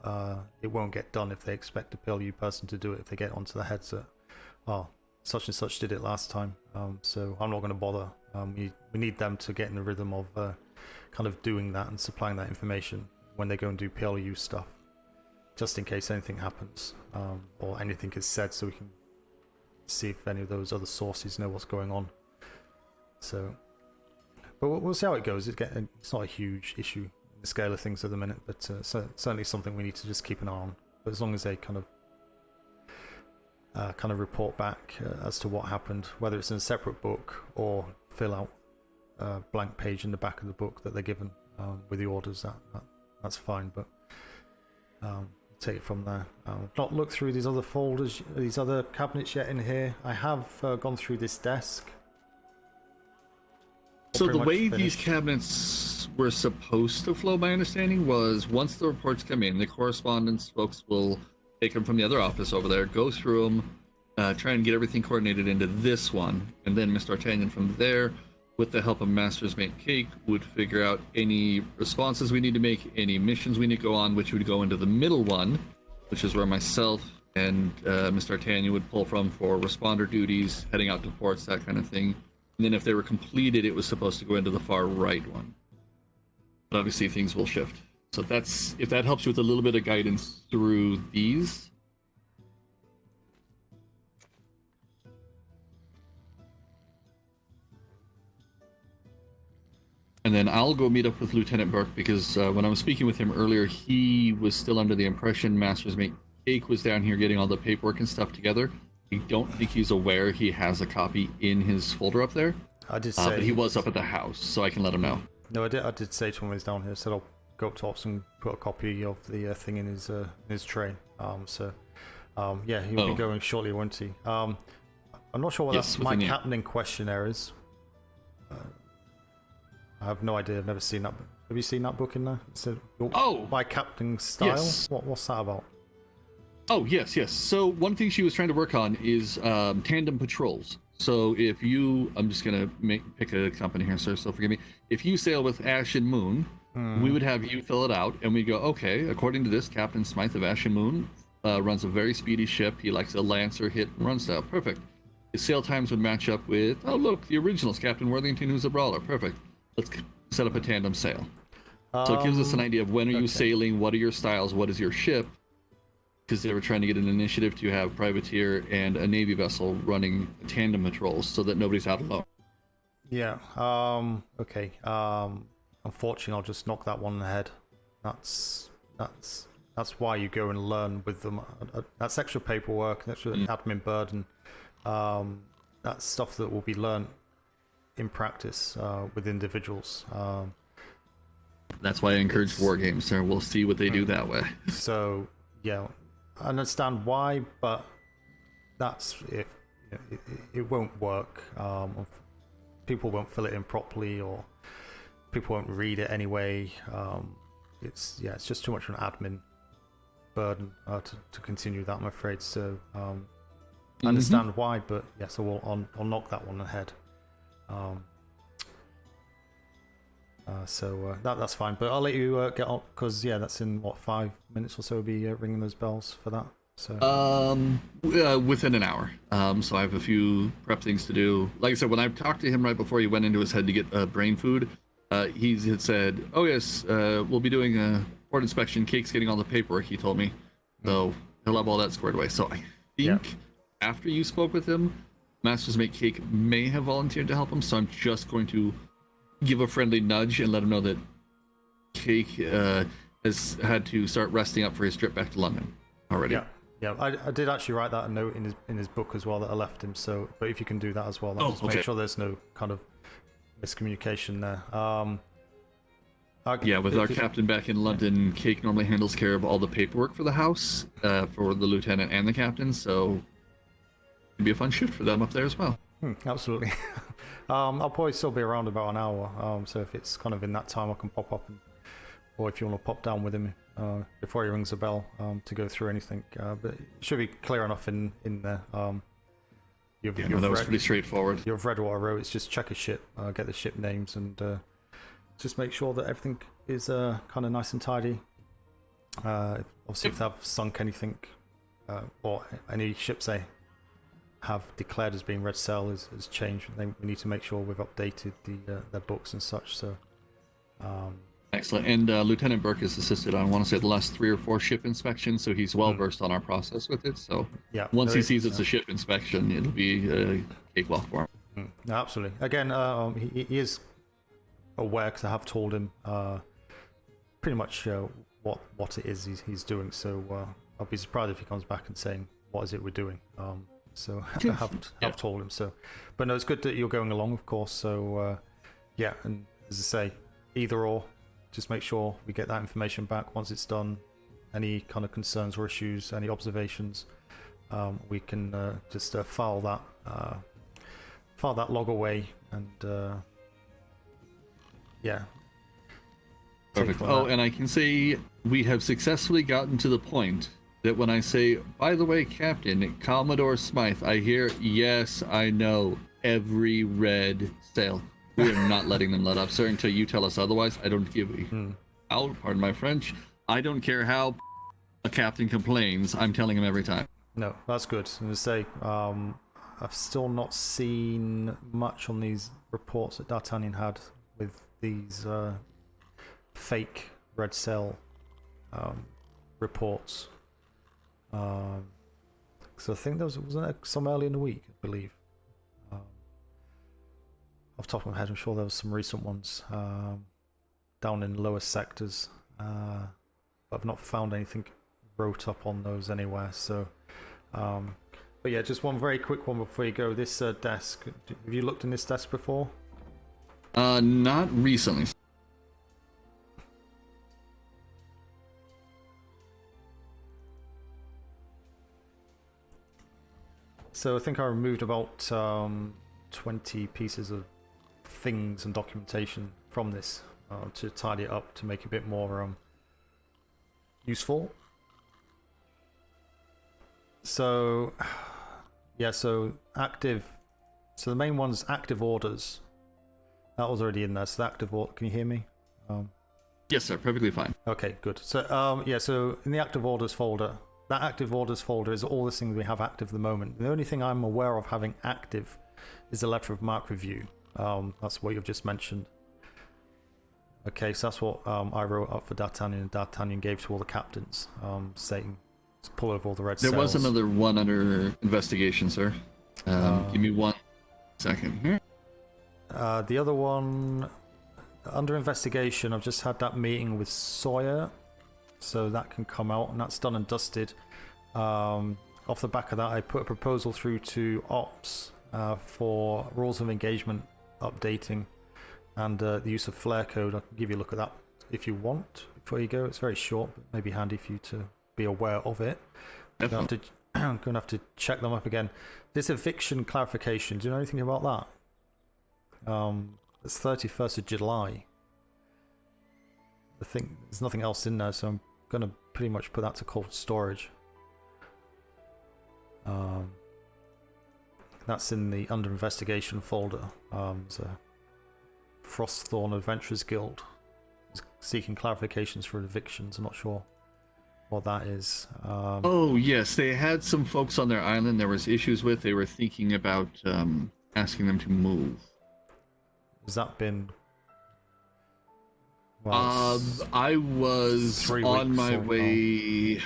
it won't get done if they expect a P.L.U. person to do it. If they get onto the heads that, such and such did it last time, so I'm not going to bother. We need them to get in the rhythm of kind of doing that and supplying that information when they go and do P.L.U. stuff, just in case anything happens or anything is said, so we can see if any of those other sources know what's going on. So, but we'll see how it goes. It's not a huge issue in the scale of things at the minute, but certainly something we need to just keep an eye on. But as long as they kind of report back as to what happened, whether it's in a separate book or fill out a blank page in the back of the book that they're given with the orders, that's fine. But take it from there. I've not looked through these other folders, these other cabinets yet in here. I have gone through this desk. So the way these cabinets were supposed to flow, my understanding was once the reports come in, the correspondence folks will take them from the other office over there, go through them, try and get everything coordinated into this one, and then Mr. D'Artagnan from there, with the help of Master's Mate Cake, would figure out any responses we need to make, any missions we need to go on, which would go into the middle one, which is where myself and Mr. D'Artagnan would pull from for responder duties, heading out to ports, that kind of thing. And then if they were completed, it was supposed to go into the far right one. But obviously things will shift. So if that helps you with a little bit of guidance through these. And then I'll go meet up with Lieutenant Burke, because when I was speaking with him earlier, he was still under the impression Master's Mate Cake was down here getting all the paperwork and stuff together. I don't think he's aware he has a copy in his folder up there. I did say, but he was up at the house, so I can let him know. No, I did say to him when he was down here. I said I'll go up to Ops and put a copy of the thing in his tray. Yeah, he'll be going shortly, won't he? I'm not sure what that's my captaining questionnaire is. I have no idea. I've never seen that. Have you seen that book in there? My captain style. Yes. What's that about? Oh, yes. So one thing she was trying to work on is tandem patrols. So if you, I'm just going to pick a company here, sir, so forgive me. If you sail with Ash and Moon, we would have you fill it out, and we go, okay, according to this, Captain Smythe of Ash and Moon runs a very speedy ship. He likes a Lancer hit and run style. Perfect. his sail times would match up with, oh look, the original's Captain Worthington, who's a brawler. Perfect. Let's set up a tandem sail. So it gives us an idea of when are you sailing, what are your styles, what is your ship, because they were trying to get an initiative to have privateer and a navy vessel running tandem patrols so that nobody's out alone. Yeah. Okay. Unfortunately, I'll just knock that one on the head. That's why you go and learn with them. That's extra paperwork. That's an admin burden. That's stuff that will be learned in practice with individuals. That's why I encourage war games, sir. We'll see what they do that way. So yeah, I understand why, but that's if it won't work. People won't fill it in properly, or people won't read it anyway. It's just too much of an admin burden to continue that, I'm afraid. So I understand why, but yeah, so I'll knock that one on the head. So that's fine, but I'll let you get on, because yeah, that's in what, 5 minutes or so. We'll be ringing those bells for that. So within an hour. So I have a few prep things to do. Like I said, when I talked to him right before he went into his head to get brain food, he had said, "Oh yes, we'll be doing a port inspection. Cake's getting all the paperwork." He told me, so he'll have all that squared away. So I think after you spoke with him, Master's Mate Cake may have volunteered to help him. So I'm just going to give a friendly nudge and let him know that Cake has had to start resting up for his trip back to London already. Yeah, I did actually write that a note in his book as well that I left him. So, but if you can do that as well, just make sure there's no kind of miscommunication there. With our captain back in London, Cake normally handles care of all the paperwork for the house, for the lieutenant and the captain. So it'd be a fun shift for them up there as well. Absolutely. I'll probably still be around about an hour. So if it's kind of in that time, I can pop up, or if you want to pop down with him before he rings the bell to go through anything. But it should be clear enough in there. That was pretty straightforward. You've read what I wrote. It's just check a ship, get the ship names, and just make sure that everything is kind of nice and tidy. Obviously, if they have sunk anything, or any ships they have declared as being red sail has changed, we need to make sure we've updated their books and such. So excellent. And Lieutenant Burke has assisted on, I want to say, the last 3 or 4 ship inspections, so he's well versed on our process with it. So once he sees it's a ship inspection, it'll be a cakewalk for him. No, absolutely. Again, he is aware, because I have told him pretty much what it is he's doing. So I'll be surprised if he comes back and saying, "What is it we're doing?" So I have told him. So, but no, it's good that you're going along, of course. So and as I say, either or. Just make sure we get that information back once it's done. Any kind of concerns or issues, any observations, we can just file that log away, and Perfect. And I can say we have successfully gotten to the point that when I say, by the way, Captain, Commodore Smythe, I hear, yes, I know, every red sail. We are not letting them let up, sir, until you tell us otherwise. I don't give out, pardon my French. I don't care how a captain complains. I'm telling him every time. No, that's good. And to say, I've still not seen much on these reports that D'Artagnan had with these fake red cell reports. So I think wasn't there some early in the week, I believe. Off the top of my head, I'm sure there was some recent ones down in lower sectors, but I've not found anything wrote up on those anywhere. So, but yeah, just one very quick one before you go. This desk, have you looked in this desk before? Not recently. So I think I removed about 20 pieces of things and documentation from this to tidy it up, to make it a bit more useful. So active, so the main one's active orders. That was already in there. So the active order, can you hear me? Yes, sir, perfectly fine. Okay, good. So so in the active orders folder, that active orders folder is all the things we have active at the moment. The only thing I'm aware of having active is the letter of marque review. That's what you've just mentioned. Okay, so that's what I wrote up for D'Artagnan, and D'Artagnan gave to all the captains, saying to pull over all the red There sails. was another one under investigation, sir. Give me 1 second here. The other one under investigation, I've just had that meeting with Sawyer, so that can come out, and that's done and dusted. Off the back of that, I put a proposal through to Ops for rules of engagement updating and the use of flare code. I can give you a look at that if you want before you go. It's very short, but maybe handy for you to be aware of it. I'm going to have to check them up again. This eviction clarification, do you know anything about that? It's 31st of July. I think there's nothing else in there, so I'm going to pretty much put that to cold storage. That's in the under investigation folder. So Frostthorn Adventurers Guild is seeking clarifications for evictions. I'm not sure what that is. Oh yes, they had some folks on their island there was issues with. They were thinking about asking them to move. Has that been? Well, I was on my way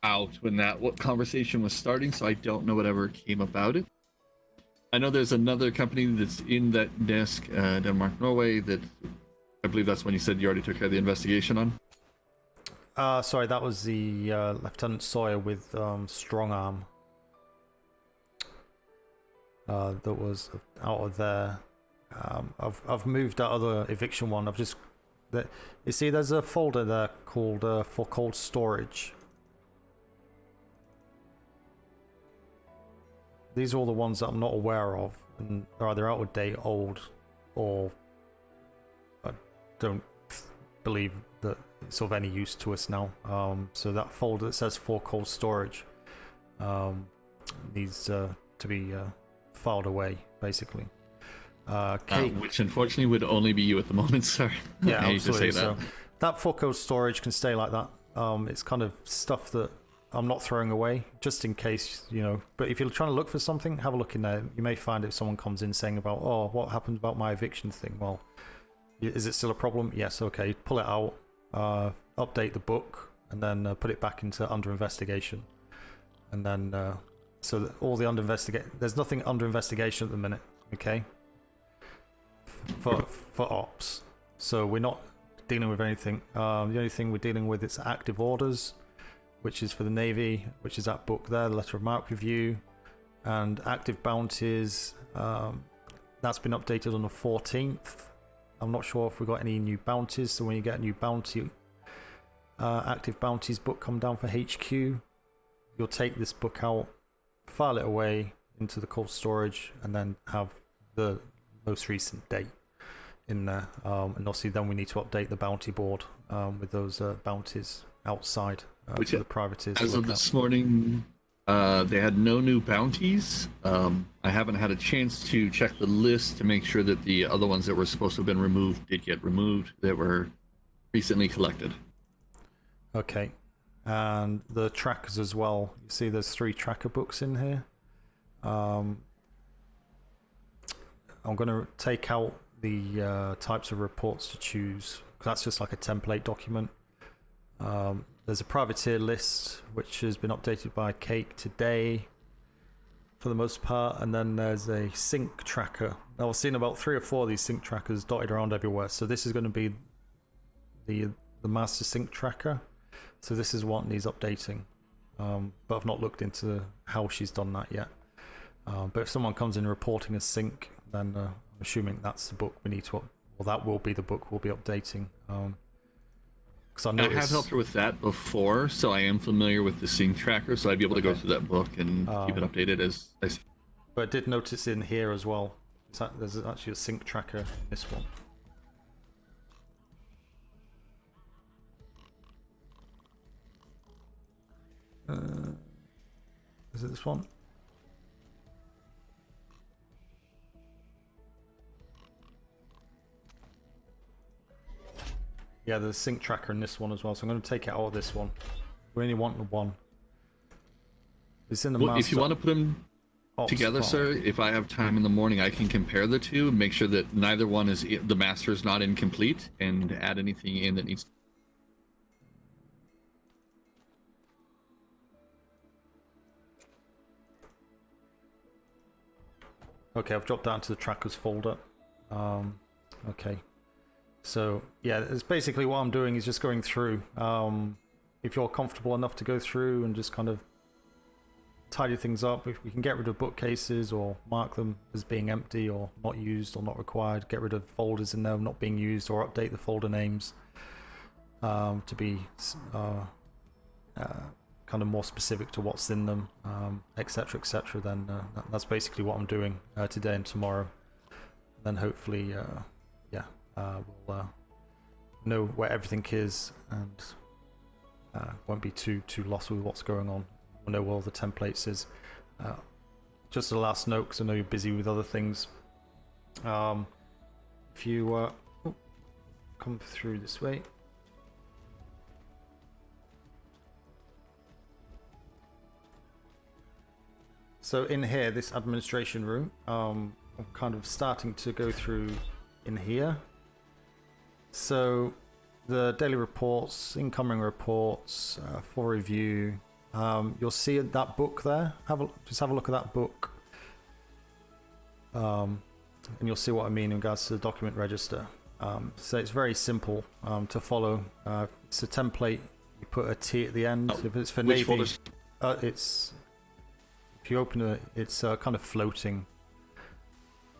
out when that conversation was starting, so I don't know whatever came about it. I know there's another company that's in that desk, Denmark, Norway, that I believe that's when you said you already took care of the investigation on. Sorry, that was the Lieutenant Sawyer with Strong Arm. That was out of there. I've moved that other eviction one. You see, there's a folder there called for cold storage. These are all the ones that I'm not aware of, and they're either out of date, old, or I don't believe that it's of any use to us now. So that folder that says for cold storage needs to be filed away, basically. Which unfortunately would only be you at the moment, sir. Yeah, I hate to say absolutely. that. So that for cold storage can stay like that. It's kind of stuff that I'm not throwing away, just in case, you know. But if you're trying to look for something, have a look in there. You may find if someone comes in saying about, oh, what happened about my eviction thing? Well, is it still a problem? Yes, okay. Pull it out, update the book, and then put it back into under investigation. And then, so that all the there's nothing under investigation at the minute, okay? For ops. So we're not dealing with anything. The only thing we're dealing with is active orders, which is for the Navy, which is that book there, the letter of marque review, and active bounties. That's been updated on the 14th. I'm not sure if we've got any new bounties, so when you get a new bounty, active bounties book come down for HQ, you'll take this book out, file it away into the cold storage, and then have the most recent date in there. And obviously then we need to update the bounty board with those bounties outside. Which for the privateers. As of this morning, they had no new bounties. I haven't had a chance to check the list to make sure that the other ones that were supposed to have been removed did get removed, that were recently collected. Okay. And the trackers as well. You see there's 3 tracker books in here. I'm going to take out the types of reports to choose, because that's just like a template document. There's a privateer list, which has been updated by Cake today, for the most part, and then there's a sync tracker. Now, I've seen about 3 or 4 of these sync trackers dotted around everywhere, so this is going to be the master sync tracker. So this is what needs updating, but I've not looked into how she's done that yet. But if someone comes in reporting a sync, then I'm assuming that's the book we need to, or that will be the book we'll be updating. I have helped her with that before, so I am familiar with the sync tracker, so I'd be able to go through that book and keep it updated as I see. But I did notice in here as well, there's actually a sync tracker in this one. Is it this one? Yeah, there's a sync tracker in this one as well, so I'm going to take it out of this one. We only want the one. It's in the Well, master. if you want to put them together, file. sir, if I have time in the morning, I can compare the two, make sure that neither one is the master is not incomplete, and add anything in that needs. Okay, I've dropped down to the trackers folder. Okay, so yeah, it's basically what I'm doing is just going through. If you're comfortable enough to go through and just kind of tidy things up, if we can get rid of bookcases or mark them as being empty or not used or not required, get rid of folders in there not being used, or update the folder names to be kind of more specific to what's in them, etc., etc. Then that's basically what I'm doing today and tomorrow. Then hopefully, we'll know where everything is and won't be too lost with what's going on. We'll know where all the templates is. Just a last note, because I know you're busy with other things. If you come through this way. So in here, this administration room, I'm kind of starting to go through in here. So the daily reports, incoming reports for review. You'll see that book there. Just have a look at that book, and you'll see what I mean in regards to the document register. So it's very simple to follow. It's a template. You put a T at the end. If it's for Navy, it's. If you open it, it's kind of floating.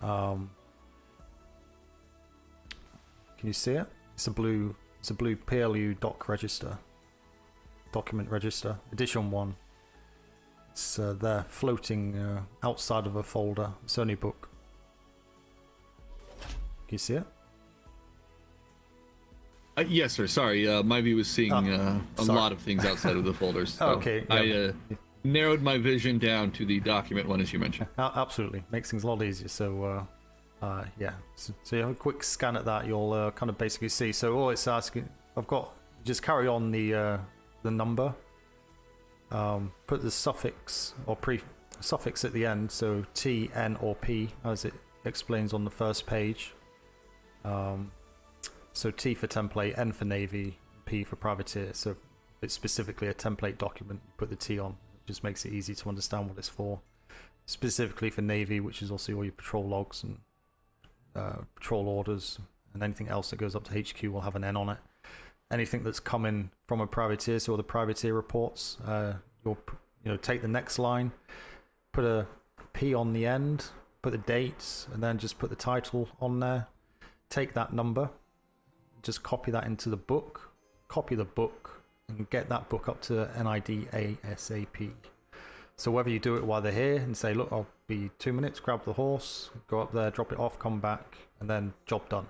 Can you see it? It's a blue P.L.U. doc register, document register, edition 1. It's there, floating outside of a folder. It's only a book. Can you see it? Yes, sir. Sorry, my view was seeing a lot of things outside of the folders. So okay. Yeah. I narrowed my vision down to the document one, as you mentioned. Absolutely, makes things a lot easier. So, yeah. So you have a quick scan at that, you'll kind of basically see. So all it's asking, just carry on the number. Put the suffix or suffix at the end. So T, N, or P, as it explains on the first page. So T for template, N for Navy, P for privateer. So if it's specifically a template document, put the T on. Just makes it easy to understand what it's for. Specifically for Navy, which is also all your patrol logs and patrol orders, and anything else that goes up to HQ will have an N on it. Anything that's coming from a privateer, so all the privateer reports, you'll take the next line, put a P on the end, put the dates, and then just put the title on there. Take that number, just copy that into the book, copy the book, and get that book up to NID ASAP. So whether you do it while they're here and say, look, I'll be 2 minutes, grab the horse, go up there, drop it off, come back, and then job done.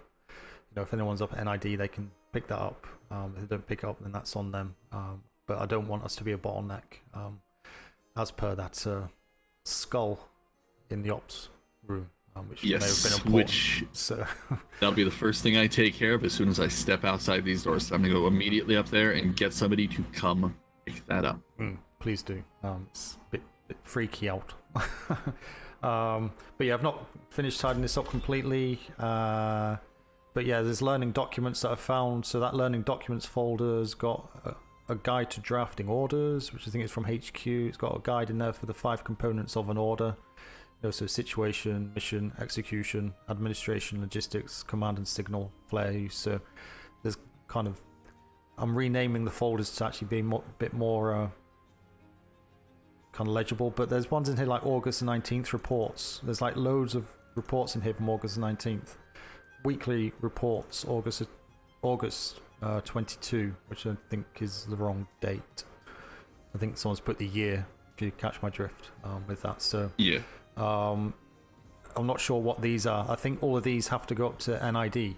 If anyone's up at NID, they can pick that up. If they don't pick it up, then that's on them. But I don't want us to be a bottleneck, as per that skull in the ops room. Which may have been important. So that'll be the first thing I take care of as soon as I step outside these doors. I'm gonna go immediately up there and get somebody to come pick that up. Please do. It's a bit freaky out. But yeah, I've not finished tidying this up completely. But yeah, there's learning documents that I've found. So that learning documents folder's got a guide to drafting orders, which I think is from HQ. It's got a guide in there for the 5 components of an order. So situation, mission, execution, administration, logistics, command and signal, flare use. So there's kind of, I'm renaming the folders to actually be a bit more kind of legible. But there's ones in here like August 19th reports. There's like loads of reports in here from August 19th. Weekly reports, August 22, which I think is the wrong date. I think someone's put the year, if you catch my drift with that. So yeah. I'm not sure what these are. I think all of these have to go up to NID.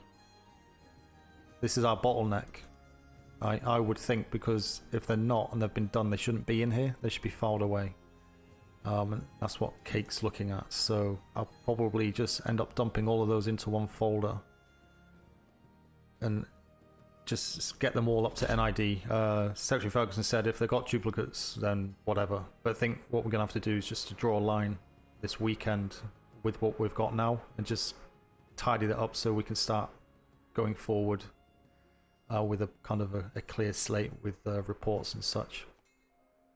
This is our bottleneck. I would think, because if they're not and they've been done, they shouldn't be in here. They should be filed away. And that's what Cake's looking at. So I'll probably just end up dumping all of those into one folder. And just get them all up to NID. Secretary Ferguson said if they've got duplicates, then whatever. But I think what we're going to have to do is just to draw a line this weekend with what we've got now and just tidy that up so we can start going forward with a kind of a clear slate with reports and such,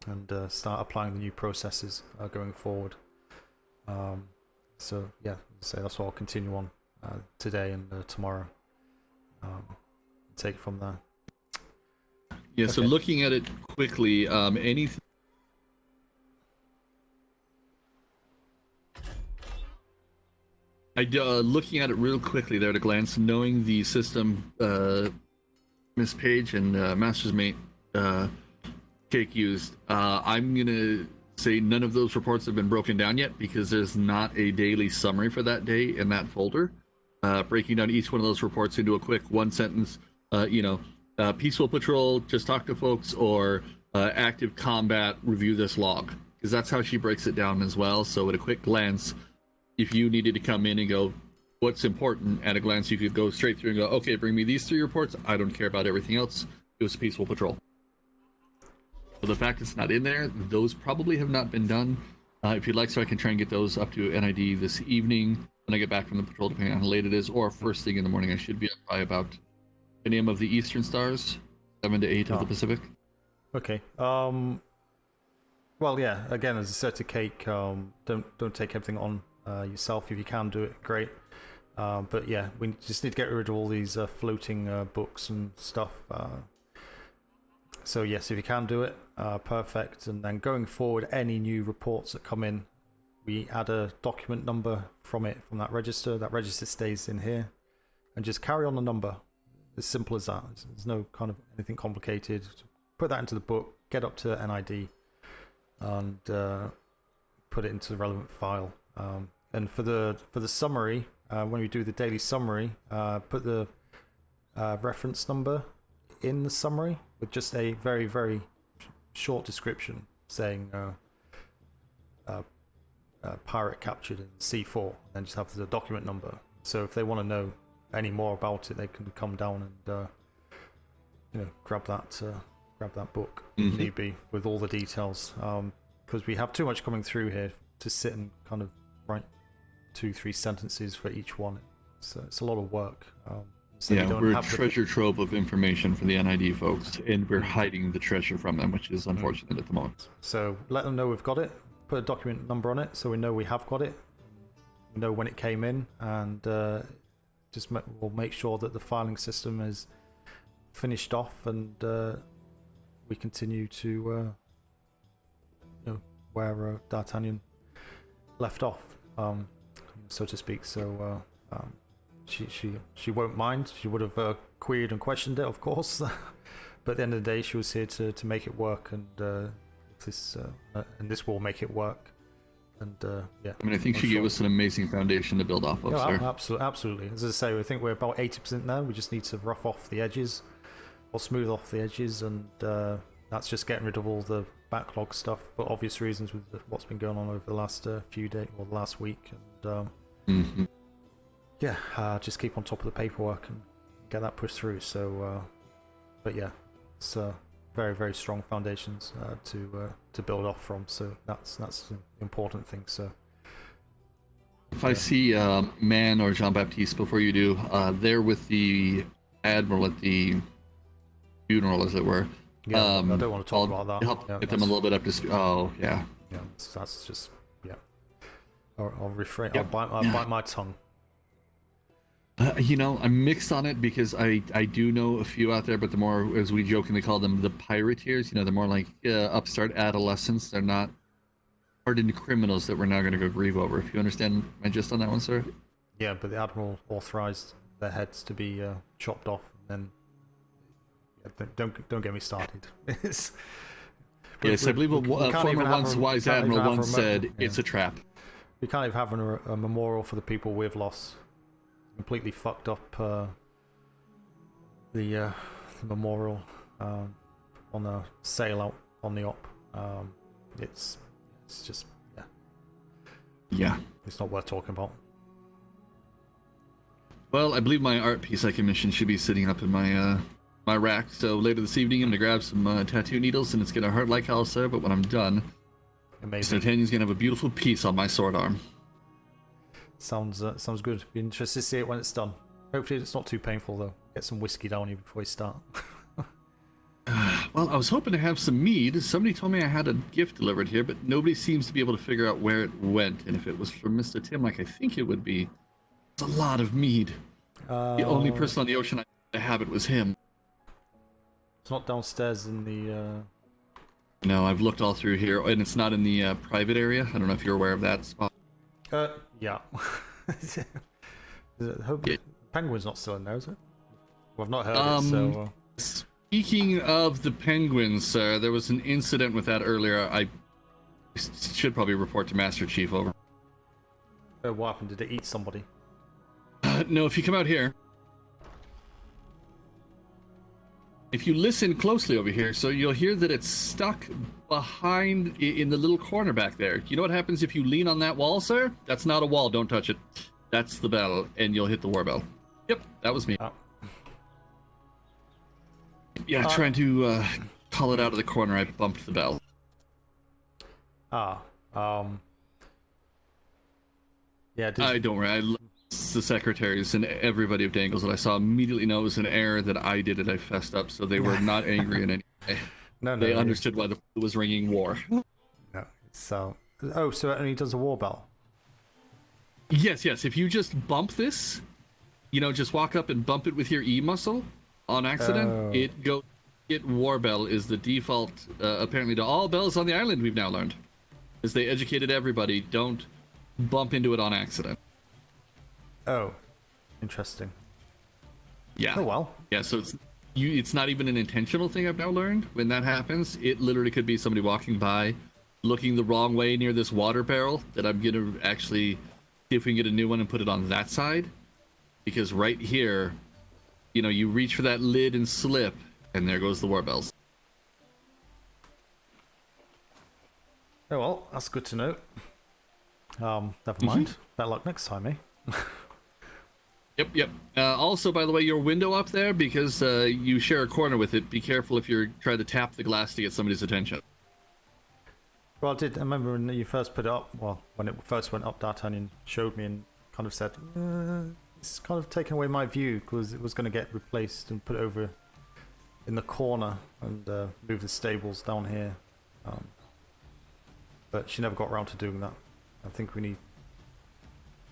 and start applying the new processes going forward. So yeah, so that's what I'll continue on today and tomorrow. Take it from there. Yeah. So looking at it quickly, anything. Looking at it real quickly there at a glance, knowing the system Miss Page and Master's Mate Cake used, I'm gonna say none of those reports have been broken down yet because there's not a daily summary for that day in that folder. Breaking down each one of those reports into a quick one sentence, peaceful patrol, just talk to folks, or active combat, review this log, because that's how she breaks it down as well. So at a quick glance, if you needed to come in and go, what's important, at a glance, you could go straight through and go, okay, bring me these 3 reports. I don't care about everything else. It was a peaceful patrol. So the fact it's not in there, those probably have not been done. If you'd like, so I can try and get those up to NID this evening when I get back from the patrol, depending on how late it is, or first thing in the morning. I should be up by about 10 a.m. of the Eastern Stars, 7 to 8 of the Pacific. Okay. Well, yeah. Again, as I said to Cake, don't take everything on yourself. If you can do it, great. But yeah, we just need to get rid of all these floating books and stuff. So yes, if you can do it, perfect. And then going forward, any new reports that come in, we add a document number from that register. That register stays in here, and just carry on the number. As simple as that. There's no kind of anything complicated. Put that into the book, get up to NID, and put it into the relevant file. And for the summary, when we do the daily summary, put the reference number in the summary with just a very, very short description saying pirate captured in C4, and just have the document number. So if they want to know any more about it, they can come down and grab that book if need be, with all the details. Because we have too much coming through here to sit and kind of write 2-3 sentences for each one. So it's a lot of work. So yeah, we're a treasure trove of information for the NID folks, and we're hiding the treasure from them, which is unfortunate at the moment. So let them know we've got it, put a document number on it so we know we have got it, we know when it came in, and we'll make sure that the filing system is finished off, and we continue to where D'Artagnan left off, so to speak. So she won't mind. She would have queried and questioned it, of course, but at the end of the day, she was here to make it work, and this will make it work. And yeah, I mean, I think she gave us an amazing foundation to build off of, sir. Absolutely. As I say, I think we're about 80% now. We just need to rough off the edges, or smooth off the edges, and that's just getting rid of all the backlog stuff for obvious reasons with what's been going on over the last few days, or the last week. And yeah, just keep on top of the paperwork and get that pushed through. So, but yeah, it's very, very strong foundations to build off from. So that's an important thing. So if I see Man or Jean-Baptiste before you do, they're with the Admiral at the funeral, as it were. Yeah, I don't want to talk about that. Help get them a little bit up to speed. Oh, yeah. Yeah, that's just, yeah. I'll refrain. Yep. I'll bite my tongue. I'm mixed on it because I do know a few out there, but the more, as we jokingly call them, the pirateers, they're more like upstart adolescents. They're not hardened criminals that we're now going to go grieve over. If you understand my gist on that one, sir? Yeah, but the Admiral authorized their heads to be chopped off, and then don't get me started. Yes, I believe a former once wise Admiral once said, it's a trap. We can't even have a memorial for the people we've lost. Completely fucked up the memorial on the sail out on the op. It's just yeah, it's not worth talking about. Well, I believe my art piece I commissioned should be sitting up in my my rack. So later this evening, I'm gonna grab some tattoo needles, and it's gonna hurt like hell, sir. But when I'm done, Amazing. D'Artagnan's gonna have a beautiful piece on my sword arm. Sounds good. Be interested to see it when it's done. Hopefully it's not too painful though. Get some whiskey down you before you start. Well, I was hoping to have some mead. Somebody told me I had a gift delivered here, but nobody seems to be able to figure out where it went. And if it was from Mr. Tim, like I think it would be, it's a lot of mead. The only person on the ocean I have it was him. It's not downstairs in the... No, I've looked all through here, and it's not in the private area. I don't know if you're aware of that spot. Yeah. Penguin's not still in there, is it? Well, I've not heard it, so... Speaking of the penguins, sir, there was an incident with that earlier. I should probably report to Master Chief, over. What happened? Did it eat somebody? No, if you come out here. If you listen closely over here, so you'll hear that it's stuck behind in the little corner back there. You know what happens if you lean on that wall, sir? That's not a wall, don't touch it. That's the bell, and you'll hit the war bell. Yep, that was me. Yeah, trying to call it out of the corner, I bumped the bell. Yeah, I don't worry, I love the secretaries and everybody of Dangles that I saw immediately know it was an error that I did it, I fessed up, so they were not angry in any way. No, they understood why the was ringing war. No, so... Oh, so it only does a war bell? Yes, if you just bump this, just walk up and bump it with your E muscle, on accident, it war bell is the default, apparently, to all bells on the island, we've now learned. As they educated everybody, don't bump into it on accident. Oh, interesting. Yeah. Oh, well. Yeah, so it's not even an intentional thing, I've now learned. When that happens, it literally could be somebody walking by, looking the wrong way near this water barrel, that I'm going to actually see if we can get a new one and put it on that side. Because right here... you reach for that lid and slip, and there goes the war bells. Oh well, that's good to know. Never mind. Better luck next time, eh? Yep. Also, by the way, your window up there, because you share a corner with it, be careful if you're trying to tap the glass to get somebody's attention. Well, I remember when you first put it up, when it first went up, D'Artagnan showed me and kind of said, it's kind of taken away my view, because it was going to get replaced and put over in the corner and move the stables down here. But she never got around to doing that. I think we need...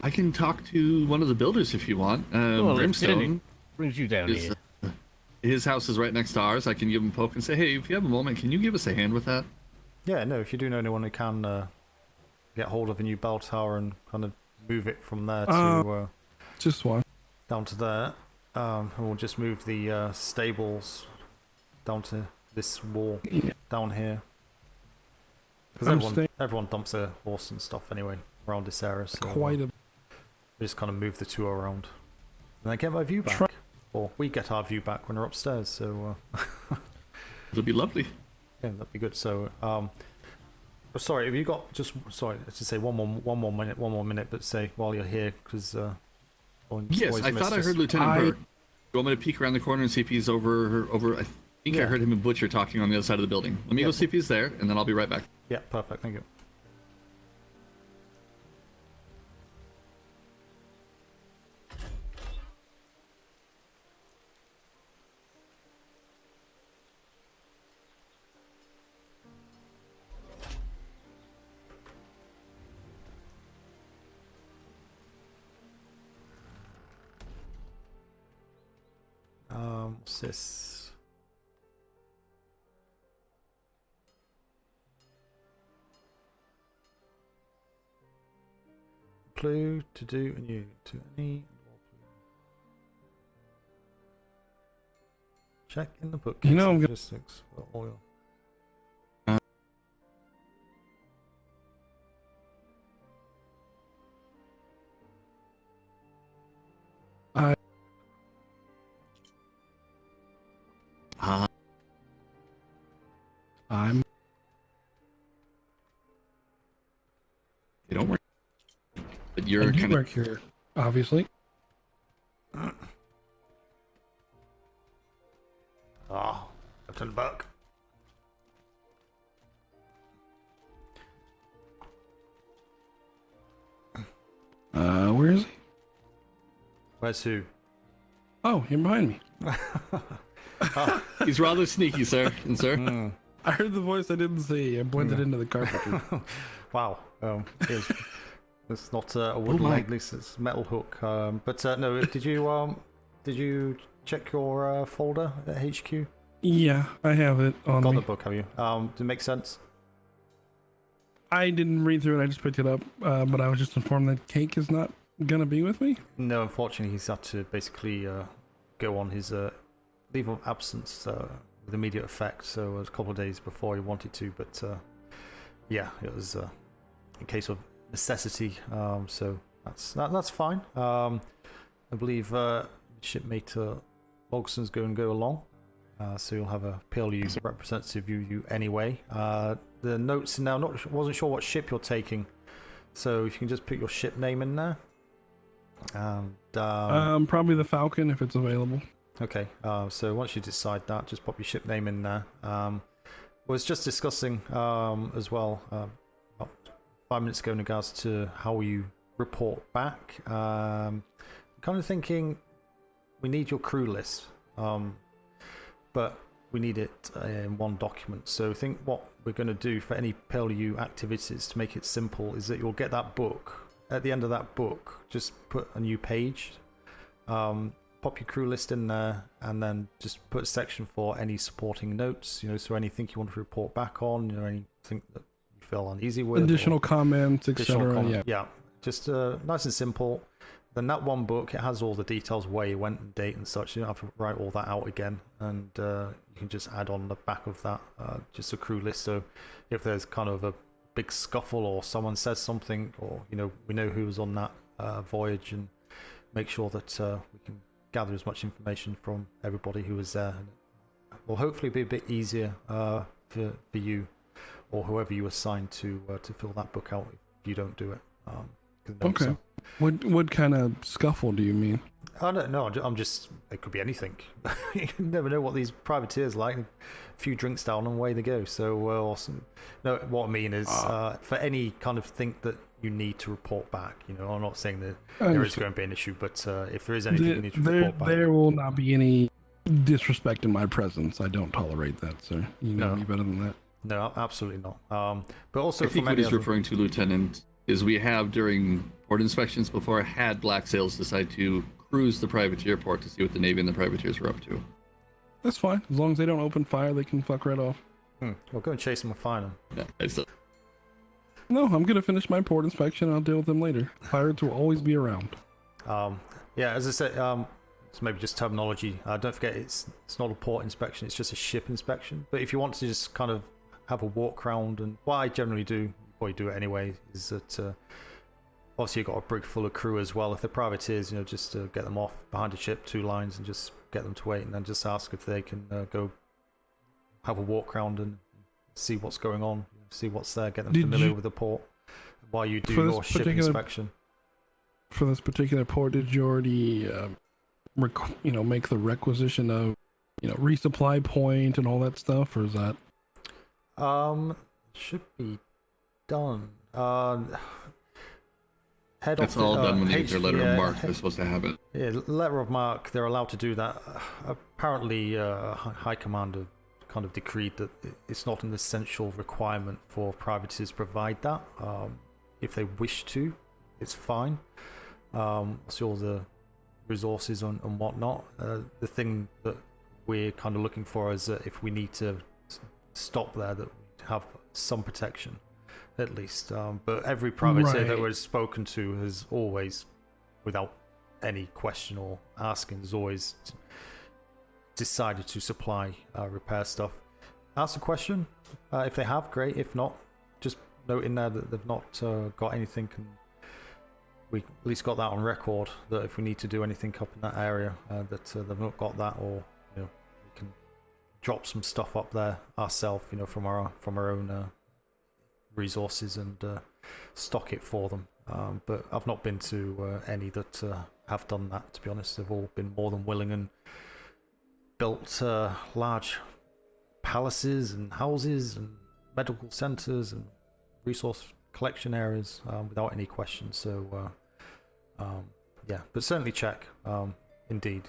I can talk to one of the builders if you want. Brimstone brings you down here. His house is right next to ours. I can give him a poke and say, hey, if you have a moment, can you give us a hand with that? Yeah, no, if you do know anyone who can get hold of a new bell tower and kind of move it from there to... just one. Down to there. And we'll just move the stables down to this wall down here. Because everyone dumps their horse and stuff anyway around this area. So we just kind of move the two around. And then get my view back. Or we get our view back when we're upstairs, so... It'll be lovely. Yeah, that'd be good. So, sorry, have you got just... Sorry, let's just say one more minute, but say while you're here, because... yes, I thought I heard Lieutenant Bird. You want me to peek around the corner and see if he's over... I think I heard him and Butcher talking on the other side of the building. Let me go see if he's there, and then I'll be right back. Yeah, perfect. Thank you. What's this? P.L.U to do and you to any check in the book. You know, I'm gonna... logistics for oil. I'm... You don't work. But you're kind of... work here, obviously. where is he? Where's who? Oh, you're behind me. He's rather sneaky, sir. And sir. I heard the voice I didn't see. I blended into the carpentry. Wow. It's not a wooden leg, at least it's metal hook. But no, did you check your folder at HQ? Yeah, I have it on Got me. the book, have you? Did it make sense? I didn't read through it. I just picked it up, but I was just informed that Cake is not gonna be with me. No, unfortunately, he's had to basically go on his leave of absence with immediate effect. So it was a couple of days before he wanted to, but yeah, it was in case of necessity. So that's fine. I believe shipmate Logson's going to go along. So you'll have a P.L.U representative with you anyway. The notes now, wasn't sure what ship you're taking, so if you can just put your ship name in there. And probably the Falcon if it's available. Okay. So once you decide that, just pop your ship name in there. Was just discussing as well about 5 minutes ago in regards to how you report back. Kind of thinking we need your crew list. But we need it in one document. So I think what we're going to do for any P.L.U activities to make it simple is that you'll get that book. At the end of that book, just put a new page, pop your crew list in there, and then just put a section for any supporting notes, so anything you want to report back on, anything that you feel uneasy with. Additional comments, etc. Yeah, just nice and simple. Then that one book, it has all the details, where you went and date and such. You don't have to write all that out again, and you can just add on the back of that just a crew list. So if there's kind of a big scuffle or someone says something, or we know who was on that voyage, and make sure that we can gather as much information from everybody who was there. And it will hopefully be a bit easier for you or whoever you assign to fill that book out if you don't do it. Okay. What kind of scuffle do you mean? I don't know. I'm just. It could be anything. You never know what these privateers like. A few drinks down and away they go. So awesome. No, what I mean is for any kind of thing that you need to report back. I'm not saying that there is going to be an issue, but if there is anything you need to report back, there will not be any disrespect in my presence. I don't tolerate that, sir. You know me better than that. No, absolutely not. But also, I think what he's referring to, Lieutenant, is we have during port inspections before had black sails decide to cruise the privateer port to see what the Navy and the privateers were up to. That's fine. As long as they don't open fire, they can fuck right off. We'll go and chase them and find them. Yeah, no, I'm going to finish my port inspection. I'll deal with them later. Pirates will always be around. Yeah, as I said, it's maybe just terminology. Don't forget, it's not a port inspection. It's just a ship inspection. But if you want to just kind of have a walk around, and what I generally do, or you do it anyway, is that obviously you've got a brig full of crew as well. If they're privateers, just to get them off behind a ship, 2 lines, and just get them to wait, and then just ask if they can go have a walk around and see what's going on, see what's there, get them familiar with the port while you do your ship inspection. For this particular port, did you already make the requisition of resupply point and all that stuff, or is that should be done. That's all done when they get their letter of marque. They're supposed to have it. Yeah, letter of marque. They're allowed to do that. Apparently, High Command have kind of decreed that it's not an essential requirement for privateers to provide that. If they wish to, it's fine. See all the resources and whatnot. The thing that we're kind of looking for is that if we need to stop there, that we have some protection, at least. But every privateer that we've spoken to has always, without any question or asking, has always decided to supply repair stuff. Ask a question. If they have, great. If not, just note in there that they've not got anything, and we at least got that on record, that if we need to do anything up in that area, that they've not got that, or we can drop some stuff up there ourselves, from our own resources, and stock it for them. But I've not been to any that have done that, to be honest. They've all been more than willing and built large palaces and houses and medical centers and resource collection areas without any questions. So Yeah, but certainly check. Indeed,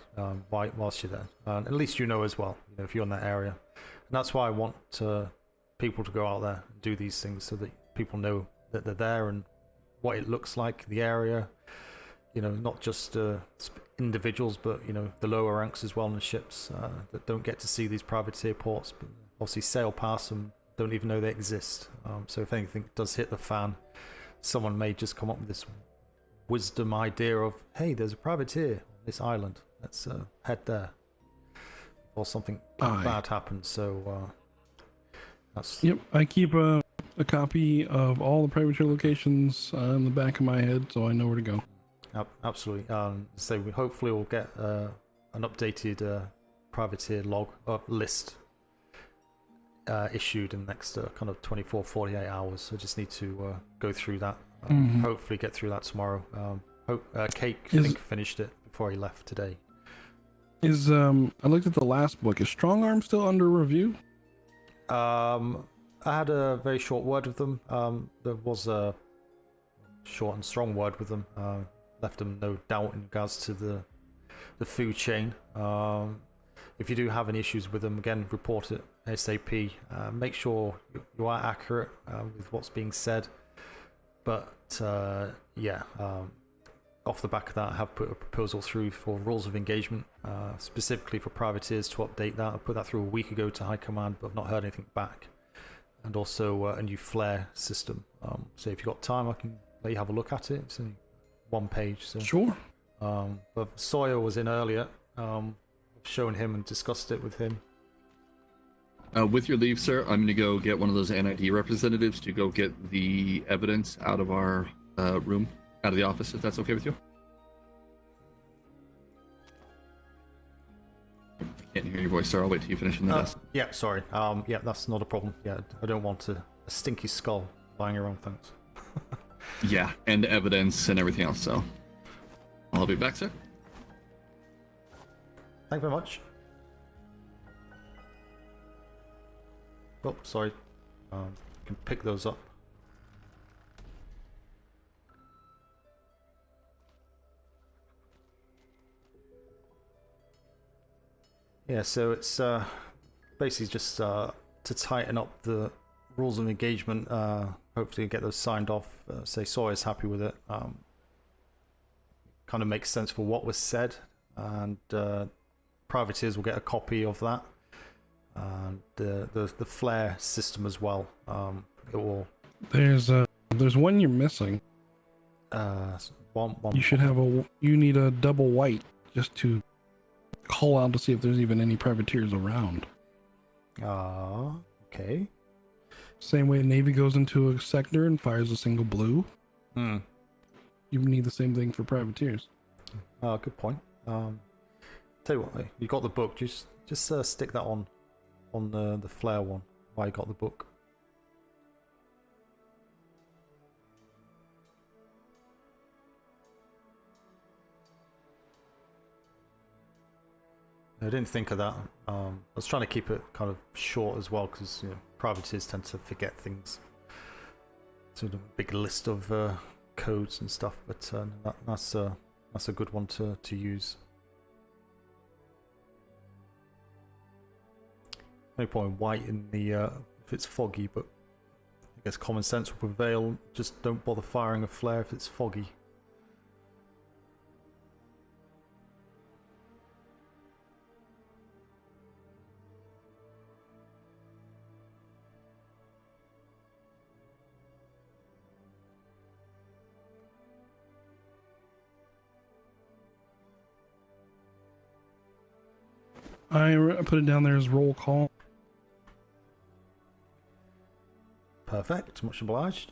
whilst you're there, at least you know as well. You know, if you're in that area, and that's why I want people to go out there and do these things so that people know that they're there and what it looks like, the area. You know, not just individuals, but you know the lower ranks as well on the ships that don't get to see these privateer ports, but obviously sail past them, don't even know they exist. So if anything does hit the fan, someone may just come up with this wisdom idea of, hey, there's a privateer on this island, let's head there, or something bad happens. So that's... Yep, I keep a copy of all the privateer locations in the back of my head, so I know where to go. Absolutely. So we hopefully will get an updated privateer log list issued in the next kind of 24-48 hours. So I just need to go through that. Hopefully get through that tomorrow. Cake, I think, finished it before he left today. I looked at the last book. Is Strong Arm still under review? I had a very short word with them. There was a short and strong word with them. Left them no doubt in regards to the food chain. If you do have any issues with them, again, report it ASAP. Make sure you are accurate with what's being said. But yeah, off the back of that, I have put a proposal through for rules of engagement, specifically for privateers to update that. I put that through a week ago to High Command, but I've not heard anything back. And also a new flare system. So if you've got time, I can let you have a look at it. It's only one page. So. Sure. But Sawyer was in earlier. I've shown him and discussed it with him. With your leave, sir, I'm going to go get one of those NID representatives to go get the evidence out of our room, out of the office, if that's okay with you. I can't hear your voice, sir. I'll wait till you finish in the desk. Yeah, sorry. Yeah, that's not a problem. Yeah, I don't want a stinky skull lying around things. Yeah, and evidence and everything else, so I'll be back, sir. Thank you very much. Oh, sorry. You can pick those up. Yeah, so it's basically just to tighten up the rules of engagement. Hopefully get those signed off. Say Sawyer's happy with it. Kind of makes sense for what was said, and privateers will get a copy of that. And the flare system as well. It will. There's one you're missing. One. You should have you need a double white just to call out to see if there's even any privateers around. Okay. Same way Navy goes into a sector and fires a single blue. You need the same thing for privateers. Good point. Tell you what, you got the book. Just stick that on the flare one. Why you got the book? I didn't think of that. I was trying to keep it kind of short as well, because privateers tend to forget things. So a big list of codes and stuff, but that's a good one to use. No point in white in the if it's foggy, but I guess common sense will prevail. Just don't bother firing a flare if it's foggy. I put it down there as roll call. Perfect, much obliged.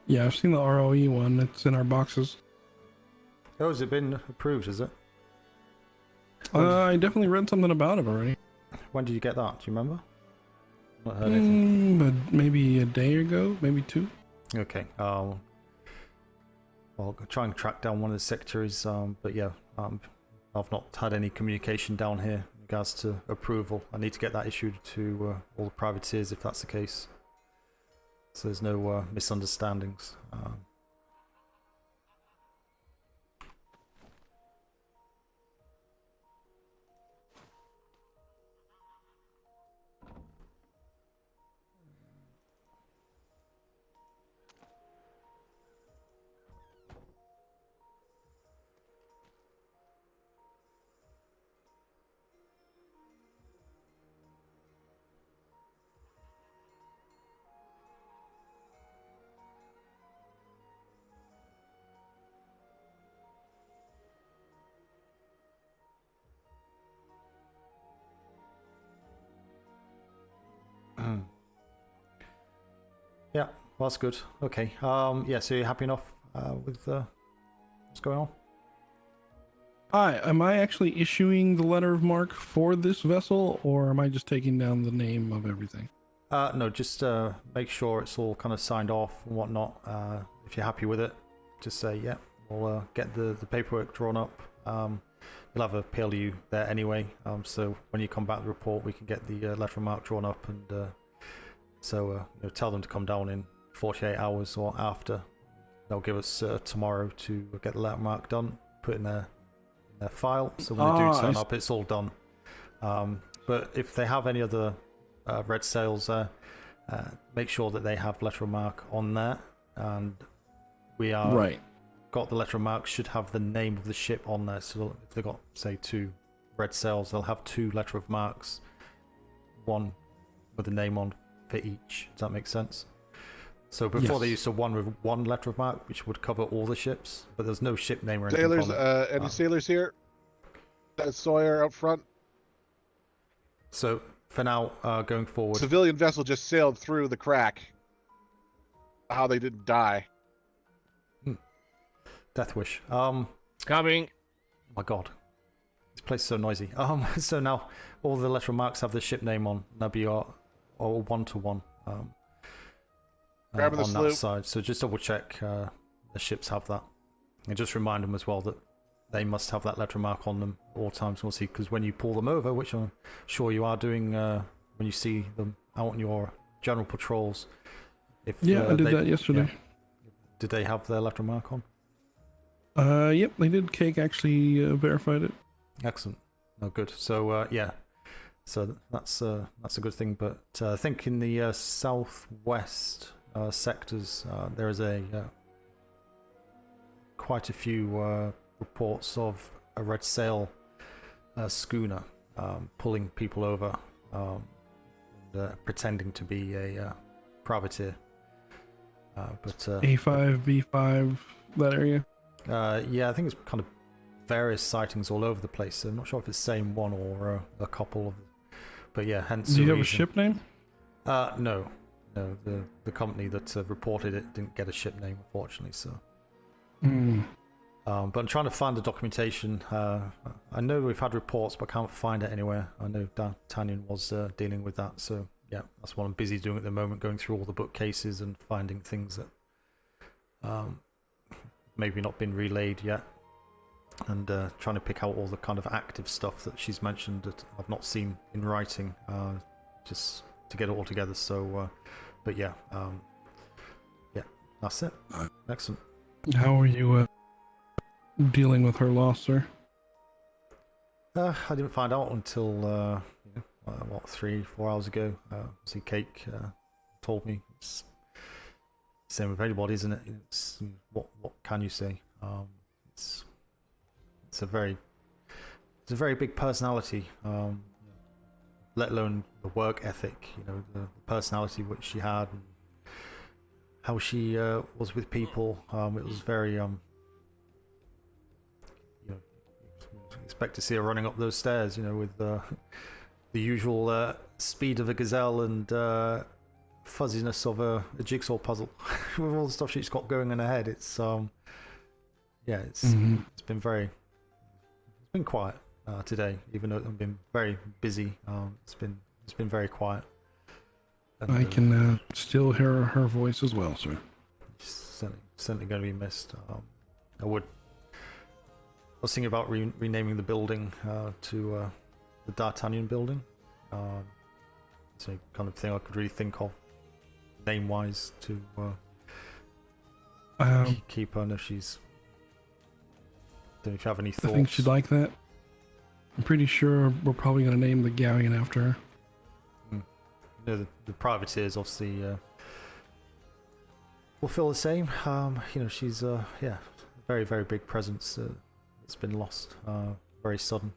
Yeah, I've seen the ROE one. It's in our boxes. Oh, has it been approved, is it? I definitely read something about it already. When did you get that? Do you remember? Not heard anything. But maybe a day ago, maybe 2. Okay. Well, I'll try and track down one of the secretaries. But yeah, I've not had any communication down here in regards to approval. I need to get that issued to all the privateers if that's the case. So there's no misunderstandings. Yeah, well, that's good. Okay. Yeah, so you're happy enough with what's going on? Hi, am I actually issuing the letter of marque for this vessel, or am I just taking down the name of everything? No, just make sure it's all kind of signed off and whatnot. If you're happy with it, just say, yeah, we'll get the paperwork drawn up. You'll have a P.L.U there anyway, so when you come back to the report, we can get the letter of marque drawn up, and so tell them to come down in 48 hours or after. They'll give us tomorrow to get the letter of marque done, put in their file, so when they do turn up, it's all done. But if they have any other red sails there, make sure that they have letter of marque on there, and we are right. Got the letter of marque should have the name of the ship on there. So if they've got, say, 2 red sails, they'll have 2 letter of marques, one with the name on for each. Does that make sense? So before they used to one with 1 letter of marque, which would cover all the ships, but there's no ship name or anything. Sailors, any sailors here? Sawyer up front. So for now, going forward, civilian vessel just sailed through the crack. How they didn't die. Death wish. Coming. Oh my god, this place is so noisy. So now all the letter of marques have the ship name on. That'll be all 1-to-1. On that side. So just double check the ships have that, and just remind them as well that they must have that letter of marque on them all times. We'll see, because when you pull them over, which I'm sure you are doing when you see them out on your general patrols. I did that yesterday. Yeah. Did they have their letter of marque on? Yep, they did. Cake actually verified it. Excellent. Oh, good. So yeah, so that's a good thing. But I think in the southwest sectors there is quite a few reports of a red sail schooner pulling people over and pretending to be a privateer. But A5, that area. Yeah, I think it's kind of various sightings all over the place. So I'm not sure if it's the same one or a couple of. But yeah, hence. Do you have a ship name? No. The company that reported it didn't get a ship name, unfortunately. So. But I'm trying to find the documentation. I know we've had reports, but I can't find it anywhere. I know D'Artagnan was dealing with that, so yeah, that's what I'm busy doing at the moment, going through all the bookcases and finding things that maybe not been relayed yet, and trying to pick out all the kind of active stuff that she's mentioned that I've not seen in writing, just to get it all together. So, but yeah, that's it. Excellent. How are you dealing with her loss, sir? I didn't find out until 3-4 hours ago. See, Cake told me. It's same with anybody, isn't it? It's what can you say? It's a very big personality. Let alone the work ethic. The personality which she had, and how she was with people. It was very expect to see her running up those stairs, with the usual speed of a gazelle and fuzziness of a jigsaw puzzle with all the stuff she's got going in her head. It's it's been quiet today, even though I've been very busy. It's been very quiet. And, I can still hear her voice as well, sir. Certainly going to be missed. I was thinking about renaming the building to the D'Artagnan building. It's a kind of thing I could really think of, name-wise, to keep her. If she's, don't know if you have any thoughts. I think she'd like that. I'm pretty sure we're probably going to name the galleon after her. The privateers obviously will feel the same. She's very, very big presence that's been lost, very sudden.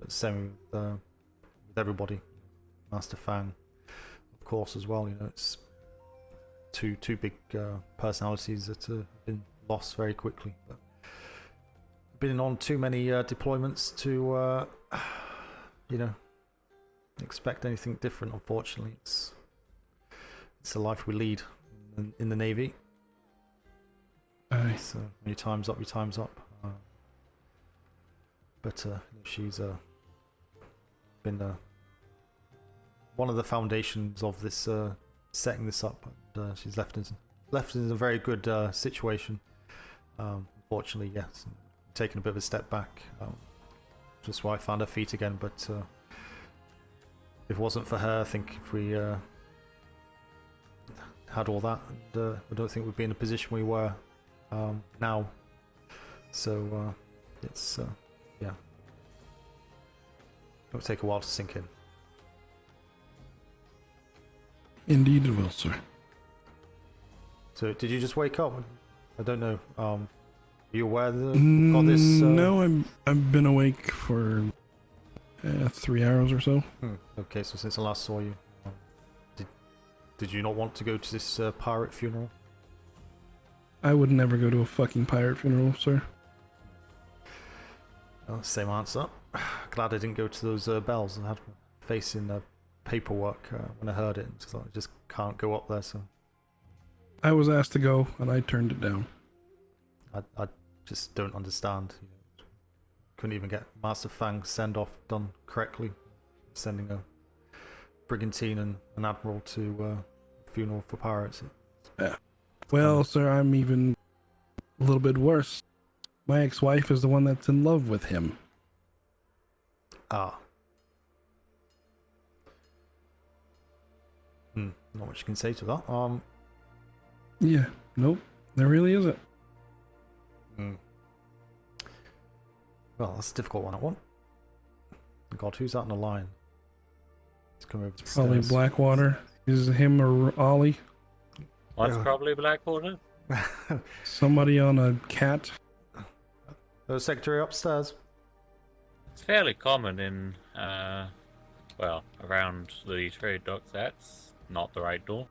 But same with everybody. Master Fang, of course, as well. It's two big personalities that have been lost very quickly. But been on too many deployments to expect anything different. Unfortunately, it's the life we lead in the Navy. So when your time's up, your time's up. But she's been one of the foundations of this setting this up, and she's left us in a very good situation. Unfortunately, yes, taking a bit of a step back. Just why I found her feet again, but if it wasn't for her, I think if we had all that, and I don't think we'd be in the position we were now. So it's it'll take a while to sink in. Indeed it will, sir. So did you just wake up? I don't know. Are you aware that we've got this? No, I've been awake for 3 hours or so. Okay, so since I last saw you, did you not want to go to this pirate funeral? I would never go to a fucking pirate funeral, sir. Same answer. Glad I didn't go to those bells. I had my face in the paperwork when I heard it. So I just can't go up there. So I was asked to go, and I turned it down. I just don't understand. Couldn't even get Master Fang's send-off done correctly. Sending a brigantine and an admiral to a funeral for pirates. Well, sir, I'm even a little bit worse. My ex-wife is the one that's in love with him. Ah. Not much you can say to that. Yeah, nope, there really isn't. Well, that's a difficult one, that one. God, who's that in the line? Let's come over to the Probably stairs. Blackwater. Is it him or Ollie? What's probably Blackwater? Somebody on a cat. Secretary upstairs. It's fairly common in, around the trade docks. That's not the right door.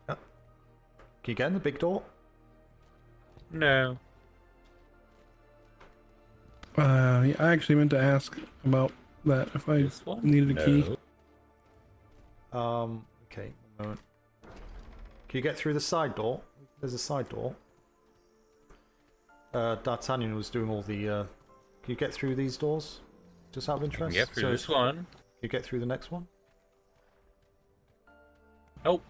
Can you get in the big door? No. I actually meant to ask about that if I needed a key. Okay, one moment. Can you get through the side door? There's a side door. D'Artagnan was doing all the. Can you get through these doors? Just out of interest. Get through this one. Can you get through the next one? Nope.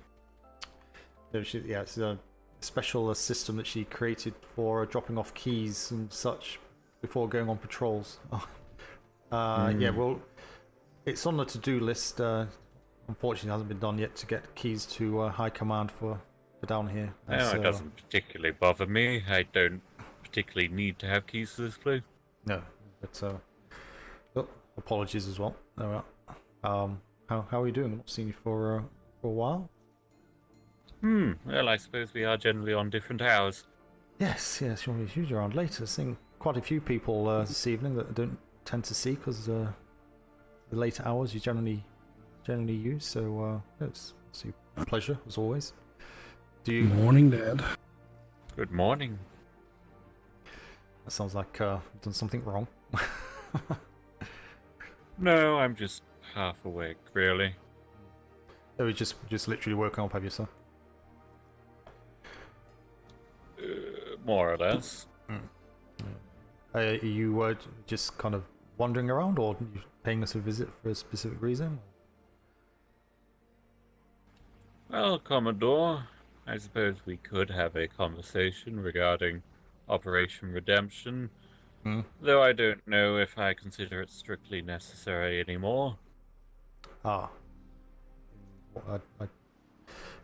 No, it's a special system that she created for dropping off keys and such before going on patrols. Yeah, well, it's on the to-do list. Unfortunately, it hasn't been done yet to get keys to High Command for down here. No, it doesn't particularly bother me. I don't particularly need to have keys to this place. No, but apologies as well. All right. How are you doing? I've not seen you for a while. Well, I suppose we are generally on different hours. Yes, you're usually around later. Seeing quite a few people this evening that I don't tend to see because the later hours you generally use. So it's a pleasure as always. Morning, Dad. Good morning. That sounds like I've done something wrong. No, I'm just half awake, really. Oh, you just literally woken up, have you, sir? More or less. Are you just kind of wandering around, or are you paying us a visit for a specific reason? Well, Commodore, I suppose we could have a conversation regarding Operation Redemption, though I don't know if I consider it strictly necessary anymore. Ah.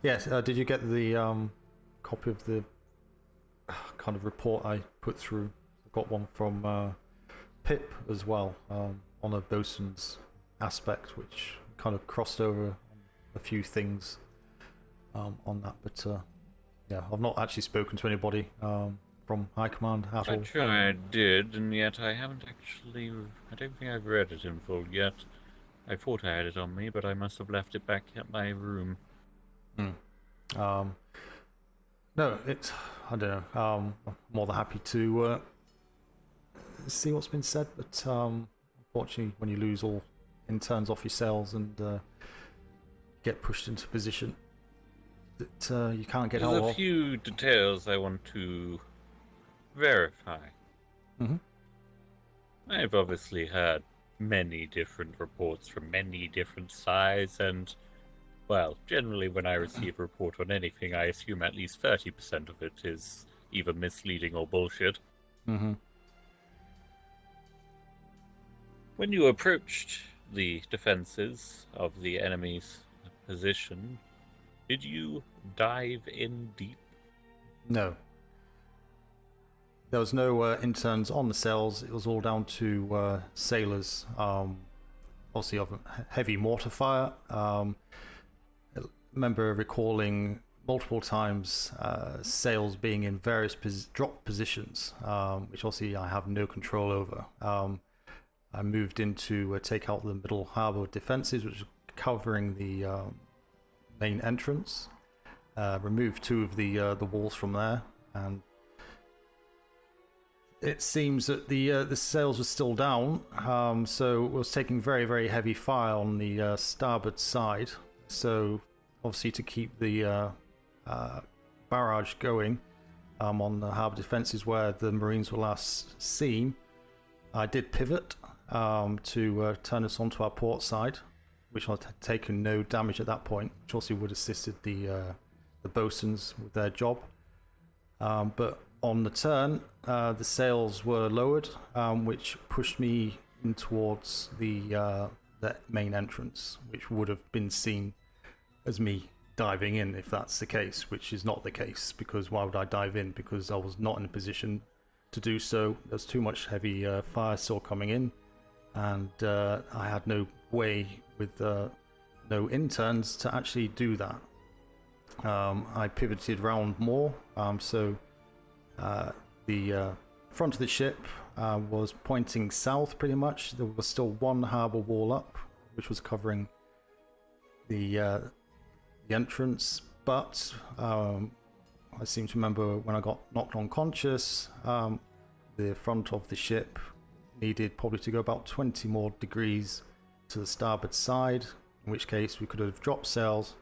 Yes, did you get the copy of the kind of report I put through? I got one from Pip as well, on a bosun's aspect, which kind of crossed over a few things on that, but yeah, I've not actually spoken to anybody from High Command at all. I'm sure I did, and yet I haven't actually... I don't think I've read it in full yet. I thought I had it on me, but I must have left it back at my room. No, it's... I don't know. I'm more than happy to see what's been said, but unfortunately, when you lose all interns off your cells and get pushed into a position that you can't get out of. There's a few details I want to verify. I've obviously heard many different reports from many different sides, and, well, generally when I receive a report on anything, I assume at least 30% of it is either misleading or bullshit. When you approached the defenses of the enemy's position, did you dive in deep? No. There was no interns on the cells. It was all down to sailors. Obviously, of heavy mortar fire. I remember recalling multiple times sails being in various drop positions, which obviously I have no control over. I moved in to take out the middle harbour defences, which is covering the main entrance. Removed two of the walls from there, and it seems that the sails were still down, so it was taking very, very heavy fire on the starboard side. So obviously to keep the barrage going on the harbour defences where the Marines were last seen, I did pivot to turn us onto our port side, which had taken no damage at that point, which also would have assisted the bosuns with their job. But on the turn, the sails were lowered, which pushed me in towards the main entrance, which would have been seen as me diving in if that's the case, which is not the case, because why would I dive in? Because I was not in a position to do so. There's too much heavy fire still coming in, and I had no way with no interns to actually do that. I pivoted round more, so the front of the ship was pointing south pretty much. There was still one harbour wall up, which was covering the entrance, but I seem to remember when I got knocked unconscious, the front of the ship needed probably to go about 20 more degrees to the starboard side, in which case we could have dropped sails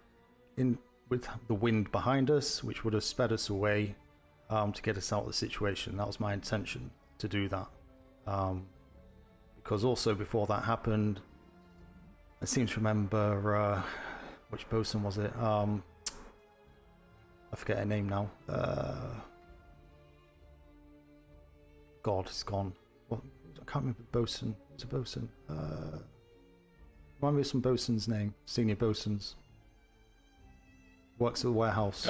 in with the wind behind us, which would have sped us away to get us out of the situation. That was my intention, to do that. Because also before that happened, I seem to remember which bosun was it? I forget her name now. God, it's gone. Well, I can't remember the bosun. It's a bosun. Remind me of some bosun's name. Senior bosuns. Works at the warehouse.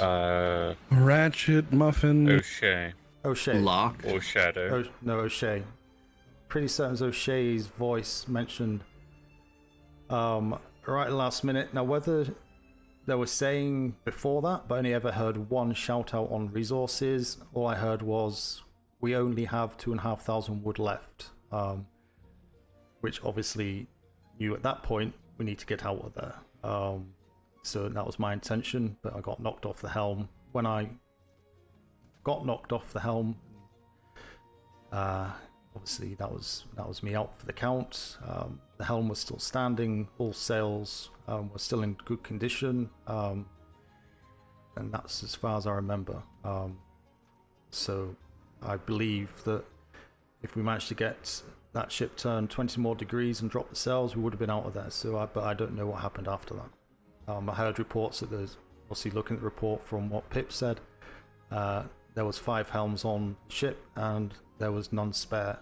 Ratchet, Muffin. O'Shea. Locke. Or Shadow. No, O'Shea. Pretty certain it was O'Shea's voice mentioned right at the last minute. Now, whether they were saying before that, but I only ever heard one shout out on resources, all I heard was, we only have 2,500 wood left. Which obviously knew at that point we need to get out of there. So that was my intention, but I got knocked off the helm. When I got knocked off the helm, obviously that was me out for the count. The helm was still standing, all sails were still in good condition, and that's as far as I remember. So I believe that if we managed to get that ship turned 20 more degrees and drop the sails, we would have been out of there. But I don't know what happened after that. I heard reports that there's, obviously looking at the report from what Pip said, there was 5 helms on the ship and there was none spare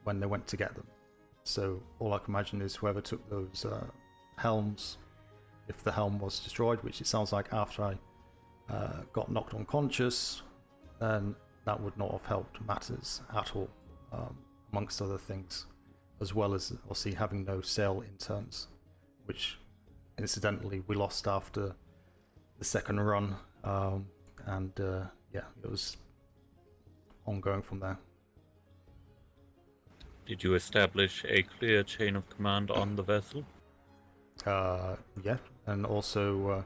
when they went to get them. So all I can imagine is whoever took those helms, if the helm was destroyed, which it sounds like after I got knocked unconscious, then that would not have helped matters at all, amongst other things, as well as obviously having no sail interns, which incidentally we lost after the second run, and yeah, it was ongoing from there. Did you establish a clear chain of command on the vessel? Yeah, and also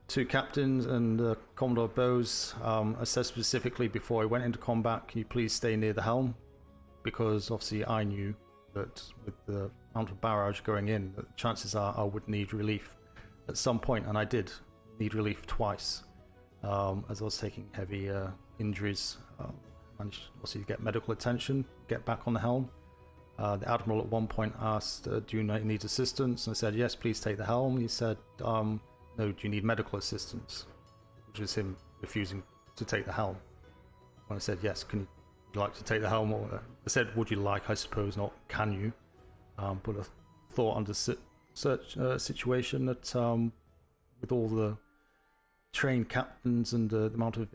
2 captains and Commodore Bowes. I said specifically before I went into combat, can you please stay near the helm? Because obviously I knew that with the amount of barrage going in, that chances are I would need relief at some point, and I did need relief twice, as I was taking heavy injuries. Managed also to get medical attention, get back on the helm. The Admiral at one point asked, do you need assistance? And I said, yes, please take the helm. He said, no, do you need medical assistance? Which was him refusing to take the helm. When I said, yes, can you like to take the helm? Or, I said, would you like, I suppose, not can you? But I thought under such situation that with all the trained captains and the amount of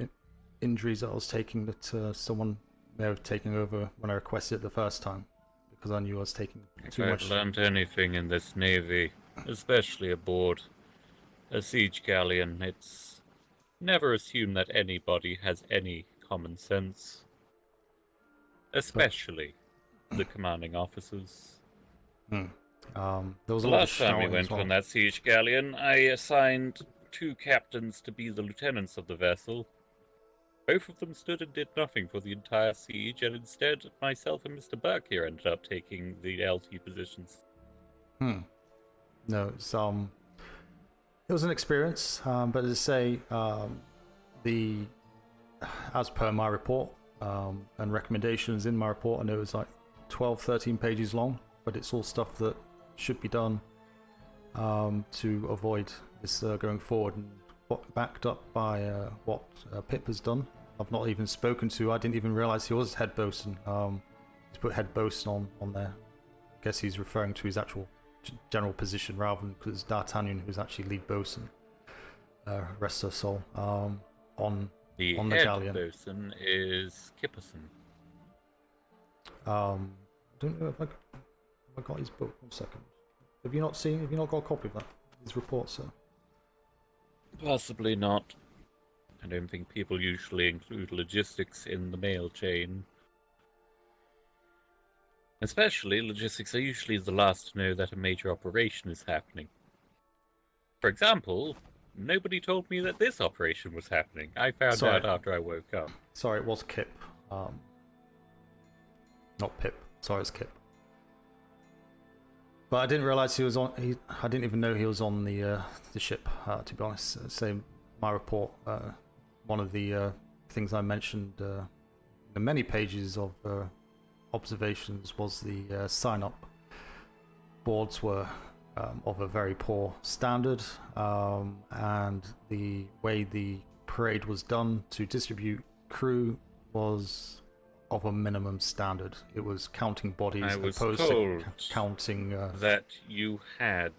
injuries that I was taking, that someone may have taken over when I requested it the first time, because I knew I was taking too much. If I've learned anything in this navy, especially aboard a siege galleon, it's never assume that anybody has any common sense, especially the commanding officers. There was the a lot last of time we shouting went as well. on that siege galleon, I assigned 2 captains to be the lieutenants of the vessel. Both of them stood and did nothing for the entire siege, and instead myself and Mr. Burke here ended up taking the LT positions. No, it was an experience, but as I say, as per my report and recommendations in my report, I know it was like 12-13 pages long, but it's all stuff that should be done to avoid this going forward, and backed up by what Pip has done. I've not even spoken to, I didn't even realize he was head bosun. He's put head bosun on there. I guess he's referring to his actual general position rather than, because D'Artagnan, who's actually lead bosun, rest her soul, on the galleon. The head bosun is Kipperson. I don't know if I got his book. 1 second. Have you not got a copy of that? His report, sir? Possibly not. I don't think people usually include logistics in the mail chain. Especially, logistics are usually the last to know that a major operation is happening. For example, nobody told me that this operation was happening. I found out after I woke up. Sorry, it was Kip. Not Pip. Sorry, it's Kip. But I didn't realize he was on. I didn't even know he was on the ship. To be honest, same my report. One of the things I mentioned in the many pages of observations was the sign-up boards were of a very poor standard, and the way the parade was done to distribute crew was of a minimum standard. It was counting bodies opposed to counting that you had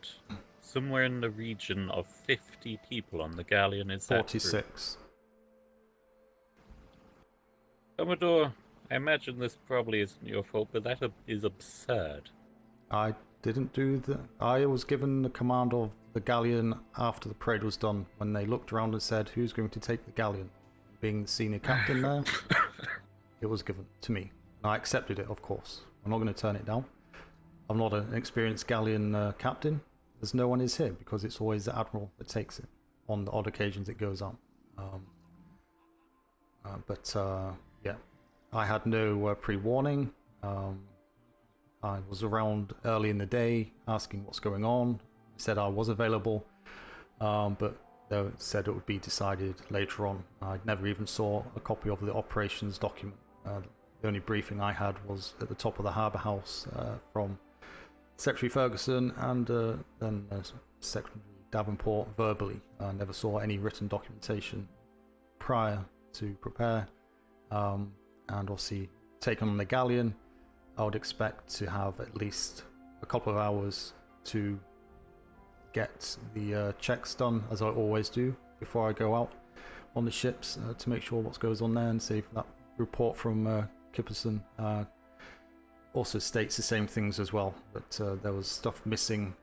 somewhere in the region of 50 people on the galleon. Is 46. Commodore, I imagine this probably isn't your fault, but that is absurd. I didn't do the... I was given the command of the galleon after the parade was done, when they looked around and said, who's going to take the galleon? Being the senior captain there, it was given to me. And I accepted it, of course. I'm not going to turn it down. I'm not an experienced galleon captain. There's no one is here, because it's always the admiral that takes it. On the odd occasions it goes on. Yeah. I had no pre-warning. I was around early in the day asking what's going on. Said I was available, but they said it would be decided later on. I never even saw a copy of the operations document. The only briefing I had was at the top of the Harbour House from Secretary Ferguson and then Secretary Davenport verbally. I never saw any written documentation prior to prepare. And obviously, taken on the galleon, I would expect to have at least a couple of hours to get the checks done, as I always do, before I go out on the ships to make sure what goes on there, and see if that report from Kipperson also states the same things as well, that there was stuff missing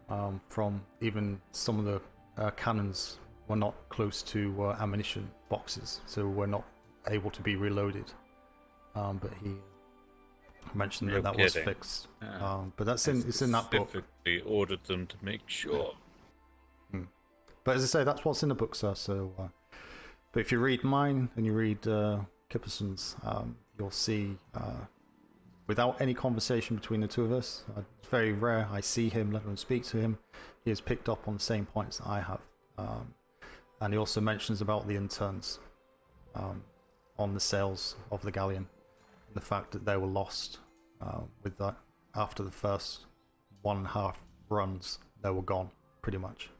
from even some of the cannons were not close to ammunition boxes, so were not able to be reloaded. But he mentioned that was fixed. But it's in that book. Specifically ordered them to make sure. But as I say, that's what's in the book, sir. So, but if you read mine and you read Kipperson's, you'll see, without any conversation between the two of us, it's very rare I see him, let alone speak to him. He has picked up on the same points that I have. And he also mentions about the interns on the sails of the galleon. The fact that they were lost with that after the first 1.5 runs, they were gone, pretty much.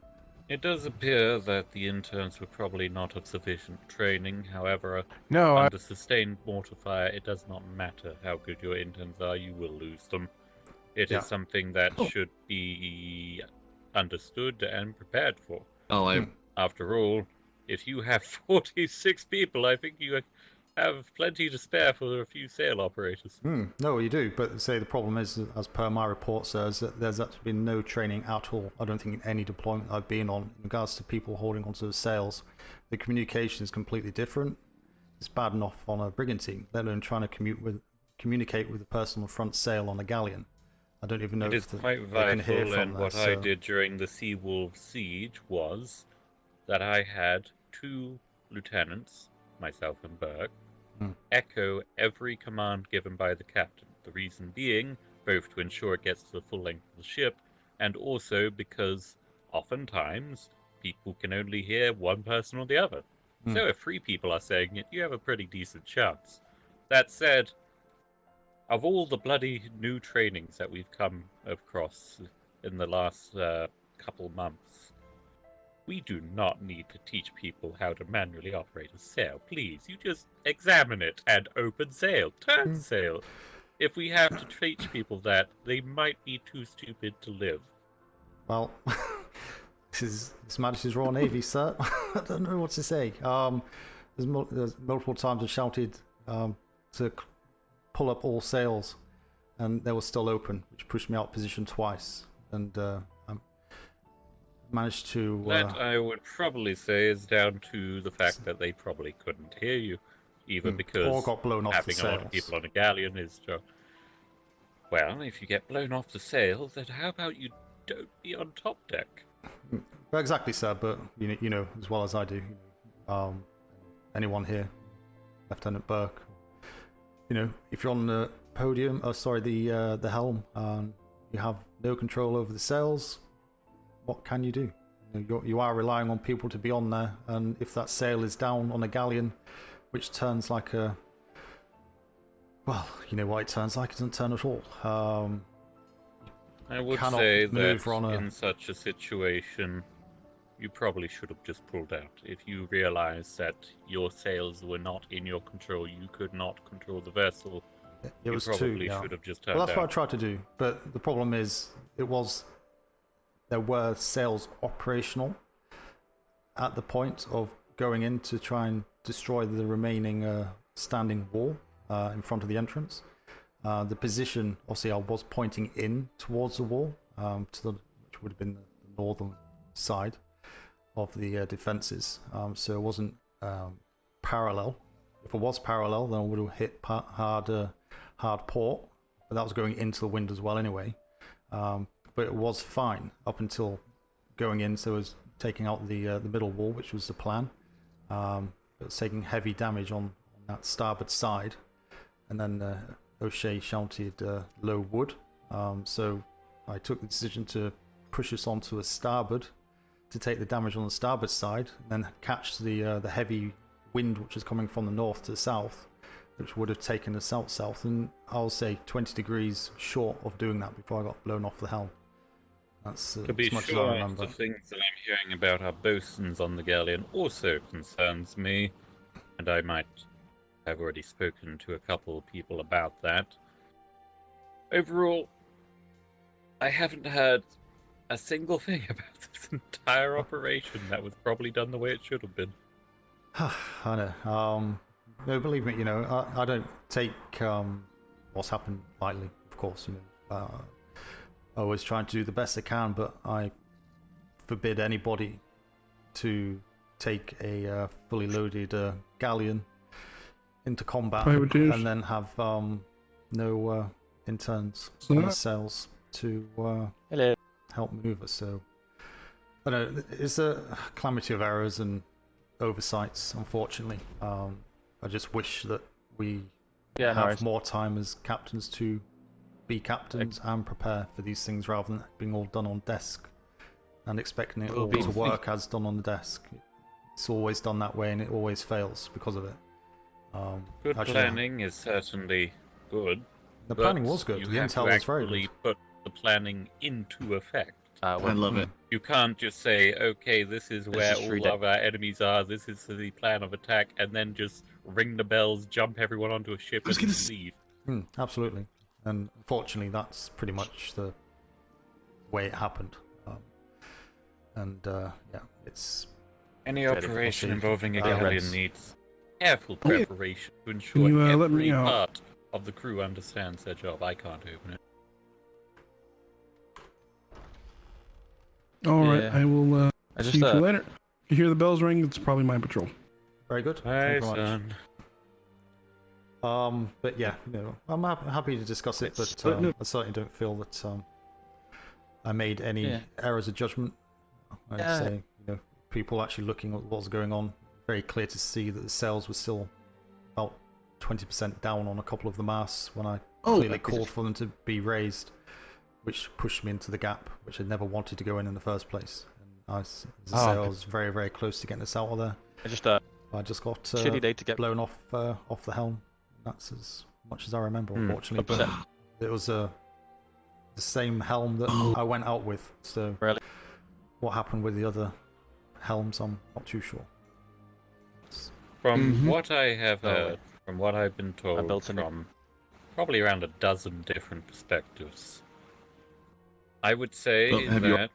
It does appear that the interns were probably not of sufficient training. However, No, under sustained mortar fire, it does not matter how good your interns are, you will lose them. It is something that should be understood and prepared for. After all, if you have 46 people, I think you have plenty to spare for a few sail operators. No, you do, but say the problem is, as per my report says, that there's actually been no training at all. I don't think in any deployment I've been on, in regards to people holding onto the sails, the communication is completely different. It's bad enough on a brigantine, let alone trying to communicate with the person on the front sail on a galleon. I don't even know if they can hear from and there, what I did during the Seawolf siege was that I had 2 lieutenants, myself and Burke, echo every command given by the captain. The reason being, both to ensure it gets to the full length of the ship, and also because oftentimes people can only hear one person or the other. So if 3 people are saying it, you have a pretty decent chance. That said, of all the bloody new trainings that we've come across in the last couple months, we do not need to teach people how to manually operate a sail. Please, you just examine it and open sail, turn sail. If we have to teach people that, they might be too stupid to live. Well, this is His Majesty's Royal Navy, sir. I don't know what to say. There's multiple times I shouted to pull up all sails, and they were still open, which pushed me out of position twice. And managed to... That I would probably say is down to the fact that they probably couldn't hear you, either because or got blown off having the a lot sails. of people on a galleon is... Well, if you get blown off the sail, then how about you don't be on top deck? Well, exactly, sir, but you know as well as I do, anyone here, Lieutenant Burke, if you're on the podium, the helm, you have no control over the sails, what can you do? You are relying on people to be on there, and if that sail is down on a galleon, which turns like a... Well, you know what it turns like, it doesn't turn at all. I would say that in such a situation, you probably should have just pulled out. If you realized that your sails were not in your control, you could not control the vessel, it was probably should have just turned out. Well, that's out. what I tried to do, but the problem is, there were sails operational at the point of going in to try and destroy the remaining standing wall in front of the entrance. The position, obviously, I was pointing in towards the wall, which would have been the northern side of the defences. So it wasn't parallel. If it was parallel, then I would have hit hard port, but that was going into the wind as well anyway. But it was fine up until going in, so it was taking out the middle wall, which was the plan. It was taking heavy damage on that starboard side. and then O'Shea shouted low wood. So I took the decision to push us onto a starboard to take the damage on the starboard side, and then catch the heavy wind which is coming from the north to the south, which would have taken us south, and I'll say 20 degrees short of doing that before I got blown off the helm. That's to be as much sure, as I remember. the things that I'm hearing about our bosuns on the galleon also concerns me, and I might have already spoken to a couple of people about that. Overall, I haven't heard a single thing about this entire operation that was probably done the way it should have been. I know. No, believe me, I don't take what's happened lightly, of course, I always try to do the best I can, but I forbid anybody to take a fully loaded galleon into combat and then have no interns on the sails to help maneuver. So I know it's a calamity of errors and oversights, unfortunately. I just wish that we have more time as captains to be captains and prepare for these things rather than being all done on desk and expecting it all to work as done on the desk. It's always done that way and it always fails because of it. Good planning is certainly good. The planning was good. The intel was very good. Put the planning into effect. I love it. You can't just say, okay, this is where all of our enemies are, this is the plan of attack, and then just ring the bells, jump everyone onto a ship, and leave. Absolutely. And unfortunately, that's pretty much the way it happened. It's... Any operation involving a galleon needs careful preparation to ensure every part of the crew understands their job. I can't open it. Alright, I will see you later. If you hear the bells ring, it's probably my patrol. Very good. Hi, son. But yeah, I'm happy to discuss it, but I certainly don't feel that I made any errors of judgment. I'd say, people actually looking at what's going on, very clear to see that the sails were still about 20% down on a couple of the masts when I clearly called for them to be raised, which pushed me into the gap, which I never wanted to go in the first place. And I was very, very close to getting us out of there. I just got shitty day to get blown off the helm. That's as much as I remember, unfortunately. But it was the same helm that I went out with. So what happened with the other helms, I'm not too sure. From what I have heard, from what I've been told from probably around a dozen different perspectives, I would say that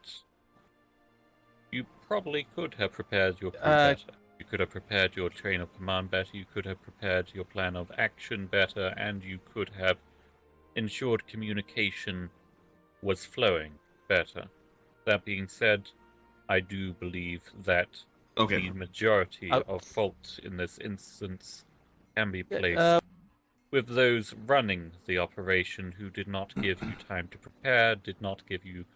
you probably could have prepared your crew better. You could have prepared your chain of command better, you could have prepared your plan of action better, and you could have ensured communication was flowing better. That being said, I do believe that the majority of fault in this instance can be placed with those running the operation who did not give you time to prepare, did not give you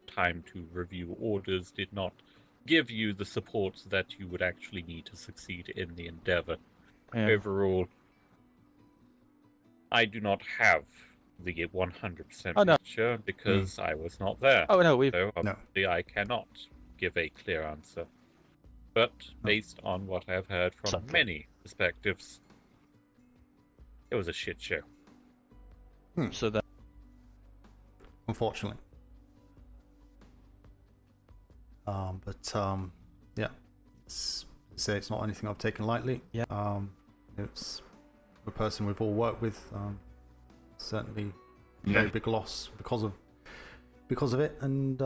time to review orders, did not give you the support that you would actually need to succeed in the endeavor. Overall, I do not have the 100% picture because I was not there. So obviously I cannot give a clear answer. But based on what I've heard from many perspectives, it was a shit show. So that, unfortunately. It's not anything I've taken lightly. It's a person we've all worked with. Certainly very big loss because of it, and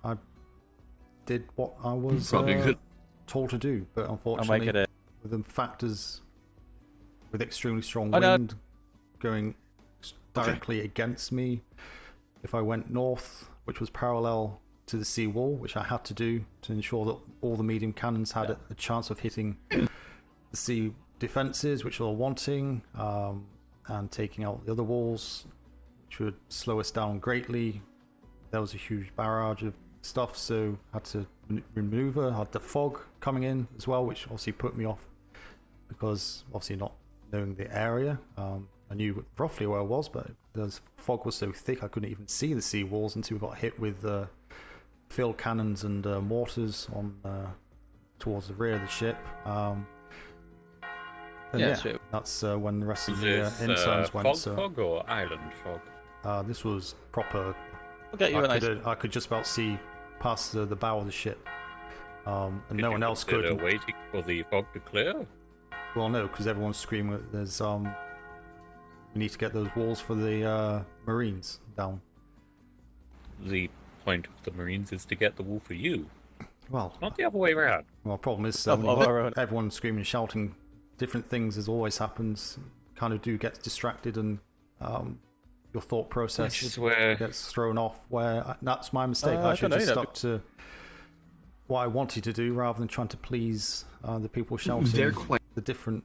I did what I was told to do, but unfortunately with the factors with extremely strong wind going directly against me, if I went north, which was parallel to the sea wall, which I had to do to ensure that all the medium cannons had a chance of hitting the sea defenses, which were wanting, and taking out the other walls, which would slow us down greatly. There was a huge barrage of stuff, so I had to maneuver. I had the fog coming in as well, which obviously put me off because obviously not knowing the area, I knew roughly where I was, but the fog was so thick I couldn't even see the sea walls until we got hit with field cannons and mortars on towards the rear of the ship. That's when the rest of the interns went. Fog or island fog? This was proper. We'll get you I could just about see past the bow of the ship, and no one else could. Waiting for the fog to clear? Well, no, because everyone's screaming. There's we need to get those walls for the Marines down. The point of the Marines is to get the wall for you. Well, not the other way around. Well, problem is everyone's screaming and shouting different things, as always happens. Kind of do get distracted, and your thought process gets thrown off. That's my mistake. I should have just stuck to what I wanted to do rather than trying to please the people shouting. The different.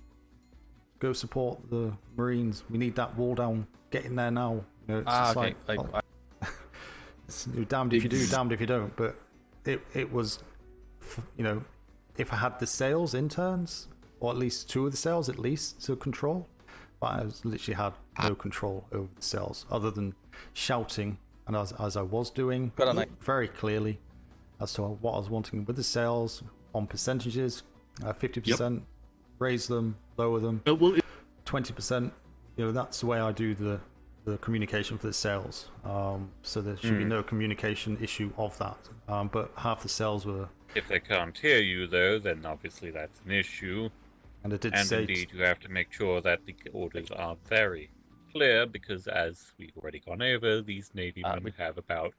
Go support the Marines. We need that wall down. Get in there now. You know, it's you're damned if you do, damned if you don't. But it was, you know, if I had the sales interns, or at least 2 of the sales at least to control, but I literally had no control over the sales other than shouting, and as I was doing very clearly as to what I was wanting with the sales on percentages, 50%, raise them, lower them, 20%. You know, that's the way I do the communication for the sales. So there should be no communication issue of that. But half the sales were. If they can't hear you, though, then obviously that's an issue. And it did and say. Indeed, you have to make sure that the orders are very clear, because as we've already gone over, these Navy men have about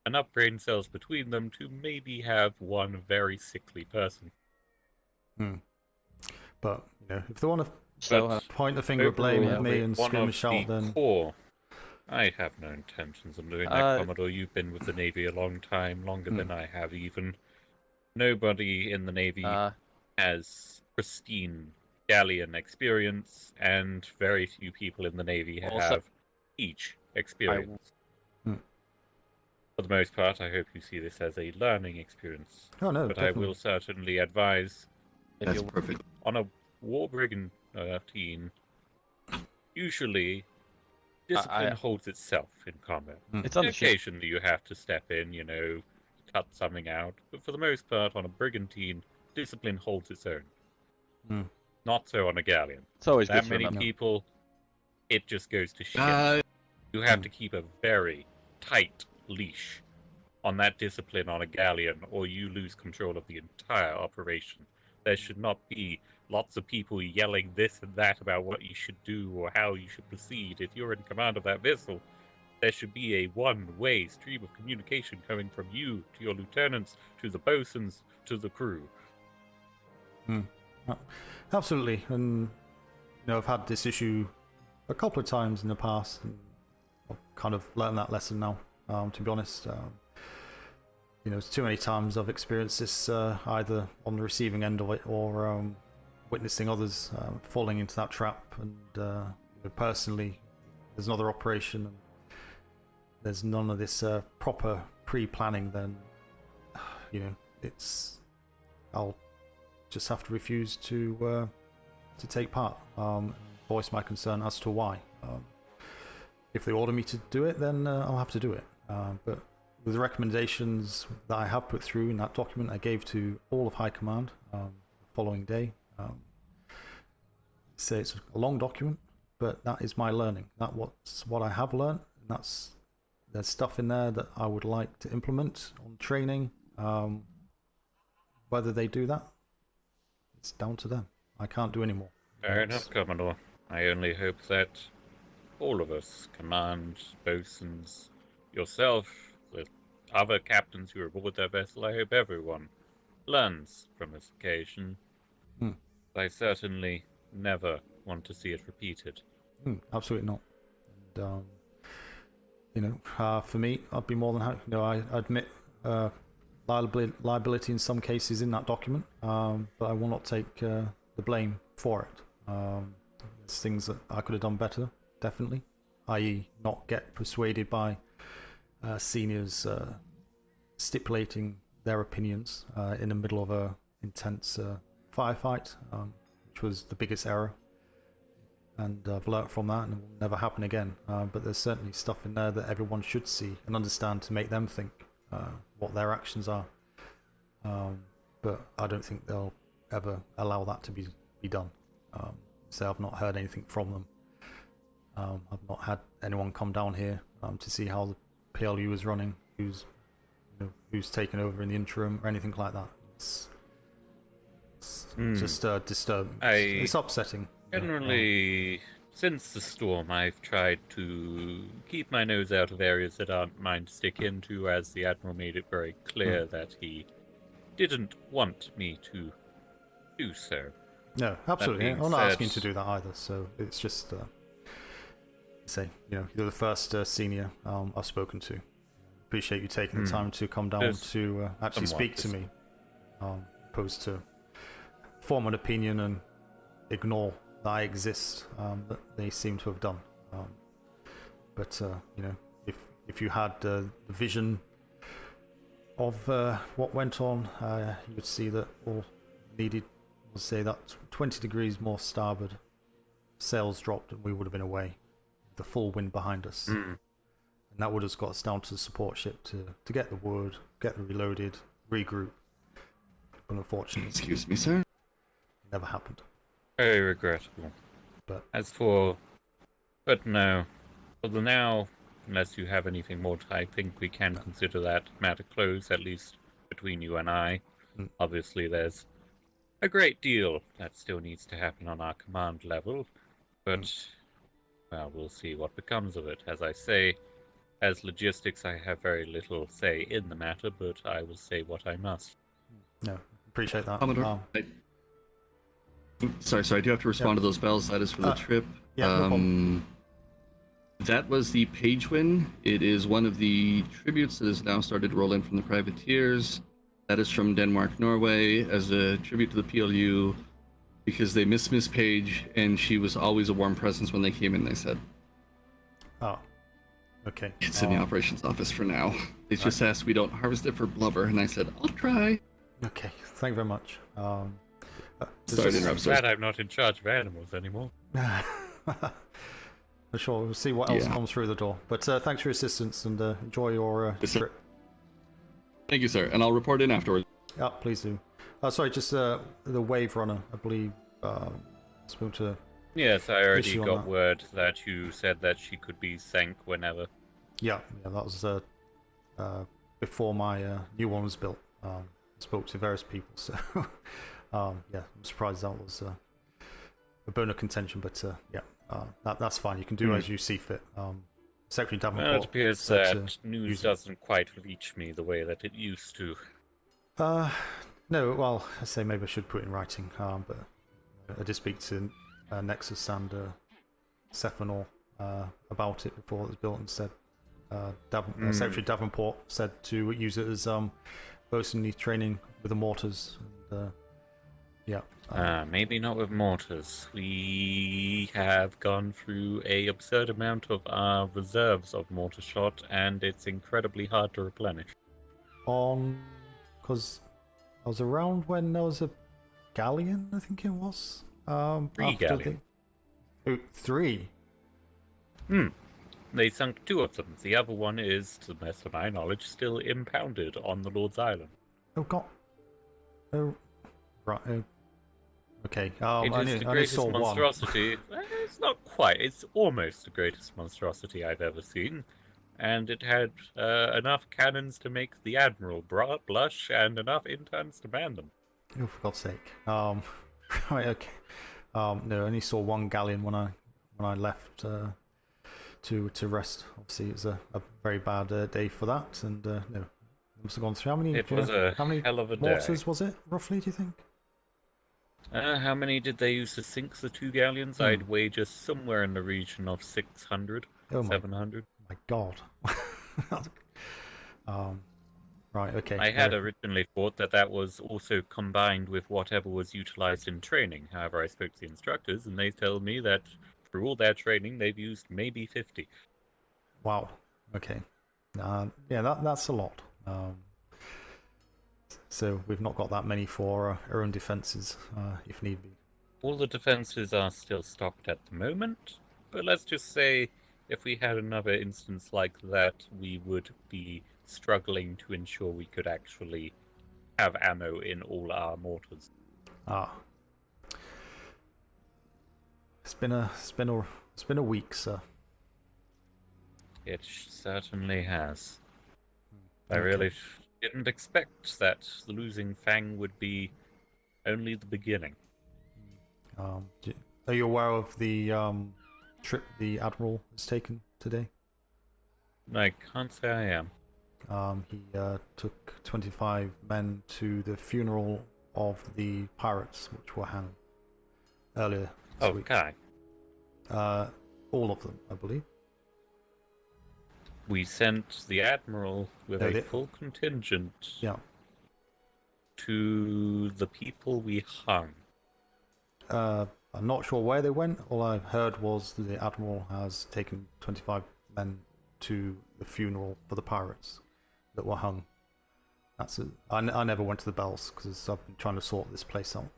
enough brain cells between them to maybe have one very sickly person. But, you know, if they want to point the finger of blame at me and scream and shout, then. I have no intentions of doing that, Commodore. You've been with the Navy a long time, longer than I have even. Nobody in the Navy has pristine galleon experience, and very few people in the Navy have each experience. For the most part, I hope you see this as a learning experience. Oh, no, but definitely. I will certainly advise, That's perfect. On a war brigantine, usually discipline holds itself in combat. It's on the ship. Occasionally you have to step in, you know, cut something out, but for the most part, on a brigantine, discipline holds its own. Not so on a galleon. It's always that good to many remember. people, it just goes to shit. You have to keep a very tight leash on that discipline on a galleon, or you lose control of the entire operation. There should not be lots of people yelling this and that about what you should do or how you should proceed. If you're in command of that vessel, there should be a one-way stream of communication coming from you to your lieutenants, to the bosuns, to the crew. Absolutely. And, you know, I've had this issue a couple of times in the past, and I've kind of learned that lesson now, to be honest. You know, it's too many times I've experienced this either on the receiving end of it or witnessing others falling into that trap. And you know, personally, there's another operation and there's none of this proper pre-planning, then, you know, I'll just have to refuse to take part, voice my concern as to why. If they order me to do it, then I'll have to do it. But with the recommendations that I have put through in that document I gave to all of High Command the following day, say it's a long document, but that is my learning. That's what I have learned, and there's stuff in there that I would like to implement on training. Whether they do that, it's down to them. I can't do any more. Fair enough, Commodore. I only hope that all of us, command, bosuns, yourself, the other captains who are aboard that vessel, I hope everyone learns from this occasion. I certainly never want to see it repeated. Absolutely not. And, you know, for me, I'd be more than happy. You know, I admit liability in some cases in that document, but I will not take the blame for it. It's things that I could have done better, definitely, i.e. not get persuaded by seniors stipulating their opinions in the middle of a intense firefight, which was the biggest error. And I've learnt from that, and it will never happen again. But there's certainly stuff in there that everyone should see and understand to make them think what their actions are. But I don't think they'll ever allow that to be done. So I've not heard anything from them. I've not had anyone come down here to see how the P.L.U is running, who's taken over in the interim or anything like that. It's just disturbing. It's upsetting. Generally, since the storm, I've tried to keep my nose out of areas that aren't mine to stick into, as the Admiral made it very clear that he didn't want me to do so. No, absolutely. I'm not asking you to do that either, so it's just, you're the first senior I've spoken to. Appreciate you taking the time to come down to actually speak to me, opposed to form an opinion and ignore that I exist, that they seem to have done. But if you had the vision of what went on, you would see that all needed was, say, that 20 degrees more starboard, sails dropped, and we would have been away, with the full wind behind us. And that would have got us down to the support ship to get the wood, get the reloaded, regroup. But unfortunately, excuse me, sir, it never happened. Very regrettable. But no. For the now, unless you have anything more, I think we can consider that matter closed, at least between you and I. Obviously, there's a great deal that still needs to happen on our command level, but, well, we'll see what becomes of it. As I say, as logistics, I have very little say in the matter, but I will say what I must. No, appreciate that. Commodore, sorry, I do have to respond to those bells. That is for the trip. Yeah, no problem. That was the page win. It is one of the tributes that has now started to roll in from the privateers. That is from Denmark, Norway, as a tribute to the P.L.U, because they miss Miss Page, and she was always a warm presence when they came in, they said. Oh, okay. It's in the operations office for now. They just asked we don't harvest it for blubber, and I said, I'll try. Okay, thank you very much. Sorry to interrupt, sir. Glad I'm not in charge of animals anymore. For sure, we'll see what else comes through the door. But thanks for your assistance, and enjoy your trip. Thank you, sir, and I'll report in afterwards. Yeah, please do. Sorry, just the Wave Runner, I believe, spoke to... Yes, I already got word that you said that she could be sank whenever. Yeah, that was before my new one was built. Spoke to various people, so I'm surprised that was a bone of contention, but that's fine. You can do as you see fit. Secretary Davenport. Well, it appears that news doesn't quite reach me the way that it used to. No, well, I say maybe I should put it in writing, but I did speak to Nexus and Stefano about it before it was built, and said Secretary Davenport said to use it as bosunly training with the mortars. And, maybe not with mortars. We have gone through an absurd amount of our reserves of mortar shot, and it's incredibly hard to replenish. Because I was around when there was a galleon, I think it was. 3 galleons. Three? They sunk 2 of them. The other one is, to the best of my knowledge, still impounded on the Lord's Island. Oh, God. Oh, right. Okay. It is the greatest monstrosity. It's not quite. It's almost the greatest monstrosity I've ever seen. And it had enough cannons to make the Admiral blush and enough interns to man them. Oh, for God's sake. Right, okay. No, I only saw 1 galleon when I left to rest. Obviously, it was a very bad day for that, and no, it must have gone through. How many? It was a hell of a day. Mortars was it, roughly, do you think? How many did they use to sink the 2 galleons? I'd wager somewhere in the region of 600, 700. My God. Right, okay. I had originally thought that was also combined with whatever was utilized in training. However, I spoke to the instructors, and they tell me that through all their training, they've used maybe 50. Wow. Okay. Yeah, that's a lot. So we've not got that many for our own defences, if need be. All the defenses are still stocked at the moment, but let's just say if we had another instance like that, we would be struggling to ensure we could actually have ammo in all our mortars. Ah. It's been a week, sir. It certainly has. I Okay. really didn't expect that the losing Fang would be only the beginning. Are you aware of the trip the Admiral has taken today? I can't say I am. He took 25 men to the funeral of the pirates which were hanged earlier this week. Okay. All of them, I believe. We sent the Admiral with a full contingent to the people we hung. I'm not sure where they went. All I heard was the Admiral has taken 25 men to the funeral for the pirates that were hung. That's it. I never went to the bells because I've been trying to sort this place out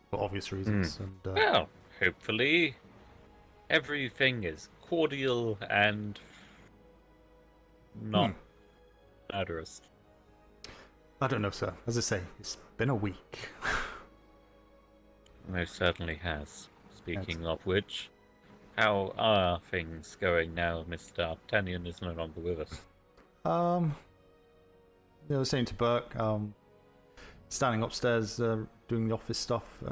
for obvious reasons. And well, hopefully everything is cordial and not murderous. I don't know, sir. As I say, it's been a week. Most certainly has. Speaking of which, how are things going now Mr. D'Artagnan is no longer with us? They were saying to Burke, standing upstairs doing the office stuff.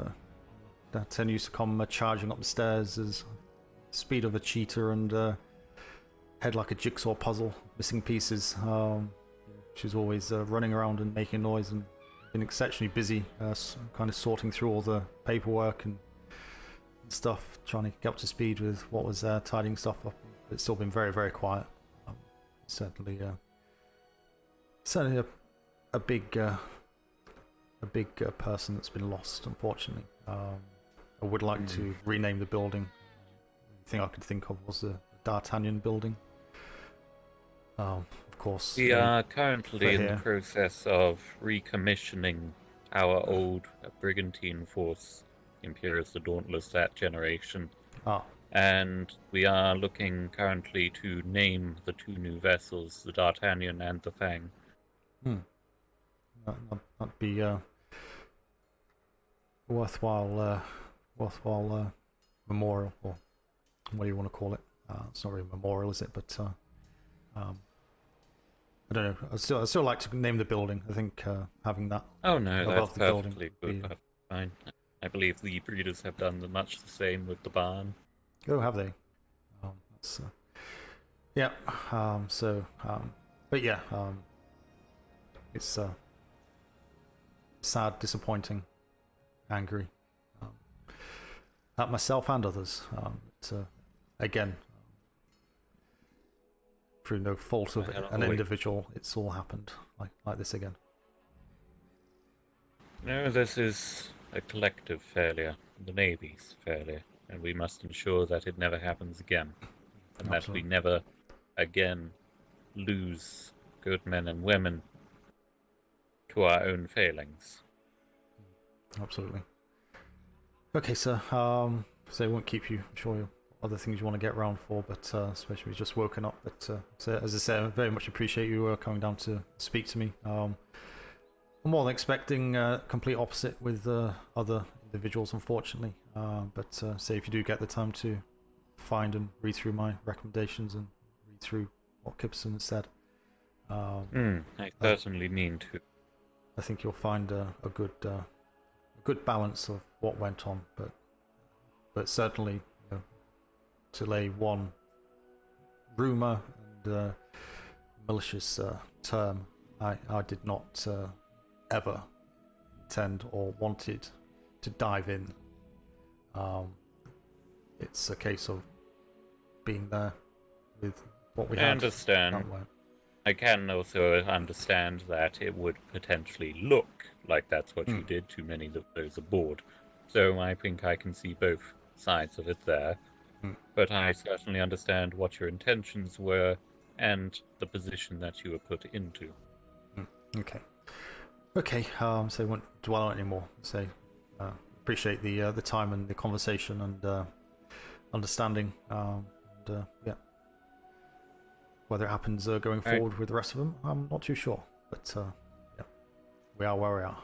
D'Artagnan used to come charging up the stairs as speed of a cheetah and head like a jigsaw puzzle, missing pieces. She was always running around and making noise and been exceptionally busy, kind of sorting through all the paperwork and stuff, trying to get up to speed with what was there, tidying stuff up. It's still been very, very quiet. Certainly a big person that's been lost, unfortunately. I would like to rename the building. The thing I could think of was the D'Artagnan building. Of course, we are currently in the process of recommissioning our old brigantine force, Imperius the Dauntless, that generation. And we are looking currently to name the two new vessels, the D'Artagnan and the Fang. That'd be worthwhile memorial, or what do you want to call it? It's not really a memorial, is it? But I don't know. I still like to name the building. I think having that. Oh no, above that's the perfectly building good. Fine. I believe the breeders have done much the same with the barn. Oh, have they? Yeah. But yeah. It's sad, disappointing, angry at myself and others. Again, through no fault of an individual, it's all happened like this again. No, this is a collective failure, the Navy's failure, and we must ensure that it never happens again, and that we never again lose good men and women to our own failings. Absolutely. Okay, sir. So I won't keep you. I'm sure you have other things you want to get around for, but especially we've just woken up. But so, as I say, I very much appreciate you coming down to speak to me. I'm more than expecting complete opposite with other individuals, unfortunately. But say if you do get the time to find and read through my recommendations and read through what Gibson has said, I certainly mean to. I think you'll find a good balance of what went on, but certainly, to lay one rumor and malicious term, I did not ever intend or wanted to dive in. It's a case of being there with what we had. I understand. I can also understand that it would potentially look like that's what you did to many of those aboard. So I think I can see both sides of it there. But I certainly understand what your intentions were and the position that you were put into. Okay. So I won't dwell on it anymore. Say, appreciate the time and the conversation and understanding. Yeah, whether it happens going forward with the rest of them, I'm not too sure. But yeah, we are where we are.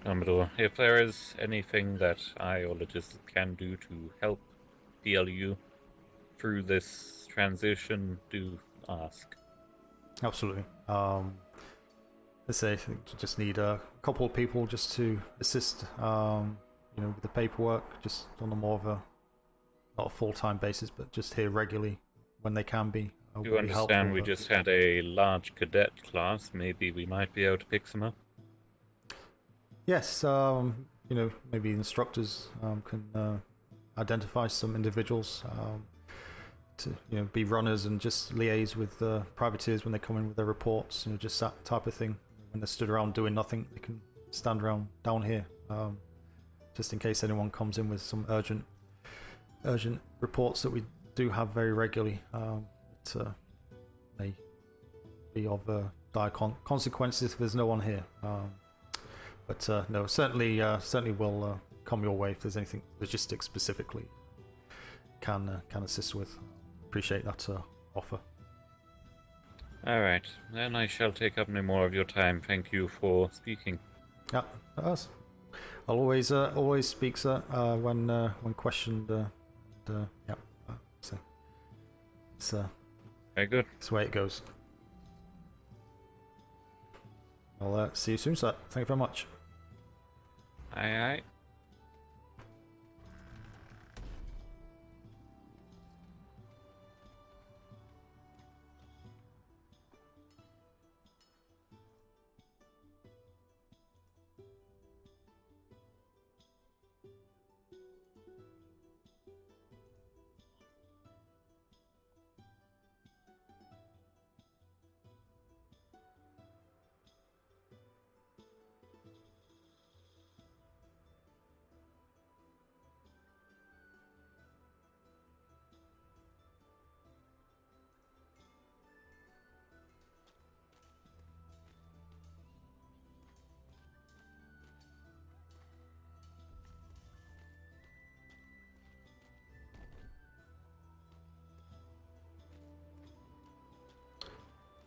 Commodore, if there is anything that I or Logistics can do to help P.L.U. through this transition, do ask. Absolutely. Let's say I think you just need a couple of people just to assist, with the paperwork, just on a more of a not a full-time basis, but just here regularly when they can be. You understand we just had a large cadet class. Maybe we might be able to pick some up. Yes, maybe instructors can identify some individuals to be runners and just liaise with privateers when they come in with their reports. Just that type of thing. When they're stood around doing nothing, they can stand around down here, just in case anyone comes in with some urgent reports that we do have very regularly. It may be of dire consequences if there's no one here. But no, certainly will come your way if there's anything logistics specifically can assist with. Appreciate that offer. All right, then I shall take up no more of your time. Thank you for speaking. Yeah, I'll always speak, sir, when questioned. Yeah, so it's very good. It's the way it goes. I'll see you soon, sir. Thank you very much. Aye.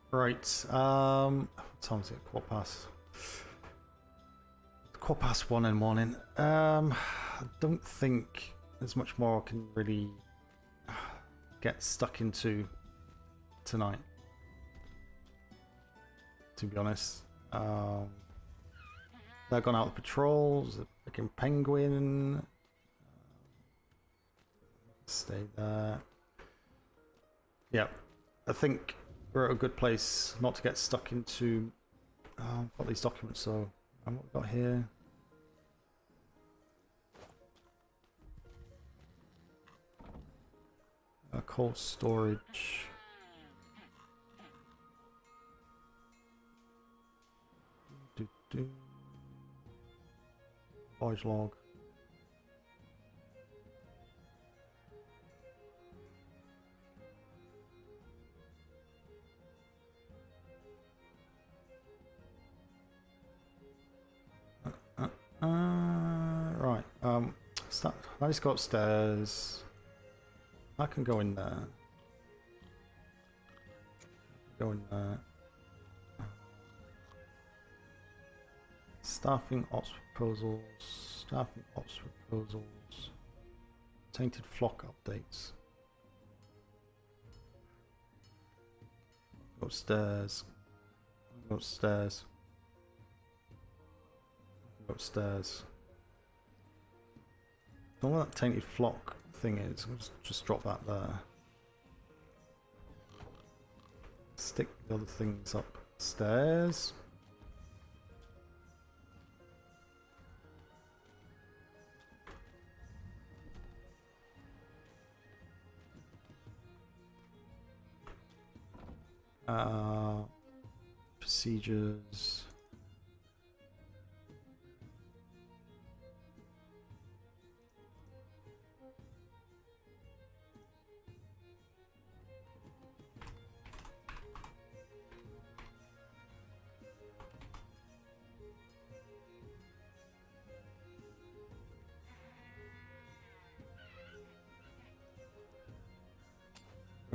Right. What time is it? 1:15 in the morning. I don't think there's much more I can really get stuck into tonight, to be honest. They've gone out on patrols. A freaking penguin. Stay there. Yeah, I think we're at a good place not to get stuck into what these documents. So what we've got here. Cold storage. Voyage log. Right. I just go upstairs. I can go in there. Go in there. Staffing ops proposals. Staffing ops proposals. Tainted flock updates. Go upstairs. Go upstairs. Go upstairs. Don't know what that tainted flock thing is. We'll just drop that there. Stick the other things upstairs. Procedures.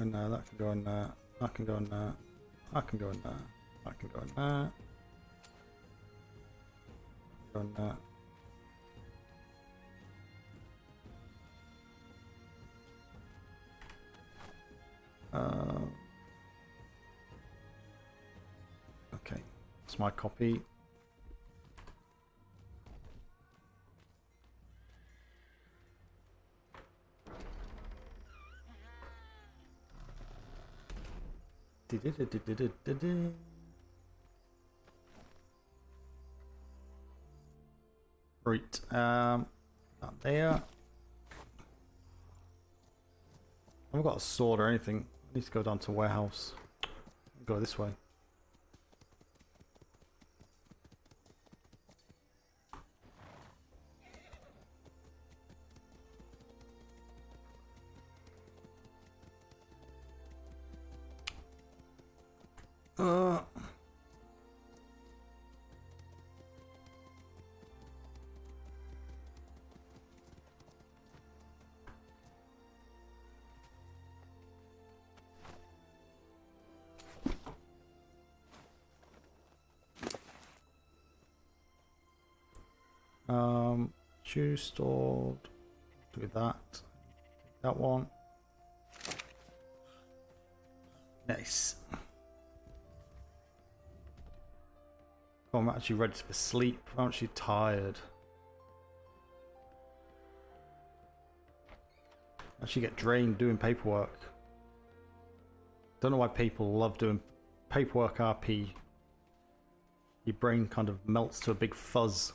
go in there, that can go in there, that can go in there, that can go in there, that can go in there. Go in there. Okay, that's my copy. Right, not there. I haven't got a sword or anything. I need to go down to warehouse. Go this way. Choose stored. Do that. That one. Nice. Oh, I'm actually ready for sleep. I'm actually tired. I actually get drained doing paperwork. Don't know why people love doing paperwork RP. Your brain kind of melts to a big fuzz.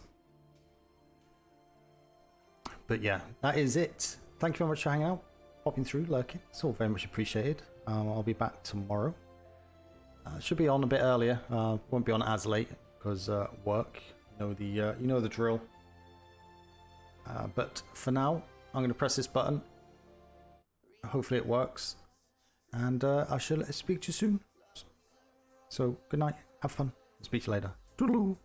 But yeah, that is it. Thank you very much for hanging out, popping through, lurking. It's all very much appreciated. I'll be back tomorrow. Should be on a bit earlier. Won't be on as late because work. You know the drill. But for now, I'm going to press this button. Hopefully it works, and I shall speak to you soon. So good night. Have fun. Speak to you later. Toodaloo.